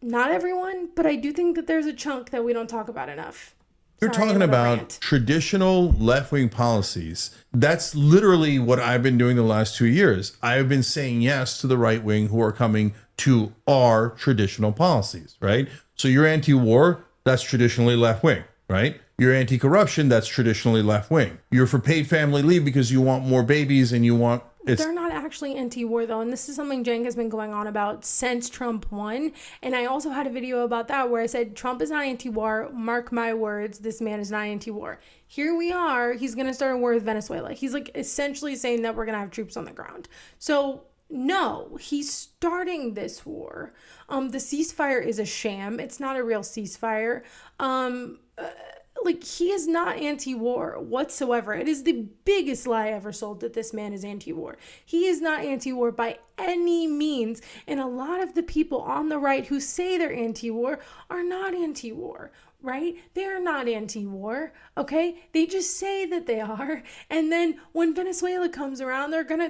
Not everyone, but I do think that there's a chunk that we don't talk about enough. You're talking about traditional left-wing policies. That's literally what I've been doing the last 2 years. I've been saying yes to the right wing who are coming to our traditional policies, right? So you're anti-war, that's traditionally left-wing, right? You're anti-corruption, that's traditionally left-wing. You're for paid family leave because you want more babies and you want... They're not actually anti-war, though, and this is something Cenk has been going on about since Trump won. And I also had a video about that where I said, Trump is not anti-war. Mark my words, this man is not anti-war. Here we are. He's going to start a war with Venezuela. He's like essentially saying that we're going to have troops on the ground. So no, he's starting this war. The ceasefire is a sham. It's not a real ceasefire. He is not anti-war whatsoever. It is the biggest lie ever sold that this man is anti-war. He is not anti-war by any means. And a lot of the people on the right who say they're anti-war are not anti-war, right? They're not anti-war, okay? They just say that they are. And then when Venezuela comes around, they're gonna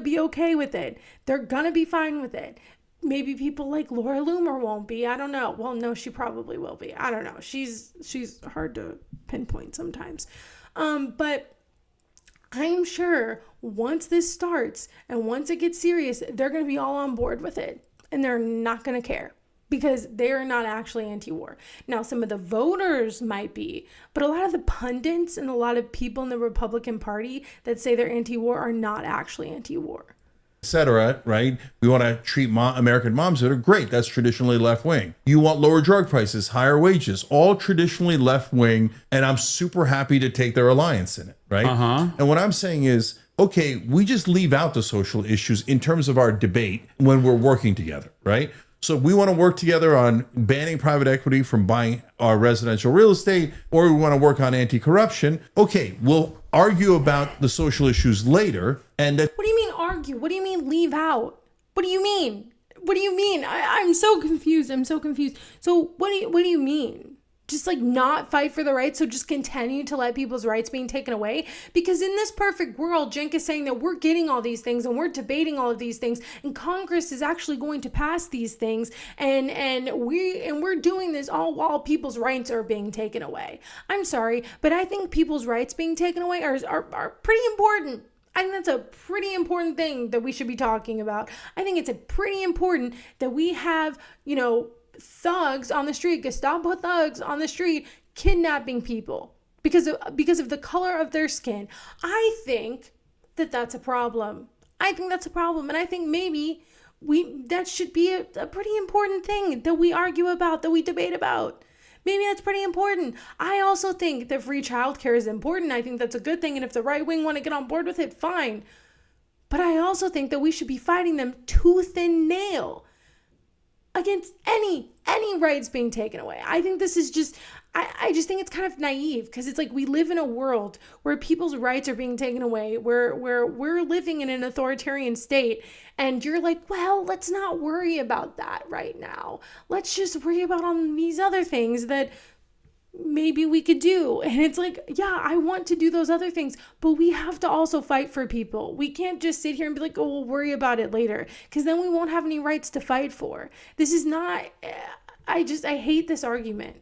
be okay with it. They're gonna be fine with it. maybe people like Laura Loomer won't be. I don't know. Well, no, she probably will be. I don't know. She's hard to pinpoint sometimes. But I'm sure once this starts and once it gets serious, they're going to be all on board with it, and they're not going to care because they're not actually anti-war. Now, some of the voters might be, but a lot of the pundits and a lot of people in the Republican Party that say they're anti-war are not actually anti-war. Etc. Right? We want to treat American moms that are great. That's traditionally left wing. You want lower drug prices, higher wages, all traditionally left wing. And I'm super happy to take their alliance in it. Right? And what I'm saying is, okay, we just leave out the social issues in terms of our debate when we're working together. Right? So we want to work together on banning private equity from buying our residential real estate, or we want to work on anti-corruption. Okay, we'll argue about the social issues later. And What do you mean argue? What do you mean leave out? What do you mean? What do you mean? I'm so confused. So what do you mean? Just like not fight for the rights, so just continue to let people's rights being taken away? Because in this perfect world, Cenk is saying that we're getting all these things and we're debating all of these things, and Congress is actually going to pass these things, and we're doing this all while people's rights are being taken away. I'm sorry, but I think people's rights being taken away are pretty important. I think that's a pretty important thing that we should be talking about. I think it's a pretty important that we have, thugs on the street, Gestapo thugs on the street, kidnapping people because of the color of their skin. I think that that's a problem. And I think maybe that should be a pretty important thing that we argue about, that we debate about. Maybe that's pretty important. I also think that free childcare is important. I think that's a good thing. And if the right wing want to get on board with it, fine. But I also think that we should be fighting them tooth and nail against any rights being taken away. I think this is just, I just think it's kind of naive, because it's like we live in a world where people's rights are being taken away, where we're living in an authoritarian state, and you're like, well, let's not worry about that right now. Let's just worry about on these other things that maybe we could do. And it's like, yeah, I want to do those other things, but we have to also fight for people. We can't just sit here and be like, oh, we'll worry about it later, because then we won't have any rights to fight for. This is not, I hate this argument.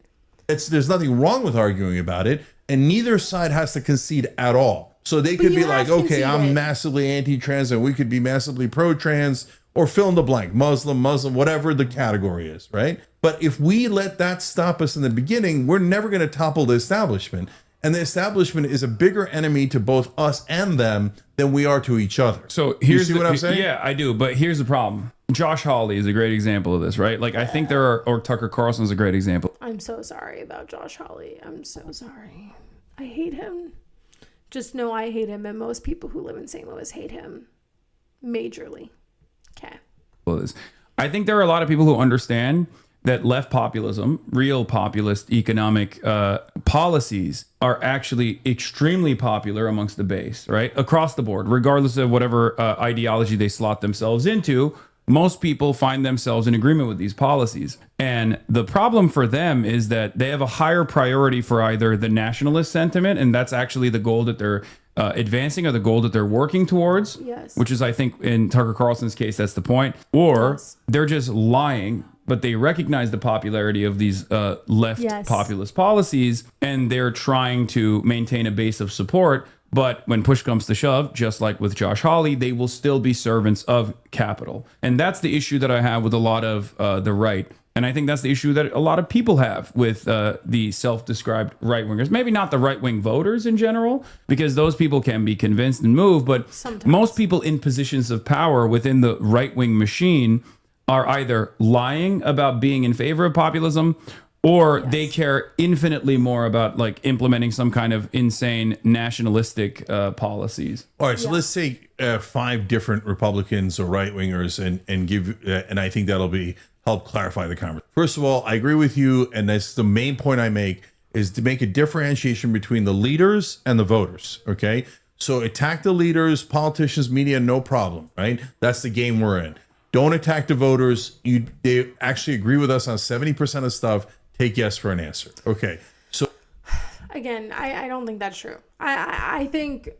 there's nothing wrong with arguing about it, and neither side has to concede at all. So they could be like, okay, I'm massively anti-trans, and we could be massively pro-trans, or fill in the blank, Muslim, whatever the category is, right? But if we let that stop us in the beginning, we're never going to topple the establishment. And the establishment is a bigger enemy to both us and them than we are to each other. So here's what I'm saying? Yeah, I do. But here's the problem. Josh Hawley is a great example of this, right? Like, I think there are, or Tucker Carlson is a great example. I'm so sorry about Josh Hawley. I'm so sorry. I hate him. Just know I hate him, and most people who live in St. Louis hate him majorly. Okay. I think there are a lot of people who understand that left populism, real populist economic policies, are actually extremely popular amongst the base, right? Across the board, regardless of whatever ideology they slot themselves into, most people find themselves in agreement with these policies. And the problem for them is that they have a higher priority for either the nationalist sentiment, and that's actually the goal that they're advancing, or the goal that they're working towards, yes. Which is, I think, in Tucker Carlson's case, that's the point. Or yes. They're just lying, but they recognize the popularity of these left yes. populist policies, and they're trying to maintain a base of support. But when push comes to shove, just like with Josh Hawley, they will still be servants of capital. And that's the issue that I have with a lot of the right. And I think that's the issue that a lot of people have with the self-described right-wingers. Maybe not the right-wing voters in general, because those people can be convinced and move. But sometimes most people in positions of power within the right-wing machine are either lying about being in favor of populism, or yes. they care infinitely more about like implementing some kind of insane nationalistic policies. All right, so let's take 5 different Republicans or right-wingers and give, and I think that'll help clarify the conversation. First of all, I agree with you, and that's the main point I make, is to make a differentiation between the leaders and the voters, okay? So attack the leaders, politicians, media, no problem, right? That's the game we're in. Don't attack the voters. They actually agree with us on 70% of stuff. Take yes for an answer. Okay. So again, I don't think that's true. I think,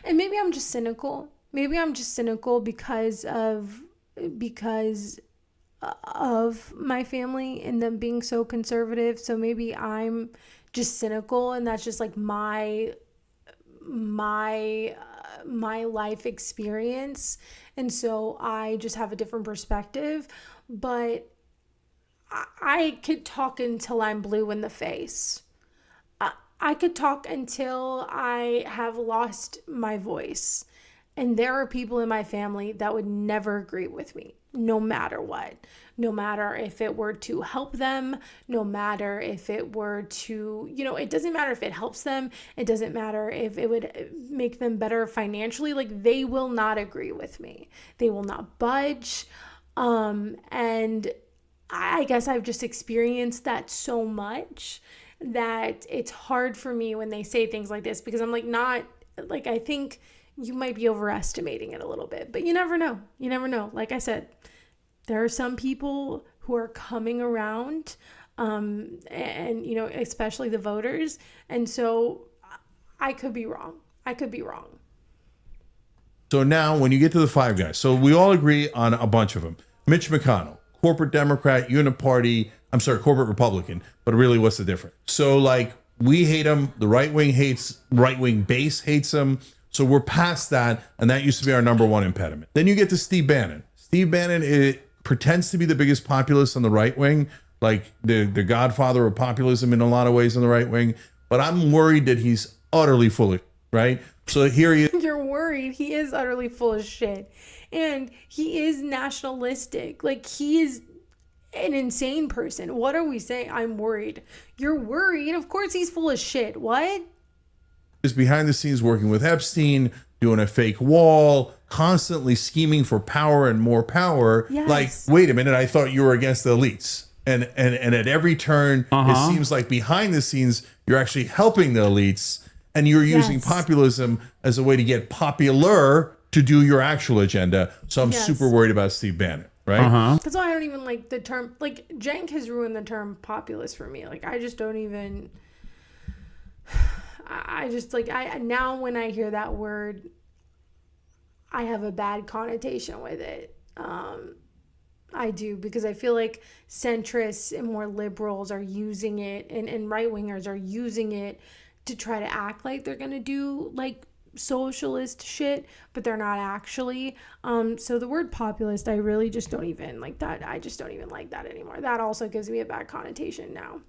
and maybe I'm just cynical. Maybe I'm just cynical because of because of my family and them being so conservative. So maybe I'm just cynical, and that's just like my life experience, and so I just have a different perspective. But I could talk until I'm blue in the face. I could talk until I have lost my voice. And there are people in my family that would never agree with me, no matter what. No matter if it were to help them, no matter if it were to, it doesn't matter if it helps them. It doesn't matter if it would make them better financially. Like, they will not agree with me. They will not budge. And I guess I've just experienced that so much that it's hard for me when they say things like this, because I'm like, I think you might be overestimating it a little bit, but you never know. You never know. Like I said, there are some people who are coming around, and, especially the voters. And so I could be wrong. So now when you get to the five guys, so we all agree on a bunch of them. Mitch McConnell, corporate Democrat, corporate Republican, but really what's the difference? So like, we hate him. The right wing base hates him. So we're past that. And that used to be our number one impediment. Then you get to Steve Bannon. Steve Bannon pretends to be the biggest populist on the right wing, like the godfather of populism in a lot of ways on the right wing. But I'm worried that he's utterly full of shit, right? So here he is. You're worried. He is utterly full of shit. And he is nationalistic. Like, he is an insane person. What are we saying? I'm worried. You're worried? Of course he's full of shit. What? Is behind the scenes working with Epstein, doing a fake wall, constantly scheming for power and more power. Yes. Like, wait a minute, I thought you were against the elites. And at every turn, it seems like behind the scenes, you're actually helping the elites, and you're using populism as a way to get popular to do your actual agenda. So I'm super worried about Steve Bannon. Right? That's why I don't even like the term. Like, Cenk has ruined the term populist for me. Like, I just don't even. I just now when I hear that word, I have a bad connotation with it. I do, because I feel like centrists and more liberals are using it, and right wingers are using it to try to act like they're gonna do like socialist shit, but they're not actually. So the word populist, I really just don't even like that. I just don't even like that anymore. That also gives me a bad connotation now.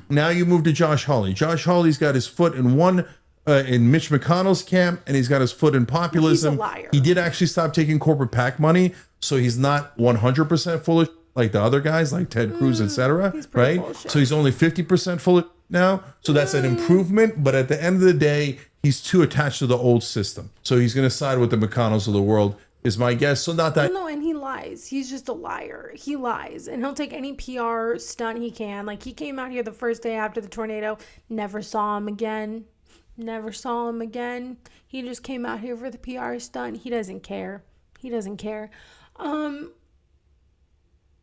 Now you move to Josh Hawley. Josh Hawley's got his foot in in Mitch McConnell's camp, and he's got his foot in populism. He's a liar. He did actually stop taking corporate PAC money, so he's not 100% full of like the other guys, like Ted Cruz, etc. Right? So he's only 50% full of now. So that's an improvement, but at the end of the day, he's too attached to the old system. So he's going to side with the McConnells of the world, is my guess. So not that. No, and he lies. He's just a liar. He lies, and he'll take any PR stunt he can. Like, he came out here the first day after the tornado, never saw him again. He just came out here for the PR stunt. He doesn't care.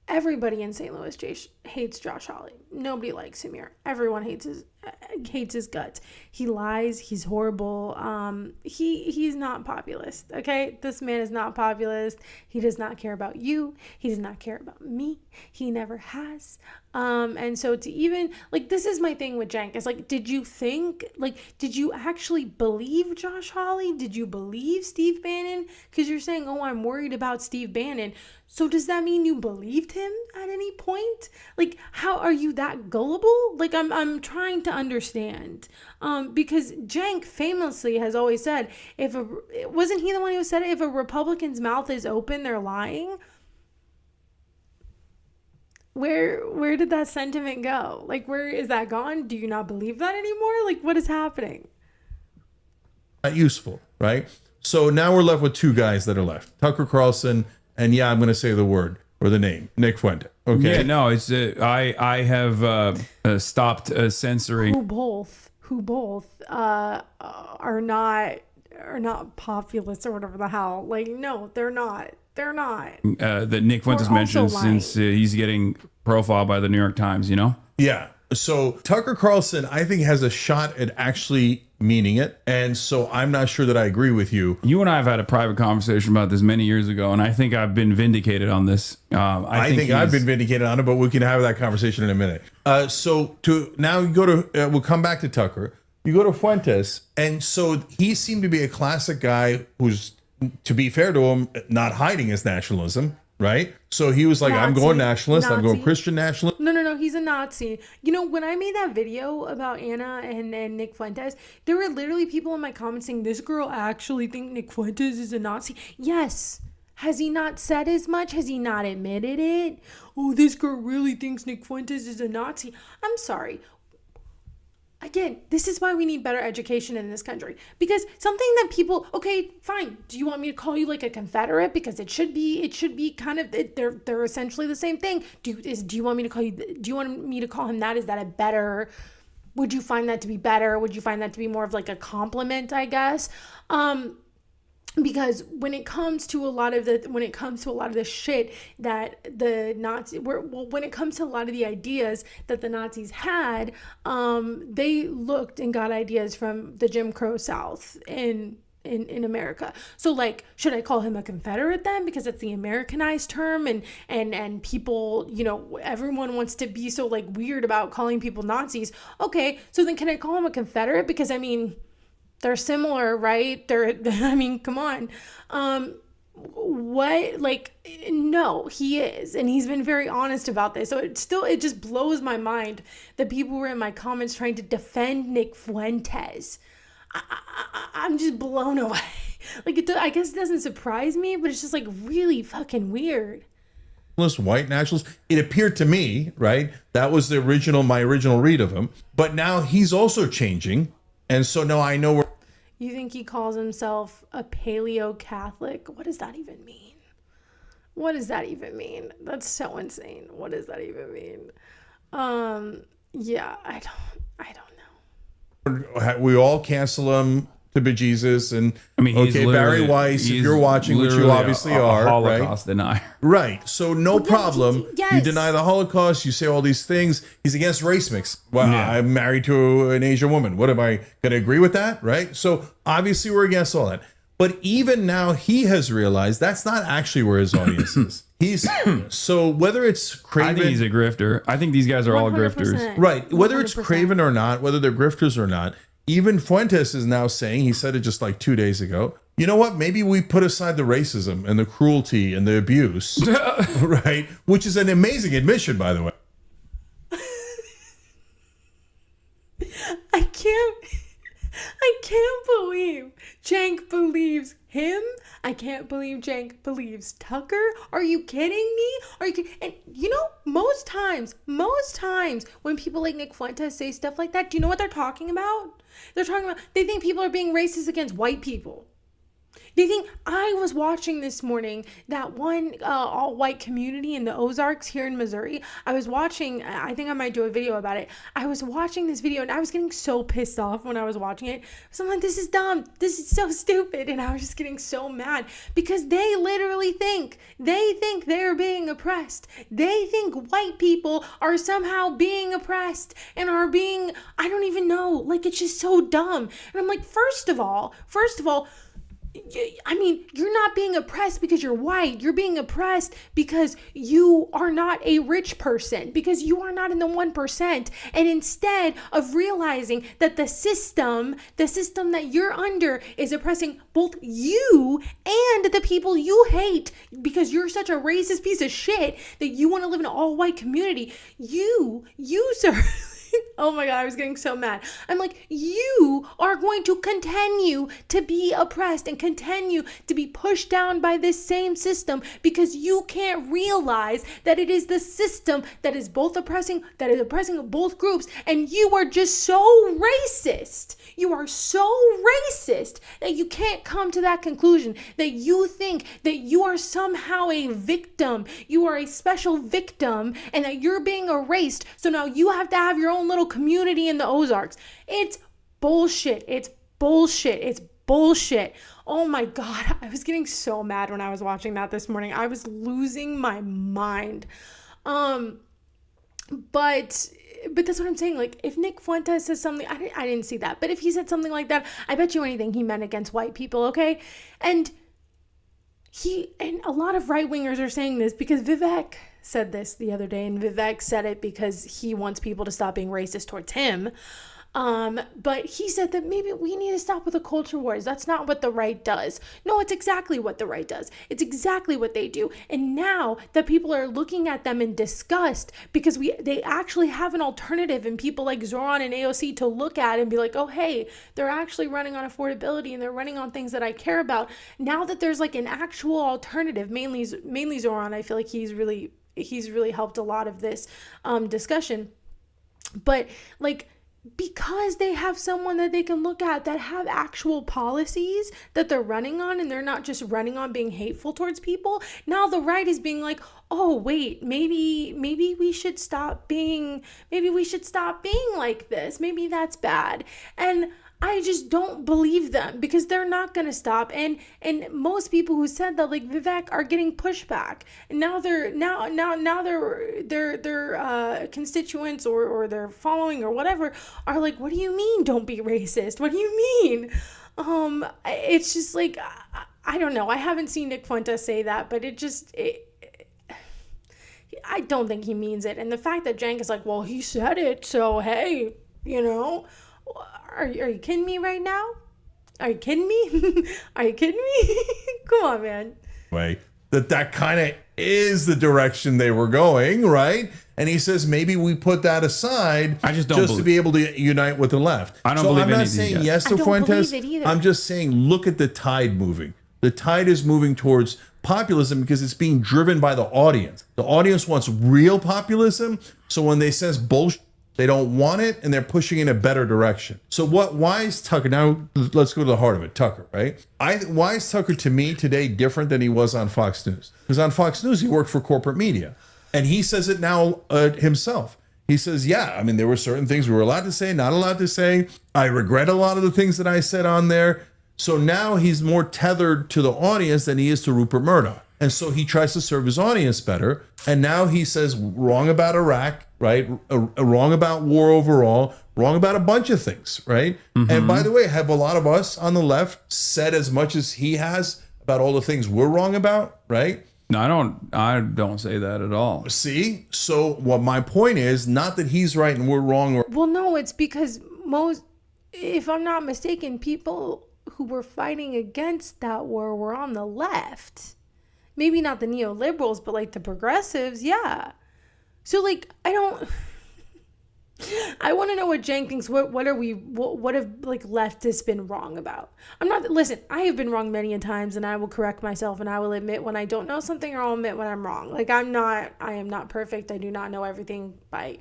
Everybody in St. Louis hates Josh Hawley. Nobody likes him here. Everyone hates his guts. He lies. He's horrible. He's not populist. Okay, this man is not populist. He does not care about you. He does not care about me. He never has. And so to even like, this is my thing with Cenk. It's like, did you actually believe Josh Hawley? Did you believe Steve Bannon? Because you're saying, oh, I'm worried about Steve Bannon. So does that mean you believed him at any point? Like, how are you that gullible? Like, I'm trying to understand. Because Cenk famously has always said, wasn't he the one who said it? If a Republican's mouth is open, they're lying. Where did that sentiment go? Like, where is that gone? Do you not believe that anymore? Like, what is happening? Not useful, right? So now we're left with two guys that are left. Tucker Carlson, and I'm going to say the word or the name, Nick Fuente. Okay. Yeah, no, it's I have stopped censoring. Who both are not populist or whatever the hell. Like, no, they're not. That Nick Fuentes mentioned, since he's getting profiled by the New York Times, you know? Yeah. So Tucker Carlson, I think, has a shot at actually meaning it. And so I'm not sure that I agree with you. You and I have had a private conversation about this many years ago, and I think I've been vindicated on this. I think I've been vindicated on it, but we can have that conversation in a minute. So to now you go to, we'll come back to Tucker. You go to Fuentes, and so he seemed to be a classic guy who's, to be fair to him, not hiding his nationalism, right? So he was like, I'm going nationalist, I'm going Christian nationalist. No, he's a Nazi. You know, when I made that video about Anna and Nick Fuentes, there were literally people in my comments saying, this girl actually think Nick Fuentes is a Nazi. Yes. Has he not said as much? Has he not admitted it? Oh, this girl really thinks Nick Fuentes is a Nazi. I'm sorry. Again, this is why we need better education in this country. Because something that people, okay, fine. Do you want me to call you like a Confederate? Because it should be kind of, they're essentially the same thing. Do you want me to call you, do you want me to call him that? Is that a better, would you find that to be better? Would you find that to be more of like a compliment, I guess? Because when it comes to a lot of the shit that the Nazis when it comes to a lot of the ideas that the Nazis had, they looked and got ideas from the Jim Crow South in America. So like, should I call him a Confederate then? Because it's the Americanized term, and people, you know, everyone wants to be so like weird about calling people Nazis. Okay, so then can I call him a Confederate? Because I mean, they're similar, right? I mean, come on. No, he is. And he's been very honest about this. So it just blows my mind that people were in my comments trying to defend Nick Fuentes. I'm just blown away. Like, I guess it doesn't surprise me, but it's just like really fucking weird. White nationalist. It appeared to me, right? That was my original read of him. But now he's also changing. And so now I know where. You think he calls himself a paleo-Catholic? What does that even mean? What does that even mean? That's so insane. What does that even mean? Yeah, I don't know. We all cancel him to bejesus, and I mean, okay, Barry Weiss, if you're watching, which you obviously are, Holocaust right? denier. Right. So no problem. Yes. You deny the Holocaust. You say all these things. He's against race mix. Well, Yeah. I'm married to an Asian woman. What am I going to agree with that? Right. So obviously we're against all that. But even now he has realized that's not actually where his audience is. So whether it's Craven, I think he's a grifter. I think these guys are all 100%. grifters. right? Whether it's 100%. Craven or not, whether they're grifters or not, even Fuentes is now saying, he said it just like 2 days ago, you know what? Maybe we put aside the racism and the cruelty and the abuse, right? Which is an amazing admission, by the way. I can't believe Cenk believes him. I can't believe Cenk believes Tucker. Are you kidding me? And you know, most times when people like Nick Fuentes say stuff like that, do you know what they're talking about? They think people are being racist against white people. They think, I was watching this morning that one all-white community in the Ozarks here in Missouri. I was watching, I think I might do a video about it. I was watching this video and I was getting so pissed off when I was watching it. So I'm like, this is dumb. This is so stupid. And I was just getting so mad because they literally think they're being oppressed. They think white people are somehow being oppressed and are being, I don't even know. Like, it's just so dumb. And I'm like, first of all, I mean, you're not being oppressed because you're white. You're being oppressed because you are not a rich person, because you are not in the 1%. And instead of realizing that the system that you're under is oppressing both you and the people you hate because you're such a racist piece of shit that you want to live in an all-white community. You, sir. Oh my God, I was getting so mad. I'm like, you are going to continue to be oppressed and continue to be pushed down by this same system because you can't realize that it is the system that is oppressing both groups. And you are just so racist. You are so racist that you can't come to that conclusion, that you think that you are somehow a victim. You are a special victim and that you're being erased. So now you have to have your own little community in the Ozarks. It's bullshit. It's bullshit. It's bullshit. Oh my God. I was getting so mad when I was watching that this morning. I was losing my mind. But that's what I'm saying. Like, if Nick Fuentes says something, I didn't see that, but if he said something like that, I bet you anything he meant against white people, okay? And a lot of right-wingers are saying this because Vivek said this the other day, and Vivek said it because he wants people to stop being racist towards him. But he said that maybe we need to stop with the culture wars. That's not what the right does. No, it's exactly what the right does. It's exactly what they do. And now that people are looking at them in disgust because they actually have an alternative, and people like Zoran and AOC to look at and be like, oh, hey, they're actually running on affordability and they're running on things that I care about. Now that there's like an actual alternative, mainly Zoran, I feel like he's really helped a lot of this discussion. But like, because they have someone that they can look at that have actual policies that they're running on, and they're not just running on being hateful towards people. Now the right is being like, oh wait, maybe we should stop being like this. Maybe that's bad. And I just don't believe them, because they're not going to stop. And most people who said that, like Vivek, are getting pushback. And now their constituents or their following or whatever are like, what do you mean don't be racist? What do you mean? It's just like, I don't know. I haven't seen Nick Fuentes say that, but I don't think he means it. And the fact that Cenk is like, well, he said it, so hey, you know. Are you kidding me right now? Are you kidding me? Are you kidding me? Come on, man. Way that kind of is the direction they were going, right? And he says maybe we put that aside. I just don't to be able to unite with the left. I don't believe I'm not anything saying yet. yes to I don't Fuentes. believe it either. I'm just saying look at the tide moving. The tide is moving towards populism because it's being driven by the audience. The audience wants real populism. So when they says bullshit, they don't want it, and they're pushing in a better direction. So why is Tucker, now let's go to the heart of it, Tucker, right? Why is Tucker to me today different than he was on Fox News? Because on Fox News, he worked for corporate media, and he says it now himself. He says, yeah, I mean, there were certain things we were allowed to say, not allowed to say. I regret a lot of the things that I said on there. So now he's more tethered to the audience than he is to Rupert Murdoch. And so he tries to serve his audience better. And now he says wrong about Iraq, right? Wrong about war overall, wrong about a bunch of things, right? Mm-hmm. And by the way, have a lot of us on the left said as much as he has about all the things we're wrong about, right? No, I don't say that at all. See? So what my point is, not that he's right and we're wrong. Well, no, it's because if I'm not mistaken, people who were fighting against that war were on the left. Maybe not the neoliberals, but like the progressives, yeah. So like, I want to know what Cenk thinks. What have like leftists been wrong about? Listen, I have been wrong many a times, and I will correct myself, and I will admit when I don't know something, or I'll admit when I'm wrong. Like I am not perfect. I do not know everything I'm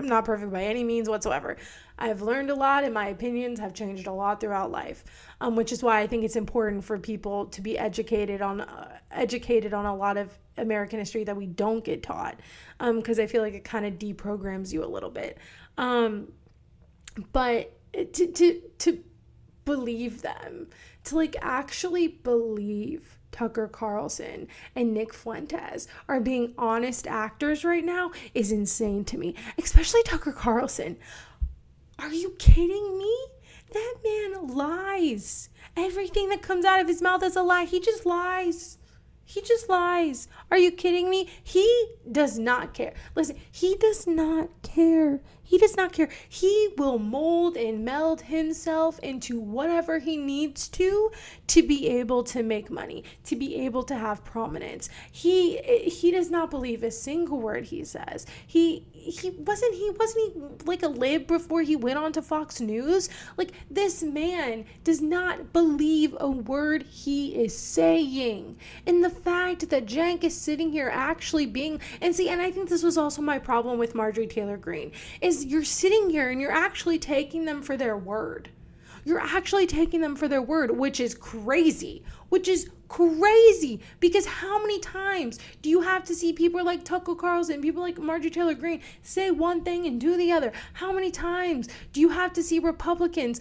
not perfect by any means whatsoever. I've learned a lot, and my opinions have changed a lot throughout life, which is why I think it's important for people to be educated on a lot of American history that we don't get taught, because I feel like it kind of deprograms you a little bit. But to believe them, to like actually believe Tucker Carlson and Nick Fuentes are being honest actors right now is insane to me, especially Tucker Carlson. Are you kidding me? That man lies. Everything that comes out of his mouth is a lie. He just lies. He just lies. Are you kidding me? He does not care. Listen, he does not care. He does not care. He will mold and meld himself into whatever he needs to be able to make money, to be able to have prominence. He does not believe a single word he says. He wasn't like a lib before he went on to Fox News? Like, this man does not believe a word he is saying. And the fact that Cenk is sitting here actually being, and I think this was also my problem with Marjorie Taylor Greene, is you're sitting here and you're actually taking them for their word. You're actually taking them for their word, which is crazy. Because how many times do you have to see people like Tucker Carlson, people like Marjorie Taylor Greene say one thing and do the other? How many times do you have to see Republicans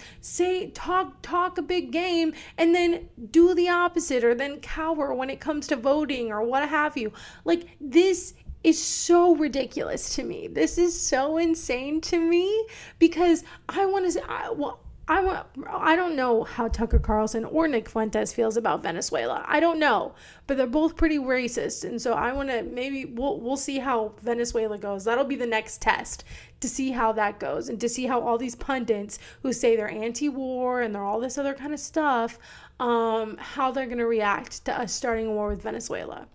talk a big game and then do the opposite, or then cower when it comes to voting or what have you? Like, this is so ridiculous to me. This is so insane to me because I want to say, I don't know how Tucker Carlson or Nick Fuentes feels about Venezuela. I don't know, but they're both pretty racist, and so I want to maybe we'll see how Venezuela goes. That'll be the next test to see how that goes and to see how all these pundits who say they're anti-war and they're all this other kind of stuff, how they're gonna react to us starting a war with Venezuela.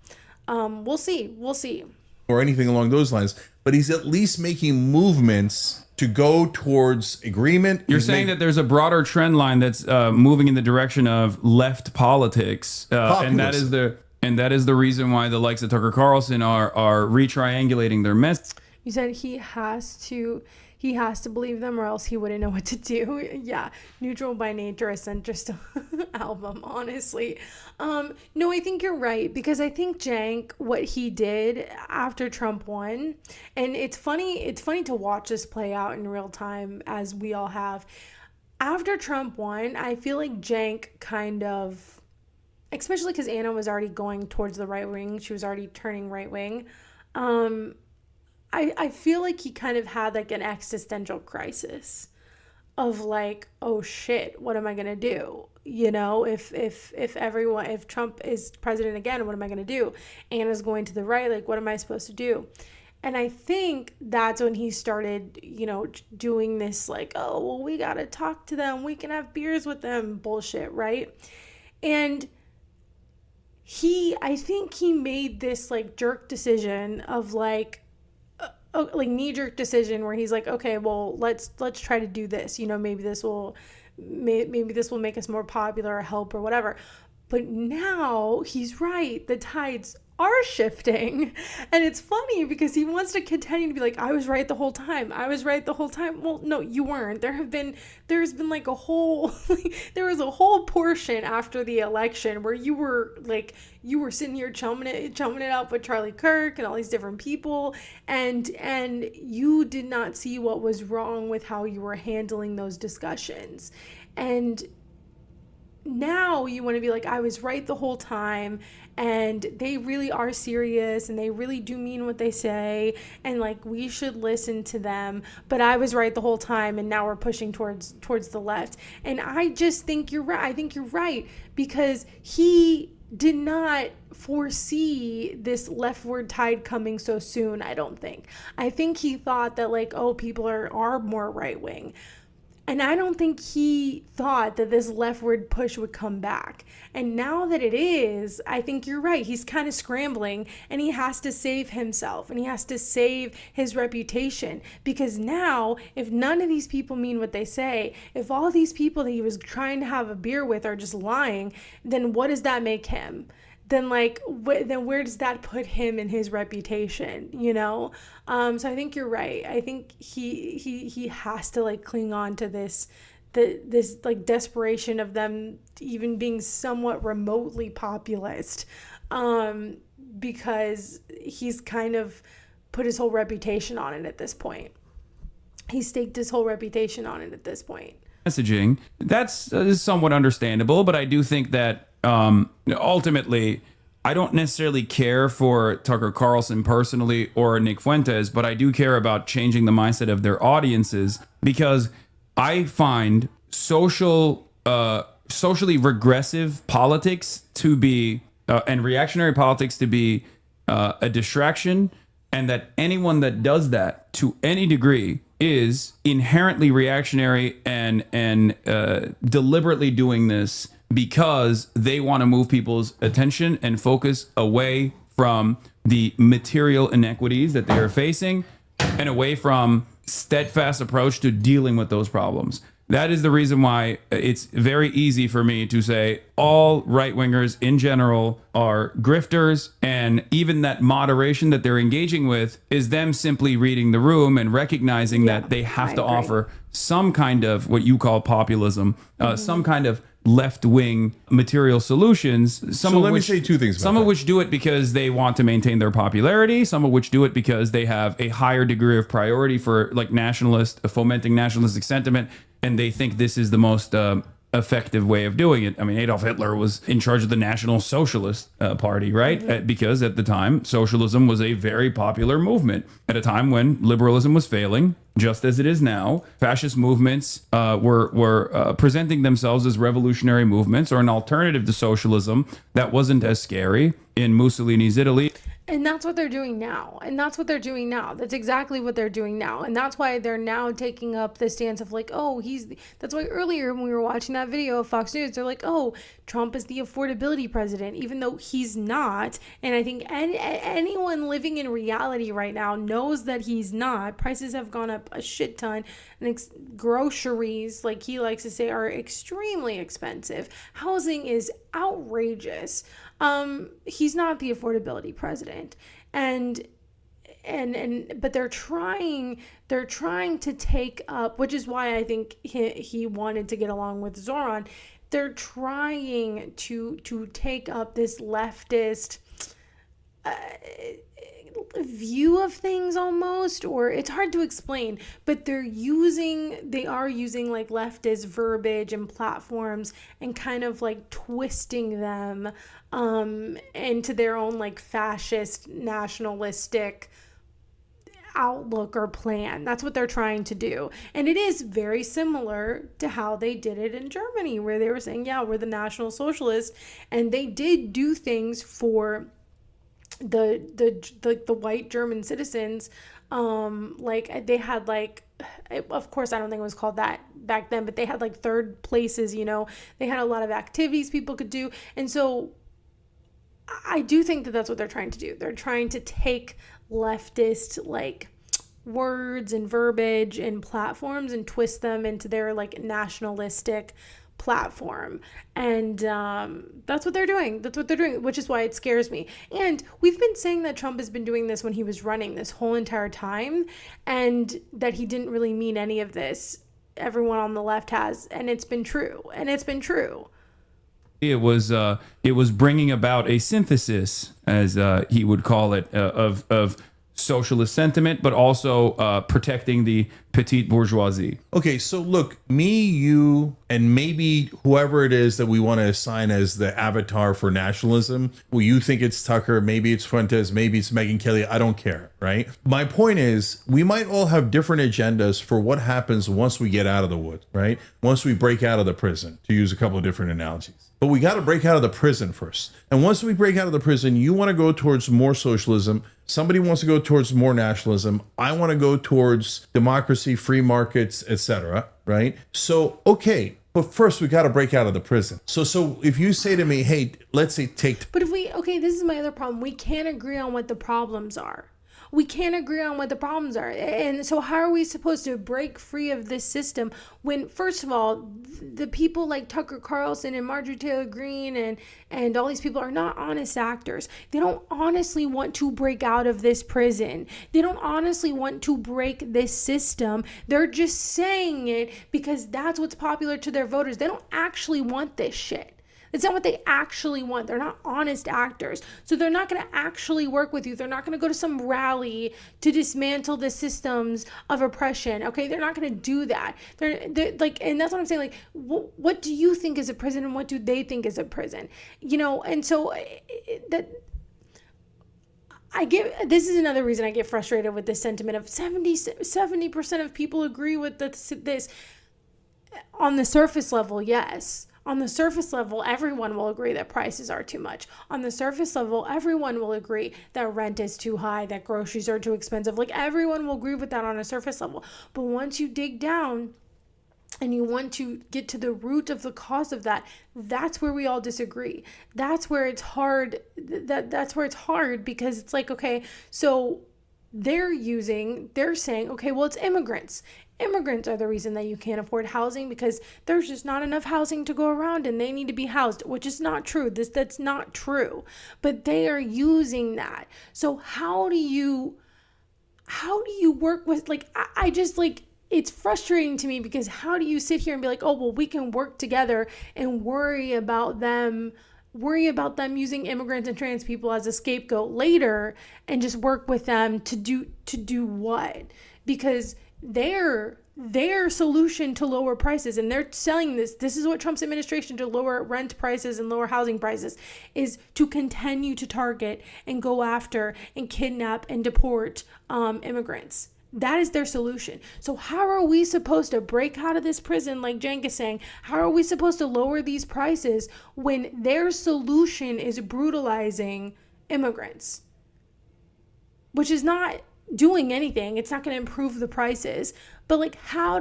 We'll see. Or anything along those lines, but he's at least making movements to go towards agreement. You're saying that there's a broader trend line that's moving in the direction of left politics, and that is the reason why the likes of Tucker Carlson are retriangulating their mess. You said he has to believe them or else he wouldn't know what to do. Yeah, Neutral by Nature, a centrist album, honestly. No, I think you're right, because I think Cenk, what he did after Trump won, and it's funny to watch this play out in real time as we all have. After Trump won, I feel like Cenk kind of, especially because Anna was already going towards the right wing, she was already turning right wing, I feel like he kind of had like an existential crisis of like, oh shit, what am I gonna do? You know, if Trump is president again, what am I gonna do? Anna's going to the right, like what am I supposed to do? And I think that's when he started, you know, doing this like, oh well, we gotta talk to them, we can have beers with them bullshit, right? And I think he made this like jerk decision of like knee-jerk decision where he's like, okay, well, let's try to do this, you know, maybe this will make us more popular or help or whatever. But now he's right, the tides are shifting, and it's funny because he wants to continue to be like, I was right the whole time. Well, no, you weren't. There's been like a whole there was a whole portion after the election where you were sitting here chumming it up with Charlie Kirk and all these different people, and you did not see what was wrong with how you were handling those discussions. And now you want to be like, I was right the whole time, and they really are serious and they really do mean what they say, and like we should listen to them, but I was right the whole time and now we're pushing towards the left. And I just think you're right. I think you're right, because he did not foresee this leftward tide coming so soon. I think he thought that like, oh, people are more right wing. And I don't think he thought that this leftward push would come back. And now that it is, I think you're right. He's kind of scrambling, and he has to save himself, and he has to save his reputation. Because now, if none of these people mean what they say, if all these people that he was trying to have a beer with are just lying, then what does that make him? Then where does that put him in his reputation, you know? So I think you're right. I think he has to like cling on to this like desperation of them even being somewhat remotely populist, because he's kind of put his whole reputation on it at this point. He staked his whole reputation on it at this point. Messaging, that's somewhat understandable, but I do think that ultimately, I don't necessarily care for Tucker Carlson personally or Nick Fuentes, but I do care about changing the mindset of their audiences, because I find socially regressive politics to be and reactionary politics to be a distraction, and that anyone that does that to any degree is inherently reactionary and deliberately doing this because they want to move people's attention and focus away from the material inequities that they are facing and away from steadfast approach to dealing with those problems. That is the reason why it's very easy for me to say all right-wingers in general are grifters, and even that moderation that they're engaging with is them simply reading the room and recognizing that they have to offer some kind of what you call populism, some kind of left-wing material solutions. Let me say two things about Some of which do it because they want to maintain their popularity. Some of which do it because they have a higher degree of priority for like fomenting nationalistic sentiment, and they think this is the most effective way of doing it. I mean, Adolf Hitler was in charge of the National Socialist Party, right? Because at the time, socialism was a very popular movement at a time when liberalism was failing, just as it is now. Fascist movements were presenting themselves as revolutionary movements or an alternative to socialism that wasn't as scary in Mussolini's Italy. And that's what they're doing now. That's exactly what they're doing now. And that's why they're now taking up the stance of like, oh, that's why earlier when we were watching that video of Fox News, they're like, oh, Trump is the affordability president, even though he's not. And I think anyone living in reality right now knows that he's not. Prices have gone up a shit ton. And groceries, like he likes to say, are extremely expensive. Housing is outrageous. He's not the affordability president, but they're trying to take up, which is why I think he wanted to get along with Zoran. They're trying to take up this leftist view of things almost, or it's hard to explain, but they are using like leftist verbiage and platforms and kind of like twisting them into their own like fascist nationalistic outlook or plan. That's what they're trying to do. And it is very similar to how they did it in Germany, where they were saying, yeah, we're the National Socialists, and they did do things for the white German citizens. Like they had like, of course I don't think it was called that back then, but they had like third places, they had a lot of activities people could do. And so I do think that that's what they're trying to do. They're trying to take leftist like words and verbiage and platforms and twist them into their like nationalistic platform. And that's what they're doing, which is why it scares me. And we've been saying that Trump has been doing this when he was running this whole entire time, and that he didn't really mean any of this. Everyone on the left has, and it's been true. It was bringing about a synthesis, as he would call it, of socialist sentiment, but also protecting the petite bourgeoisie. Okay, so look, me, you, and maybe whoever it is that we want to assign as the avatar for nationalism. Well, you think it's Tucker, maybe it's Fuentes, maybe it's Megyn Kelly. I don't care, right? My point is, we might all have different agendas for what happens once we get out of the woods, right? Once we break out of the prison, to use a couple of different analogies. But we got to break out of the prison first. And once we break out of the prison, you want to go towards more socialism. Somebody wants to go towards more nationalism. I want to go towards democracy, free markets, etc. Right? So, okay, but first we got to break out of the prison. So if you say to me, hey, let's say But this is my other problem. We can't agree on what the problems are. And so how are we supposed to break free of this system when, first of all, the people like Tucker Carlson and Marjorie Taylor Greene and all these people are not honest actors. They don't honestly want to break out of this prison. They don't honestly want to break this system. They're just saying it because that's what's popular to their voters. They don't actually want this shit. It's not what they actually want. They're not honest actors. So they're not going to actually work with you. They're not going to go to some rally to dismantle the systems of oppression. Okay, they're not going to do that. They're like, and that's what I'm saying. Like, what do you think is a prison, and what do they think is a prison? And so this is another reason I get frustrated with this sentiment of 70% of people agree with this. On the surface level, yes. On the surface level, everyone will agree that prices are too much. On the surface level, everyone will agree that rent is too high, that groceries are too expensive. Like, everyone will agree with that on a surface level. But once you dig down and you want to get to the root of the cause of that, that's where we all disagree. That's where it's hard. That's where it's hard, because it's like, okay, so they're saying, okay, well, it's immigrants. Immigrants are the reason that you can't afford housing, because there's just not enough housing to go around and they need to be housed, which is not true. That's not true. But they are using that. So how do you work with, like, I just, like, it's frustrating to me, because how do you sit here and be like, oh, well, we can work together and worry about them using immigrants and trans people as a scapegoat later, and just work with them to do what? Because they're their solution to lower prices, and they're selling this is what Trump's administration to lower rent prices and lower housing prices, is to continue to target and go after and kidnap and deport immigrants. That is their solution. So how are we supposed to break out of this prison, like Cenk is saying? How are we supposed to lower these prices when their solution is brutalizing immigrants? Which is not doing anything. It's not going to improve the prices. But like, I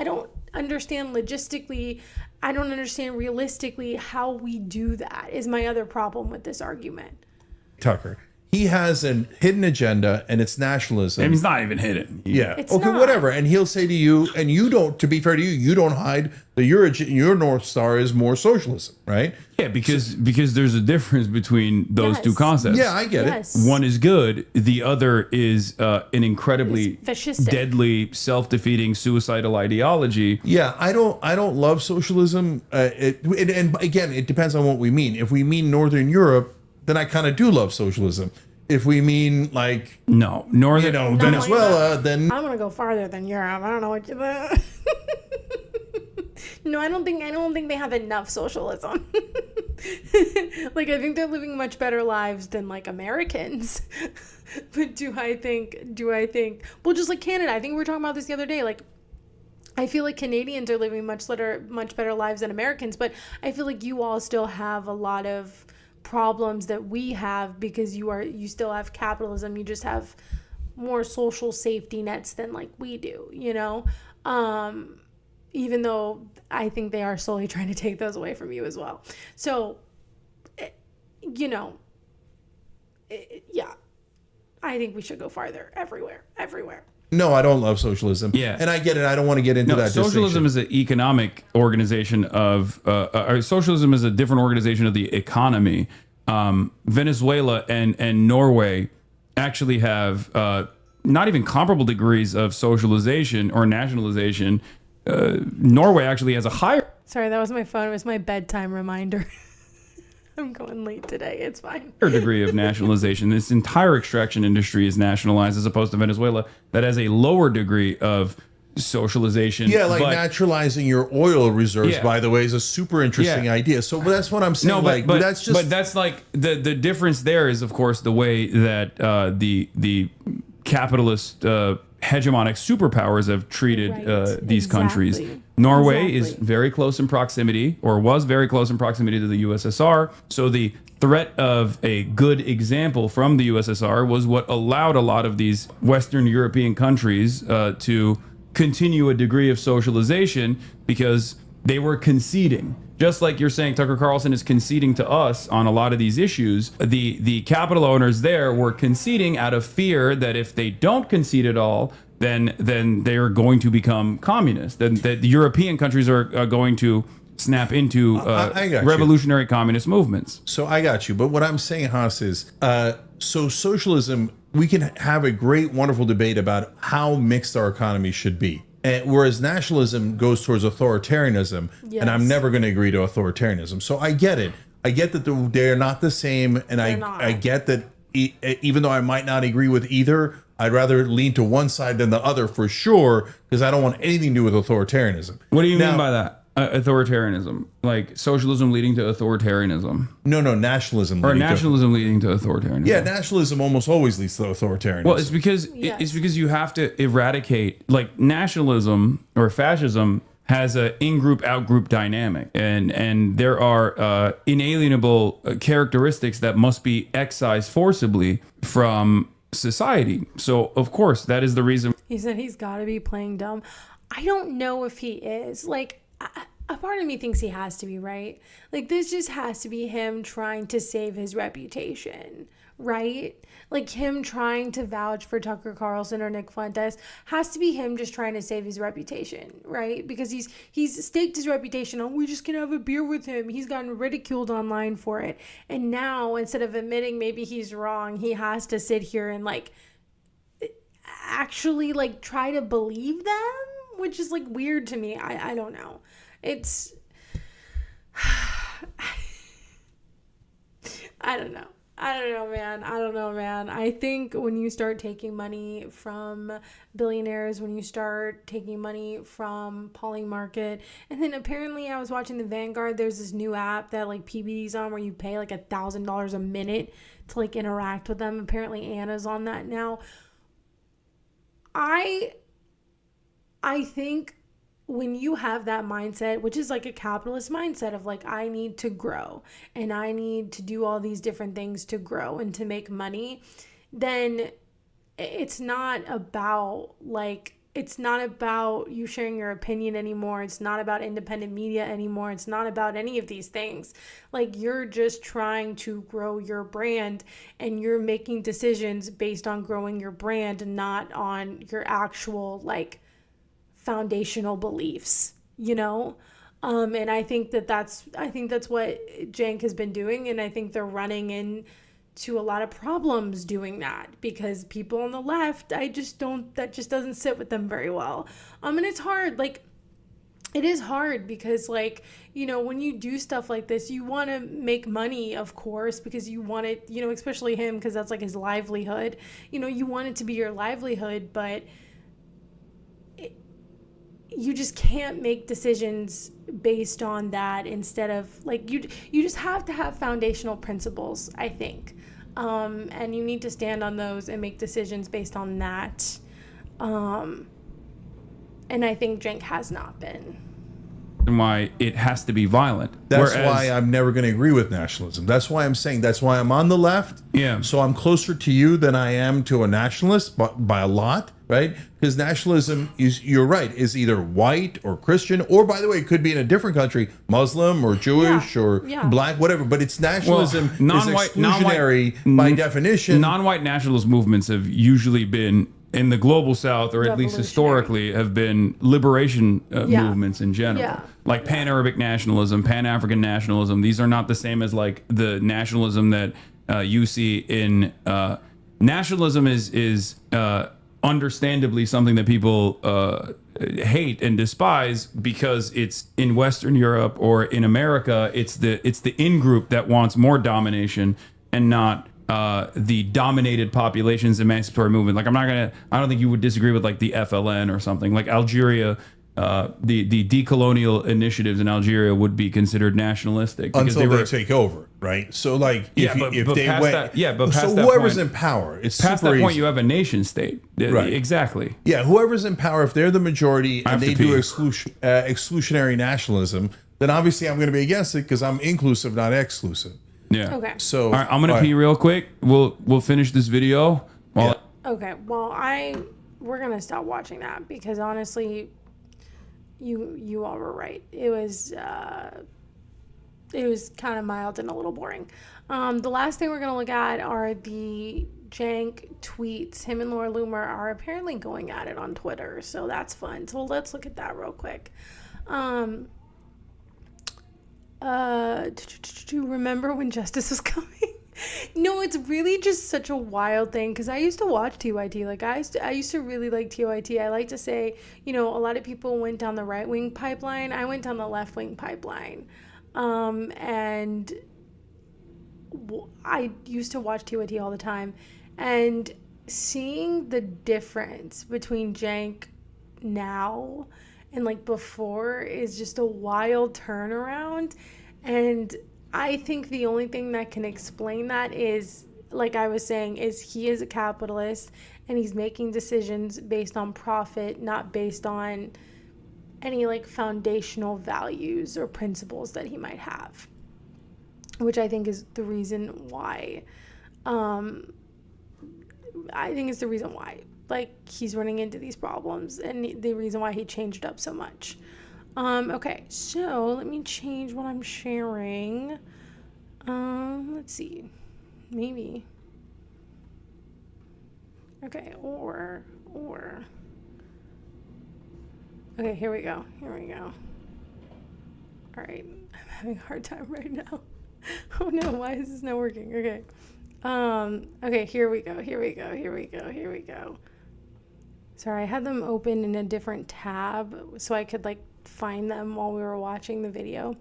don't understand logistically. I don't understand realistically how we do that, is my other problem with this argument. Tucker, he has a hidden agenda, and it's nationalism. And it's not even hidden. Yeah. It's okay, not. whatever. And he'll say to you, and you don't, to be fair to you, you don't hide that your North Star is more socialism, right? Yeah, because there's a difference between those Yes. two concepts. Yeah, I get Yes. it. One is good. The other is an incredibly It's fascistic. deadly, self-defeating, suicidal ideology. Yeah, I don't love socialism. And again, it depends on what we mean. If we mean Northern Europe, then I kind of do love socialism. If we mean like, No, northern. Venezuela, then I'm gonna go farther than Europe. I don't know what you. No, I don't think they have enough socialism. Like, I think they're living much better lives than like Americans. But do I think? Well, just like Canada, I think we were talking about this the other day. Like, I feel like Canadians are living much better lives than Americans. But I feel like you all still have a lot of problems that we have because you still have capitalism. You just have more social safety nets than like we do, you know? Even though I think they are slowly trying to take those away from you as well. So, you know, yeah, I think we should go farther everywhere. no, I don't love socialism. Yeah. And I get it. I don't want to get into that Socialism distinction. is an economic organization of or socialism is a different organization of the economy. Venezuela and Norway actually have not even comparable degrees of socialization or nationalization. Norway actually has a higher Sorry, that was my phone. It was my bedtime reminder. I'm going late today. It's fine. degree of nationalization. This entire extraction industry is nationalized, as opposed to Venezuela that has a lower degree of socialization. Yeah, like But- naturalizing your oil reserves, Yeah. by the way, is a super interesting Yeah. idea. So that's what I'm saying. but that's just. but that's like the difference there is, of course, the way that the capitalist hegemonic superpowers have treated Right. these countries. Exactly. Norway is Exactly. very close in proximity, or was very close in proximity to the USSR. So the threat of a good example from the USSR was what allowed a lot of these Western European countries to continue a degree of socialization, because they were conceding. Just like you're saying, Tucker Carlson is conceding to us on a lot of these issues. The capital owners there were conceding out of fear that if they don't concede at all, then they are going to become communist. Then the European countries are going to snap into I got you. revolutionary communist movements. So I got you. But what I'm saying, Haas, is so socialism, we can have a great, wonderful debate about how mixed our economy should be. And whereas nationalism goes towards authoritarianism, and I'm Yes. never going to agree to authoritarianism. So I get it. I get that they're not the same. And I get that even though I might not agree with either, I'd rather lean to one side than the other for sure, because I don't want anything to do with authoritarianism. What do you Now- mean by that? Authoritarianism, like socialism leading to authoritarianism, No, nationalism. or leading to- nationalism leading to authoritarianism. Yeah, nationalism almost always leads to authoritarianism. Well, it's because Yes. it's because you have to eradicate, like, nationalism or fascism has a in-group out-group dynamic, and there are inalienable characteristics that must be excised forcibly from society. So of course that is the reason. He said he's got to be playing dumb. I don't know if he is. Like, a part of me thinks he has to be, right? Like, this just has to be him trying to save his reputation, right? Like, him trying to vouch for Tucker Carlson or Nick Fuentes has to be him just trying to save his reputation, right? Because he's staked his reputation on, we just can have a beer with him. He's gotten ridiculed online for it. And now, instead of admitting maybe he's wrong, he has to sit here and, like, actually, like, try to believe them, which is, like, weird to me. I don't know. It's I don't know. I don't know, man. I don't know, man. I think when you start taking money from billionaires, when you start taking money from Polymarket, and then apparently I was watching the Vanguard, there's this new app that like PBD's on where you pay like $1,000 a minute to like interact with them. Apparently Anna's on that now. I think when you have that mindset, which is like a capitalist mindset of like, I need to grow and I need to do all these different things to grow and to make money, then it's not about you sharing your opinion anymore. It's not about independent media anymore. It's not about any of these things. Like, you're just trying to grow your brand and you're making decisions based on growing your brand and not on your actual like foundational beliefs, you know? And I think that's what Cenk has been doing. And I think they're running into a lot of problems doing that because people on the left, that just doesn't sit with them very well. And it's hard. Like, it is hard because, like, you know, when you do stuff like this, you want to make money, of course, because you want it, you know, especially him, because that's like his livelihood. You know, you want it to be your livelihood, but you just can't make decisions based on that. Instead of like, you just have to have foundational principles, I think. And you need to stand on those and make decisions based on that. And I think Cenk has not been. And why it has to be violent. That's why I'm never going to agree with nationalism. That's why I'm saying that's why I'm on the left. Yeah. So I'm closer to you than I am to a nationalist by a lot, right? Because nationalism you're right, is either white or Christian, or by the way, it could be in a different country, Muslim or Jewish or black, whatever. But it's nationalism is exclusionary by definition. Non-white nationalist movements have usually been in the global South, or at least historically, have been liberation movements in general. Like Pan-Arabic nationalism, Pan-African nationalism. These are not the same as like the nationalism that you see in nationalism is understandably something that people hate and despise because it's in Western Europe or in America. It's the in-group that wants more domination and not the dominated population's emancipatory movement. Like, I don't think you would disagree with like the FLN or something like Algeria. The decolonial initiatives in Algeria would be considered nationalistic because until they take over, right? So like if they went, so whoever's in power, it's past super that point easy. you have a nation state, right? Exactly. Yeah, whoever's in power, if they're the majority and they do exclusionary nationalism, then obviously I'm going to be against it because I'm inclusive, not exclusive. Yeah. Okay. So all right, I'm gonna pee real quick. We'll finish this video. Okay. Well, we're gonna stop watching that because honestly, you all were right. It was kind of mild and a little boring. The last thing we're gonna look at are the Cenk tweets. Him and Laura Loomer are apparently going at it on Twitter, so that's fun. So let's look at that real quick. Remember when justice was coming? No, it's really just such a wild thing because I used to watch TYT. Like I used to really like TYT. I like to say, you know, a lot of people went down the right wing pipeline. I went down the left wing pipeline, and I used to watch TYT all the time, and seeing the difference between Cenk now and like before is just a wild turnaround. And I think the only thing that can explain that is, like I was saying, is he is a capitalist and he's making decisions based on profit, not based on any like foundational values or principles that he might have, which I think is the reason why like he's running into these problems and the reason why he changed up so much. Okay, so let me change what I'm sharing. Let's see, maybe. Okay, or. Okay, here we go. All right, I'm having a hard time right now. Oh no, why is this not working? Okay. Okay, here we go. Sorry, I had them open in a different tab so I could like find them while we were watching the video.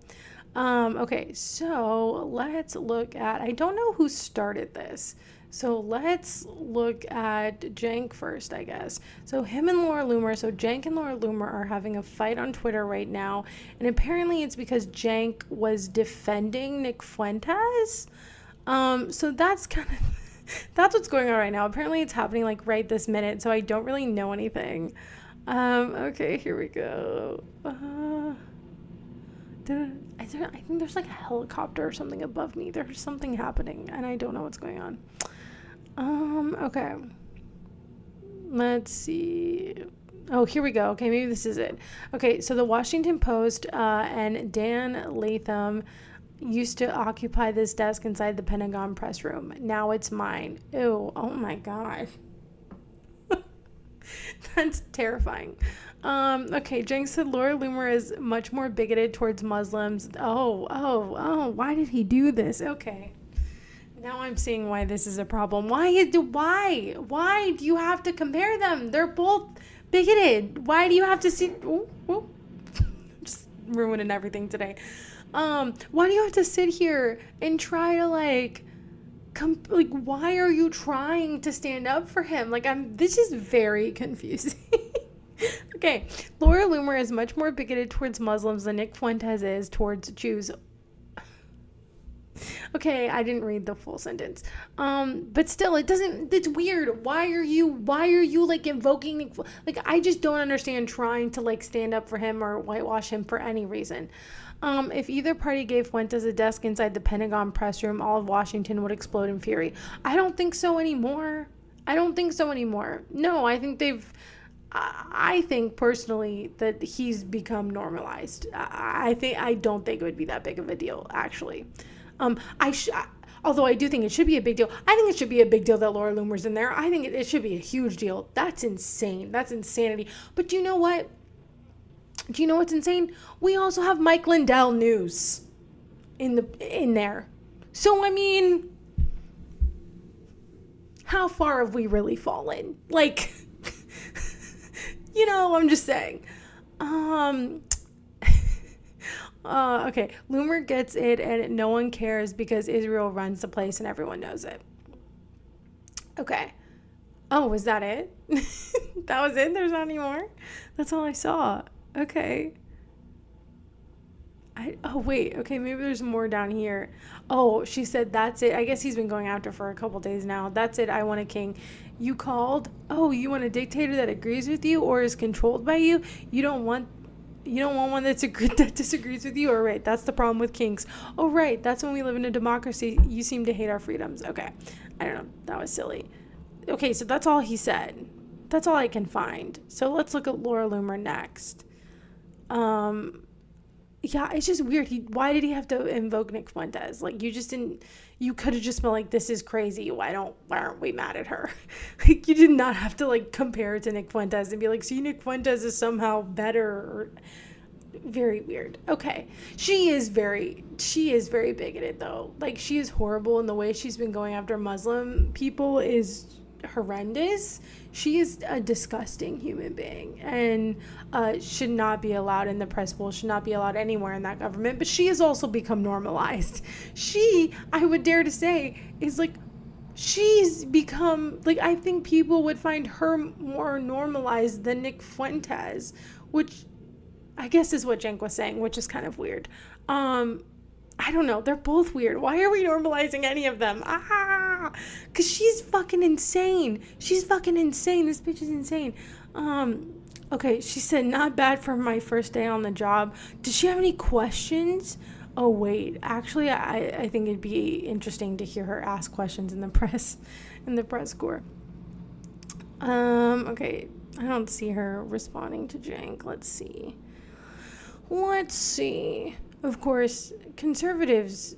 Okay, so let's look at, I don't know who started this. So let's look at Cenk first, I guess. So him and Laura Loomer, so Cenk and Laura Loomer are having a fight on Twitter right now. And apparently it's because Cenk was defending Nick Fuentes. So that's kind of, that's what's going on right now. Apparently it's happening like right this minute, so I don't really know anything. Okay, here we go. I think there's like a helicopter or something above me. There's something happening and I don't know what's going on. Okay. Let's see. Oh, here we go. Okay, maybe this is it. Okay, so the Washington Post and Dan Latham used to occupy this desk inside the Pentagon press room. Now it's mine. Ew, oh my God. That's terrifying. Okay, Cenk said Laura Loomer is much more bigoted towards Muslims. Oh, why did he do this? Okay. Now I'm seeing why this is a problem. Why do you have to compare them? They're both bigoted. Why do you have to see? Just ruining everything today. Why do you have to sit here and try to why are you trying to stand up for him? This is very confusing. Okay, Laura Loomer is much more bigoted towards Muslims than Nick Fuentes is towards Jews. Okay, I didn't read the full sentence. But still, it's weird. Why are you invoking Nick? I just don't understand trying to stand up for him or whitewash him for any reason. If either party gave Fuentes a desk inside the Pentagon press room, all of Washington would explode in fury. I don't think so anymore. No, I think personally that he's become normalized. I don't think it would be that big of a deal, actually. Although I do think it should be a big deal. I think it should be a big deal that Laura Loomer's in there. I think it should be a huge deal. That's insane. That's insanity. But do you know what? Do you know what's insane? We also have Mike Lindell news in there. So, I mean, how far have we really fallen? I'm just saying. Okay, Loomer gets it and no one cares because Israel runs the place and everyone knows it. Okay. Oh, was that it? That was it? There's not any more? That's all I saw. Okay. Wait. Okay, maybe there's more down here. Oh, she said that's it. I guess he's been going after for a couple days now. That's it. I want a king. You called? Oh, you want a dictator that agrees with you or is controlled by you? You don't want one that disagrees with you? Or right, that's the problem with kings. Oh, right, that's when we live in a democracy. You seem to hate our freedoms. Okay, I don't know. That was silly. Okay, so that's all he said. That's all I can find. So let's look at Laura Loomer next. Yeah, it's just weird. Why did he have to invoke Nick Fuentes? You could have just been this is crazy. Why aren't we mad at her? You did not have to compare it to Nick Fuentes and be see, Nick Fuentes is somehow better. Or very weird. Okay. She is very bigoted though. She is horrible, and the way she's been going after Muslim people is horrendous. She is a disgusting human being and should not be allowed in the press pool, should not be allowed anywhere in that government. But she has also become normalized. She, I would dare to say, is she's become I think people would find her more normalized than Nick Fuentes, which I guess is what Cenk was saying, which is kind of weird. I don't know. They're both weird. Why are we normalizing any of them? Because she's fucking insane. She's fucking insane. This bitch is insane. Okay, she said, not bad for my first day on the job. Does she have any questions? Oh, wait. Actually, I think it'd be interesting to hear her ask questions in the press corps. Okay. I don't see her responding to Cenk. Let's see. Of course, conservatives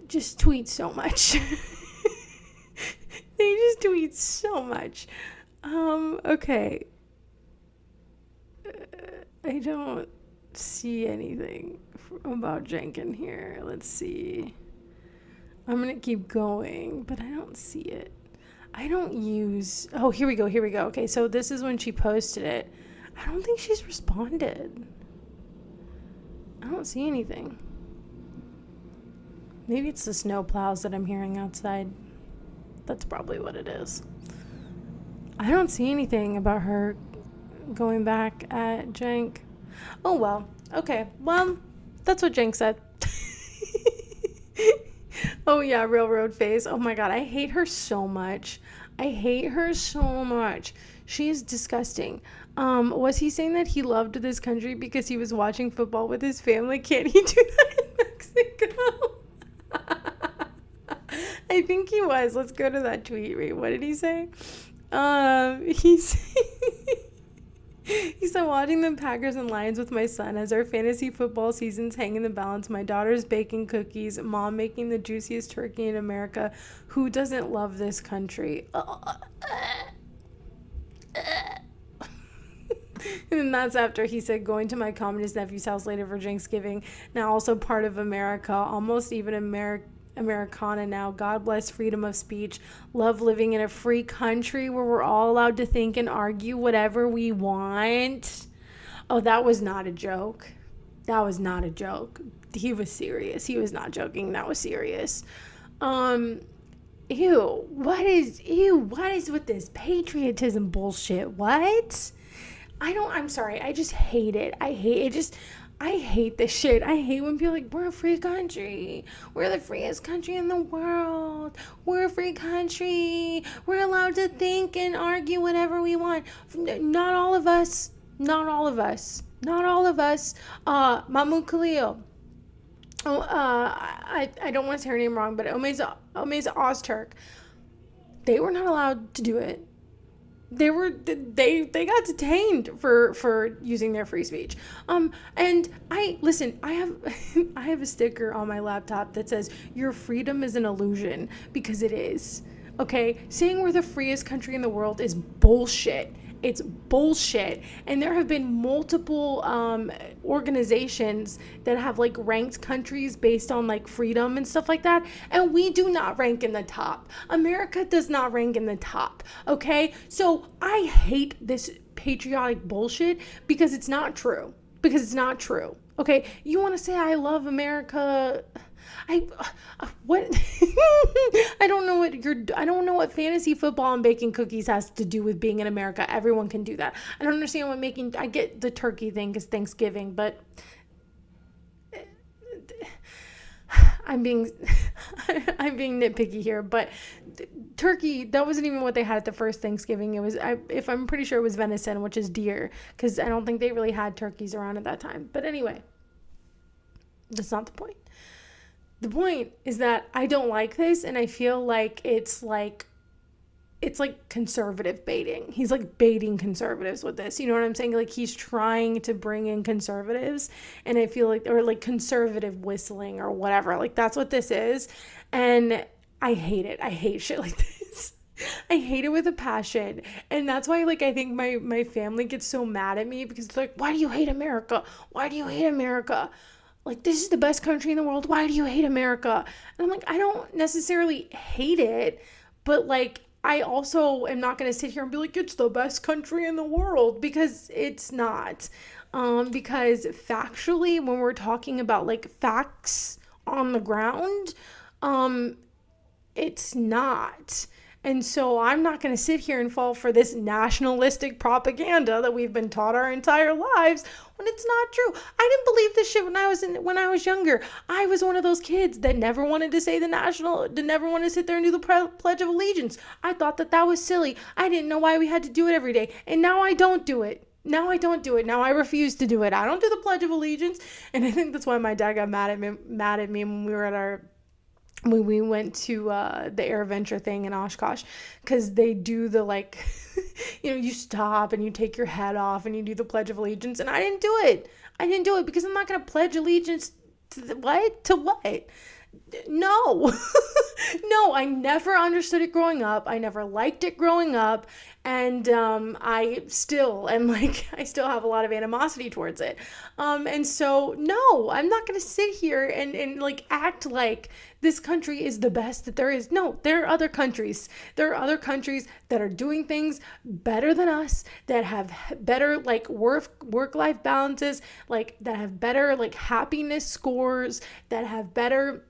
just tweet so much. They just tweet so much. Okay. I don't see anything about Cenk in here. Let's see. I'm going to keep going, but I don't see it. I don't use... Oh, here we go. Okay, so this is when she posted it. I don't think she's responded. I don't see anything. Maybe it's the snow plows that I'm hearing outside. That's probably what it is. I don't see anything about her going back at Cenk. Oh, well. Okay. Well, that's what Cenk said. Oh, yeah. Railroad face. Oh, my God. I hate her so much. I hate her so much. She is disgusting. Was he saying that he loved this country because he was watching football with his family? Can't he do that in Mexico? I think he was. Let's go to that tweet. Wait, what did he say? He said, watching the Packers and Lions with my son as our fantasy football seasons hang in the balance. My daughter's baking cookies, mom making the juiciest turkey in America. Who doesn't love this country? And then that's after he said, going to my communist nephew's house later for Thanksgiving. Now also part of America, almost even Americana now. God bless freedom of speech. Love living in a free country where we're all allowed to think and argue whatever we want. Oh, that was not a joke. That was not a joke. He was serious. He was not joking. That was serious. What is with this patriotism bullshit? What? I'm sorry. I just hate it. I hate this shit. I hate when people are like, we're a free country. We're the freest country in the world. We're a free country. We're allowed to think and argue whatever we want. Not all of us. Not all of us. Not all of us. Mahmoud Khalil. I don't want to say her name wrong, but Omeza Ozturk. They were not allowed to do it. They got detained for using their free speech. And I have a sticker on my laptop that says your freedom is an illusion, because it is. Okay, saying we're the freest country in the world is bullshit. It's bullshit. And there have been multiple organizations that have like ranked countries based on like freedom and stuff like that. And we do not rank in the top. America does not rank in the top. Okay. So I hate this patriotic bullshit because it's not true. Because it's not true. Okay. You want to say I love America? What? I don't know what fantasy football and baking cookies has to do with being in America. Everyone can do that. I don't understand I get the turkey thing because Thanksgiving, but I'm being nitpicky here, but turkey, that wasn't even what they had at the first Thanksgiving. It was, I'm pretty sure it was venison, which is deer, because I don't think they really had turkeys around at that time. But anyway, that's not the point. The point is that I don't like this, and I feel like it's like conservative baiting. He's like baiting conservatives with this. You know what I'm saying? Like he's trying to bring in conservatives, and I feel like, or like conservative whistling or whatever. Like that's what this is. And I hate it. I hate shit like this. I hate it with a passion. And that's why, like, I think my family gets so mad at me because they're like, why do you hate America? Why do you hate America? Like, this is the best country in the world. Why do you hate America? And I'm like, I don't necessarily hate it, but like, I also am not going to sit here and be like, it's the best country in the world, because it's not. Because factually, when we're talking about like facts on the ground, it's not. And so I'm not going to sit here and fall for this nationalistic propaganda that we've been taught our entire lives when it's not true. I didn't believe this shit when I was younger. I was one of those kids that never wanted to say never wanted to sit there and do the Pledge of Allegiance. I thought that was silly. I didn't know why we had to do it every day. And now I don't do it. Now I don't do it. Now I refuse to do it. I don't do the Pledge of Allegiance. And I think that's why my dad got mad at me when we were at when we went to the AirVenture thing in Oshkosh, because they do the like, you stop and you take your hat off and you do the Pledge of Allegiance, and I didn't do it. Because I'm not going to pledge allegiance to what? No. No, I never understood it growing up. I never liked it growing up. And I still am like, I still have a lot of animosity towards it. And so, no, I'm not going to sit here and like act like this country is the best that there is. No, there are other countries. There are other countries that are doing things better than us, that have better like work-life balances, like that have better like happiness scores, that have better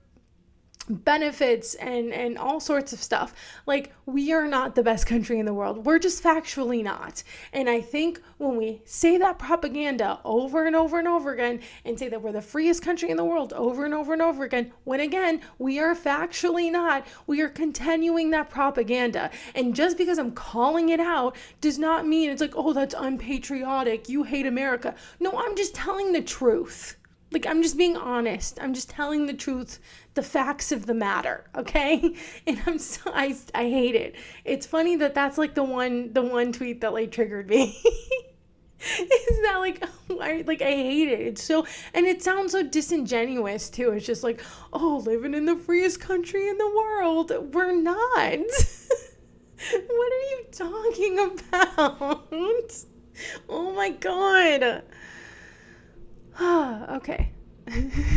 benefits and all sorts of stuff. Like, we are not the best country in the world. We're just factually not. And I think when we say that propaganda over and over and over again, and say that we're the freest country in the world over and over and over again, when again we are factually not, we are continuing that propaganda. And just because I'm calling it out does not mean it's like, oh, that's unpatriotic, you hate America. No, I'm just telling the truth. Like, I'm just being honest. I'm just telling the truth, the facts of the matter, okay? And I hate it. It's funny that that's like the one tweet that like triggered me. Is that like, I hate it. It's so, and it sounds so disingenuous too. It's just like, oh, living in the freest country in the world. We're not. What are you talking about? Oh my God. Okay.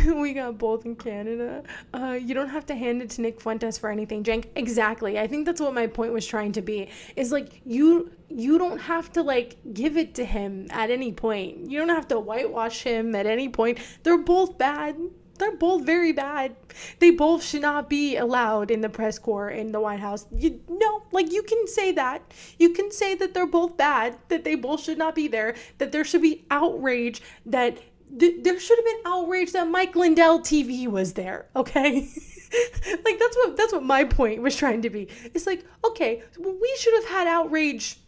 We got both in Canada. You don't have to hand it to Nick Fuentes for anything, Cenk. Exactly. I think that's what my point was trying to be. Is like, you don't have to like give it to him at any point. You don't have to whitewash him at any point. They're both bad. They're both very bad. They both should not be allowed in the press corps in the White House. You can say that. You can say that they're both bad, that they both should not be there, that there should be outrage, that there should have been outrage that Mike Lindell TV was there, okay? Like, that's what my point was trying to be. It's like, okay, we should have had outrage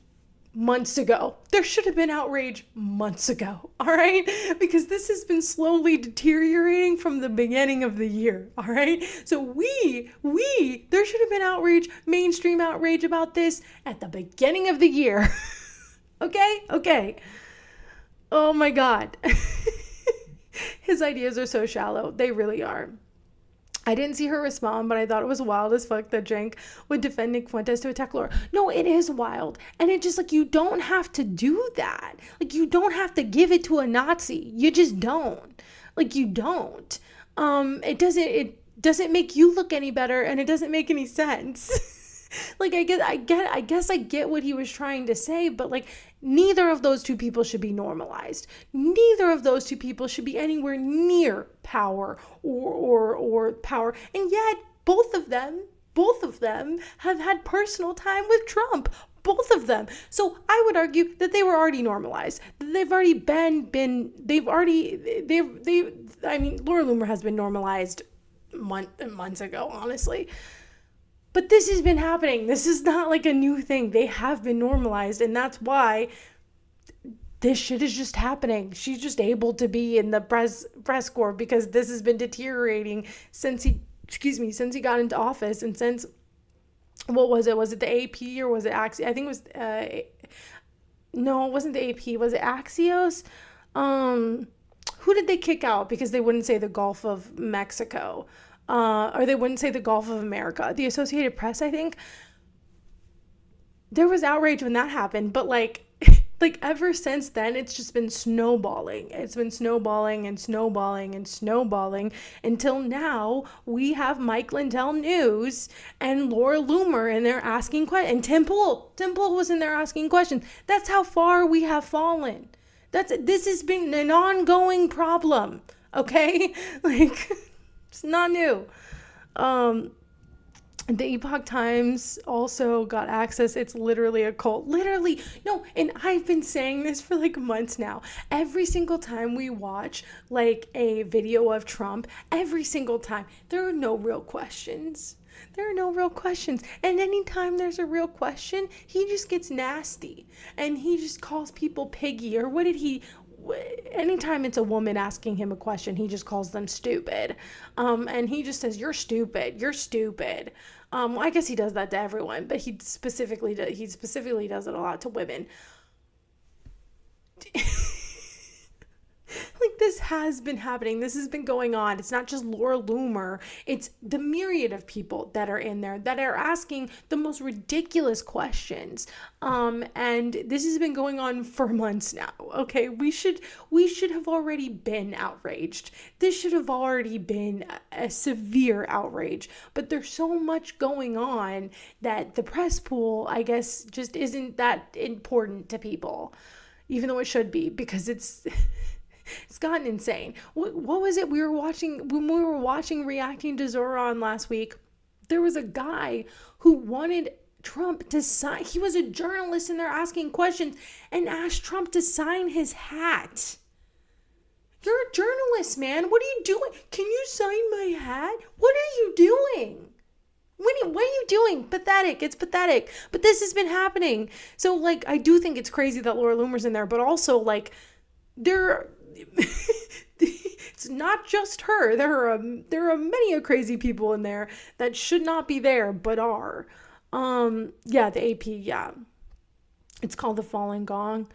months ago. There should have been outrage months ago, all right? Because this has been slowly deteriorating from the beginning of the year, all right? So there should have been outrage, mainstream outrage about this at the beginning of the year. Okay. Oh my God. His ideas are so shallow. They really are. I didn't see her respond, but I thought it was wild as fuck that Cenk would defend Nick Fuentes to attack Laura. No, it is wild. And it just like, you don't have to do that. Like, you don't have to give it to a Nazi. You just don't. Like, you don't. It doesn't make you look any better, and it doesn't make any sense. Like, I guess I get what he was trying to say, but like, neither of those two people should be normalized. Neither of those two people should be anywhere near power or power. And yet both of them have had personal time with Trump. Both of them. So I would argue that they were already normalized. They've already Laura Loomer has been normalized months ago, honestly. But this has been happening. This is not like a new thing. They have been normalized, and that's why this shit is just happening. She's just able to be in the press corps because this has been deteriorating since he got into office, and since, what was it? Was it the AP or was it Axios? I think it was, no, it wasn't the AP. Was it Axios? Who did they kick out because they wouldn't say the Gulf of Mexico? Or they wouldn't say the Gulf of America. The Associated Press, I think. There was outrage when that happened, but like ever since then, it's just been snowballing. It's been snowballing and snowballing and snowballing until now we have Mike Lindell News and Laura Loomer in there asking questions. And Tim Pool was in there asking questions. That's how far we have fallen. This has been an ongoing problem, okay? Like, it's not new. The Epoch Times also got access. It's literally a cult. Literally. No, and I've been saying this for like months now. Every single time we watch like a video of Trump, every single time, there are no real questions. There are no real questions. And anytime there's a real question, he just gets nasty. And he just calls people piggy. Or what did he... Anytime it's a woman asking him a question, he just calls them stupid. And he just says, you're stupid. Well, I guess he does that to everyone, but he specifically does it a lot to women. Like, this has been happening. This has been going on. It's not just Laura Loomer. It's the myriad of people that are in there that are asking the most ridiculous questions. And this has been going on for months now. Okay, we should have already been outraged. This should have already been a severe outrage. But there's so much going on that the press pool, I guess, just isn't that important to people, even though it should be, because it's gotten insane. What was it we were watching when we were watching Reacting to Zoran last week? There was a guy who wanted Trump to sign. He was a journalist and they're asking questions and asked Trump to sign his hat. You're a journalist, man. What are you doing? Can you sign my hat? What are you doing? What are you doing? Pathetic. It's pathetic. But this has been happening. So, like, I do think it's crazy that Laura Loomer's in there, but also, like, it's not just her. There are many crazy people in there that should not be there, but are. The AP, yeah. It's called the Fallen Gong.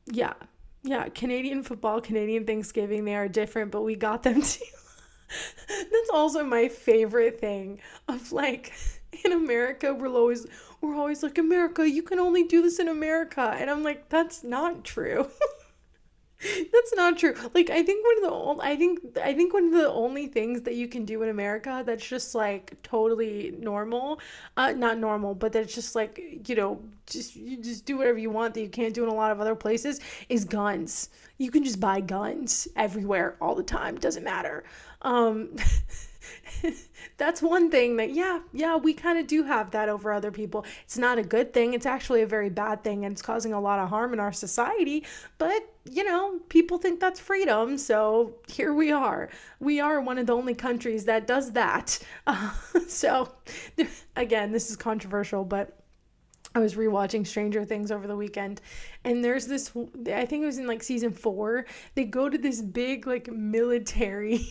Yeah. Canadian football, Canadian Thanksgiving, they are different, but we got them too. That's also my favorite thing of, like, in America, we're always like, America, you can only do this in America. And I'm like, that's not true. That's not true. Like, I think one of the only things that you can do in America that's just, like, totally normal, not normal, but that's just, like, you just do whatever you want that you can't do in a lot of other places, is guns. You can just buy guns everywhere all the time. Doesn't matter. That's one thing that, yeah, we kind of do have that over other people. It's not a good thing. It's actually a very bad thing, and it's causing a lot of harm in our society. But, people think that's freedom. So here we are. We are one of the only countries that does that. So, again, this is controversial, but I was rewatching Stranger Things over the weekend, and there's this, I think it was in, like, season 4, they go to this big, like, military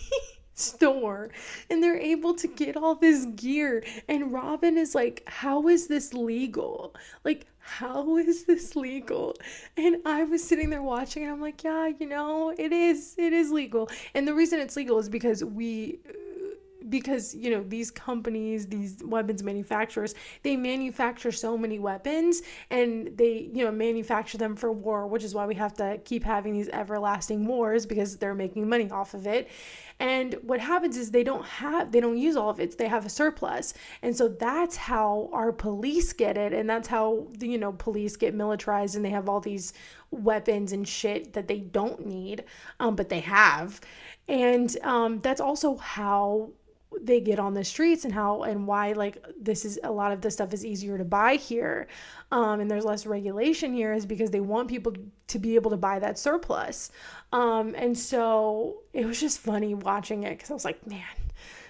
store and they're able to get all this gear, and Robin is like, how is this legal? Like, how is this legal? And I was sitting there watching and I'm like, yeah, it is legal. And the reason it's legal is because these companies, these weapons manufacturers, they manufacture so many weapons, and they, manufacture them for war, which is why we have to keep having these everlasting wars, because they're making money off of it. And what happens is they don't use all of it. They have a surplus. And so that's how our police get it. And that's how, police get militarized, and they have all these weapons and shit that they don't need, but they have. And that's also how they get on the streets, and why, like, this is, a lot of this stuff is easier to buy here, and there's less regulation here, is because they want people to be able to buy that surplus. And so it was just funny watching it, because I was like, man,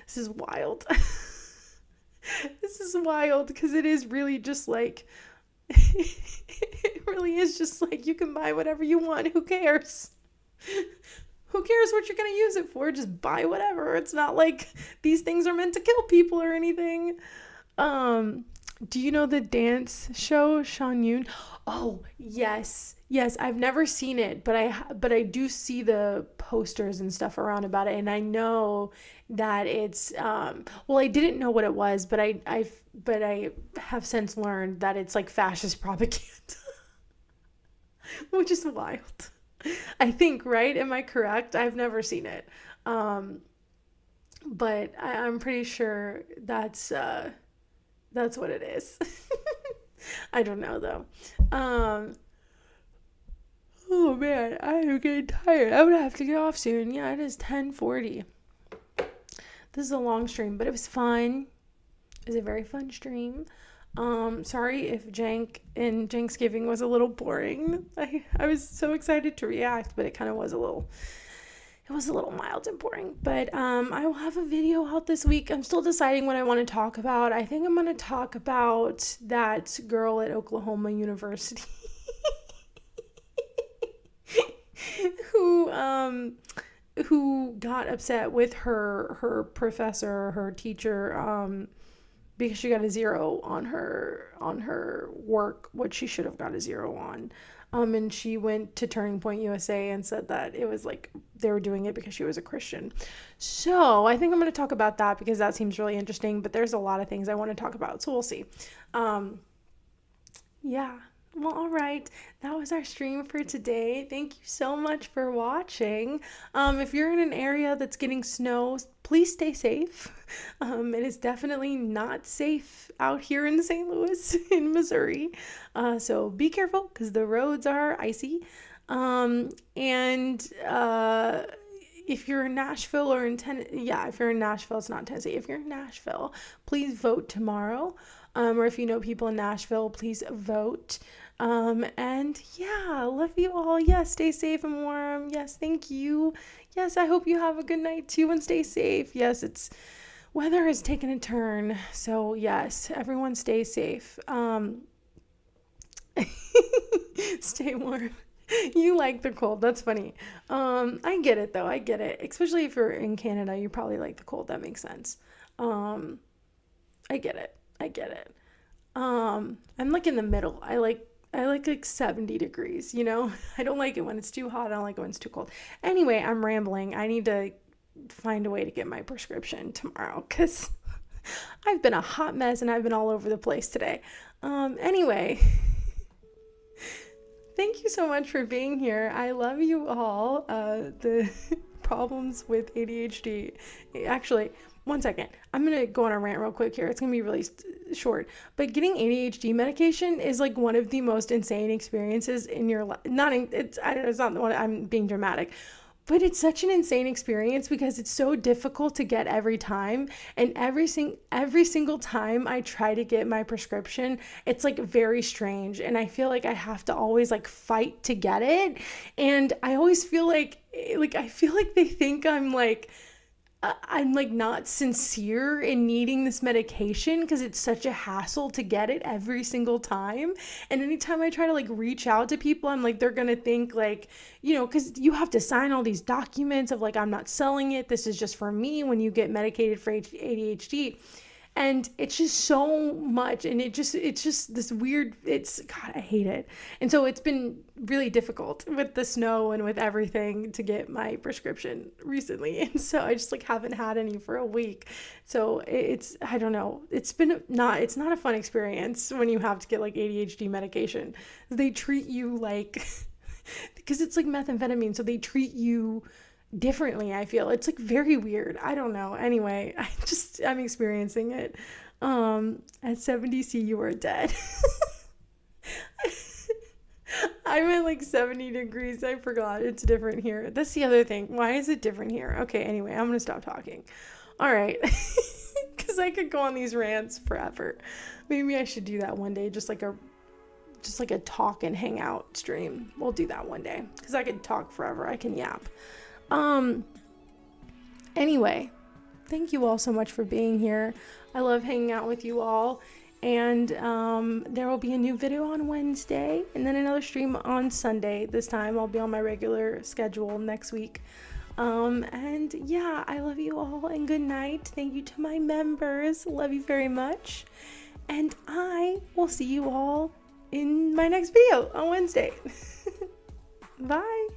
this is wild. This is wild, because it is really just like, it really is just like, you can buy whatever you want. Who cares? Who cares what you're going to use it for? Just buy whatever. It's not like these things are meant to kill people or anything. Do you know the dance show, Sean Yoon? Oh, yes. Yes, I've never seen it, but I do see the posters and stuff around about it, and I know that it's I didn't know what it was, but I have since learned that it's like fascist propaganda. Which is wild. I think, right? Am I correct? I've never seen it. But I'm pretty sure that's what it is. I don't know, though. Oh, man, I am getting tired. I'm going to have to get off soon. Yeah, it is 10:40. This is a long stream, but it was fun. It was a very fun stream. Sorry if CENKSGIVIng was a little boring. I was so excited to react, but it kind of was a little mild and boring. But I will have a video out this week. I'm still deciding what I want to talk about. I think I'm going to talk about that girl at Oklahoma University who got upset with her professor, her teacher, because she got a 0 on her work, what she should have got a 0 on. And she went to Turning Point USA and said that it was like they were doing it because she was a Christian. So I think I'm going to talk about that because that seems really interesting, but there's a lot of things I want to talk about, so we'll see. Yeah. Well, all right. That was our stream for today. Thank you so much for watching. If you're in an area that's getting snow, please stay safe. It is definitely not safe out here in St. Louis, in Missouri. So be careful because the roads are icy. If you're in Nashville or in if you're in Nashville, it's not Tennessee. If you're in Nashville, please vote tomorrow. Or if you know people in Nashville, please vote. And yeah, love you all. Yes, stay safe and warm. Yes, thank you. Yes, I hope you have a good night too and stay safe. Yes, weather has taken a turn. So yes, everyone stay safe. Stay warm. You like the cold. That's funny. I get it though. I get it. Especially if you're in Canada, you probably like the cold. That makes sense. I get it. I'm like in the middle. I like 70 degrees, you know? I don't like it when it's too hot. I don't like it when it's too cold. Anyway, I'm rambling. I need to find a way to get my prescription tomorrow because I've been a hot mess and I've been all over the place today. Anyway, thank you so much for being here. I love you all. The problems with ADHD. Actually, one second. I'm going to go on a rant real quick here. It's going to be really short. But getting ADHD medication is like one of the most insane experiences in your life. I don't know, it's not the one, I'm being dramatic. But it's such an insane experience because it's so difficult to get every time. And every single time I try to get my prescription, it's like very strange. And I feel like I have to always like fight to get it. And I always feel like I feel like they think I'm like not sincere in needing this medication because it's such a hassle to get it every single time. And anytime I try to like reach out to people, I'm like, they're gonna think like, you know, because you have to sign all these documents of like, I'm not selling it, this is just for me when you get medicated for ADHD. And it's just so much, and it's just this weird, God, I hate it. And so it's been really difficult with the snow and with everything to get my prescription recently. And so I just like haven't had any for a week. So I don't know. It's not a fun experience when you have to get like ADHD medication. They treat you like, because it's like methamphetamine, so they treat you differently. I feel it's like very weird. I don't know. Anyway, I'm experiencing it. At 70C you are dead. I'm at like 70 degrees. I forgot it's different here. That's the other thing. Why is it different here? Okay, anyway, I'm gonna stop talking. All right. Because I could go on these rants forever. Maybe I should do that one day, just like a talk and hang out stream. We'll do that one day because I could talk forever. I can yap. Anyway, thank you all so much for being here. I love hanging out with you all. And there will be a new video on Wednesday and then another stream on Sunday. This time I'll be on my regular schedule next week. And yeah, I love you all and good night. Thank you to my members. Love you very much. And I will see you all in my next video on Wednesday. Bye.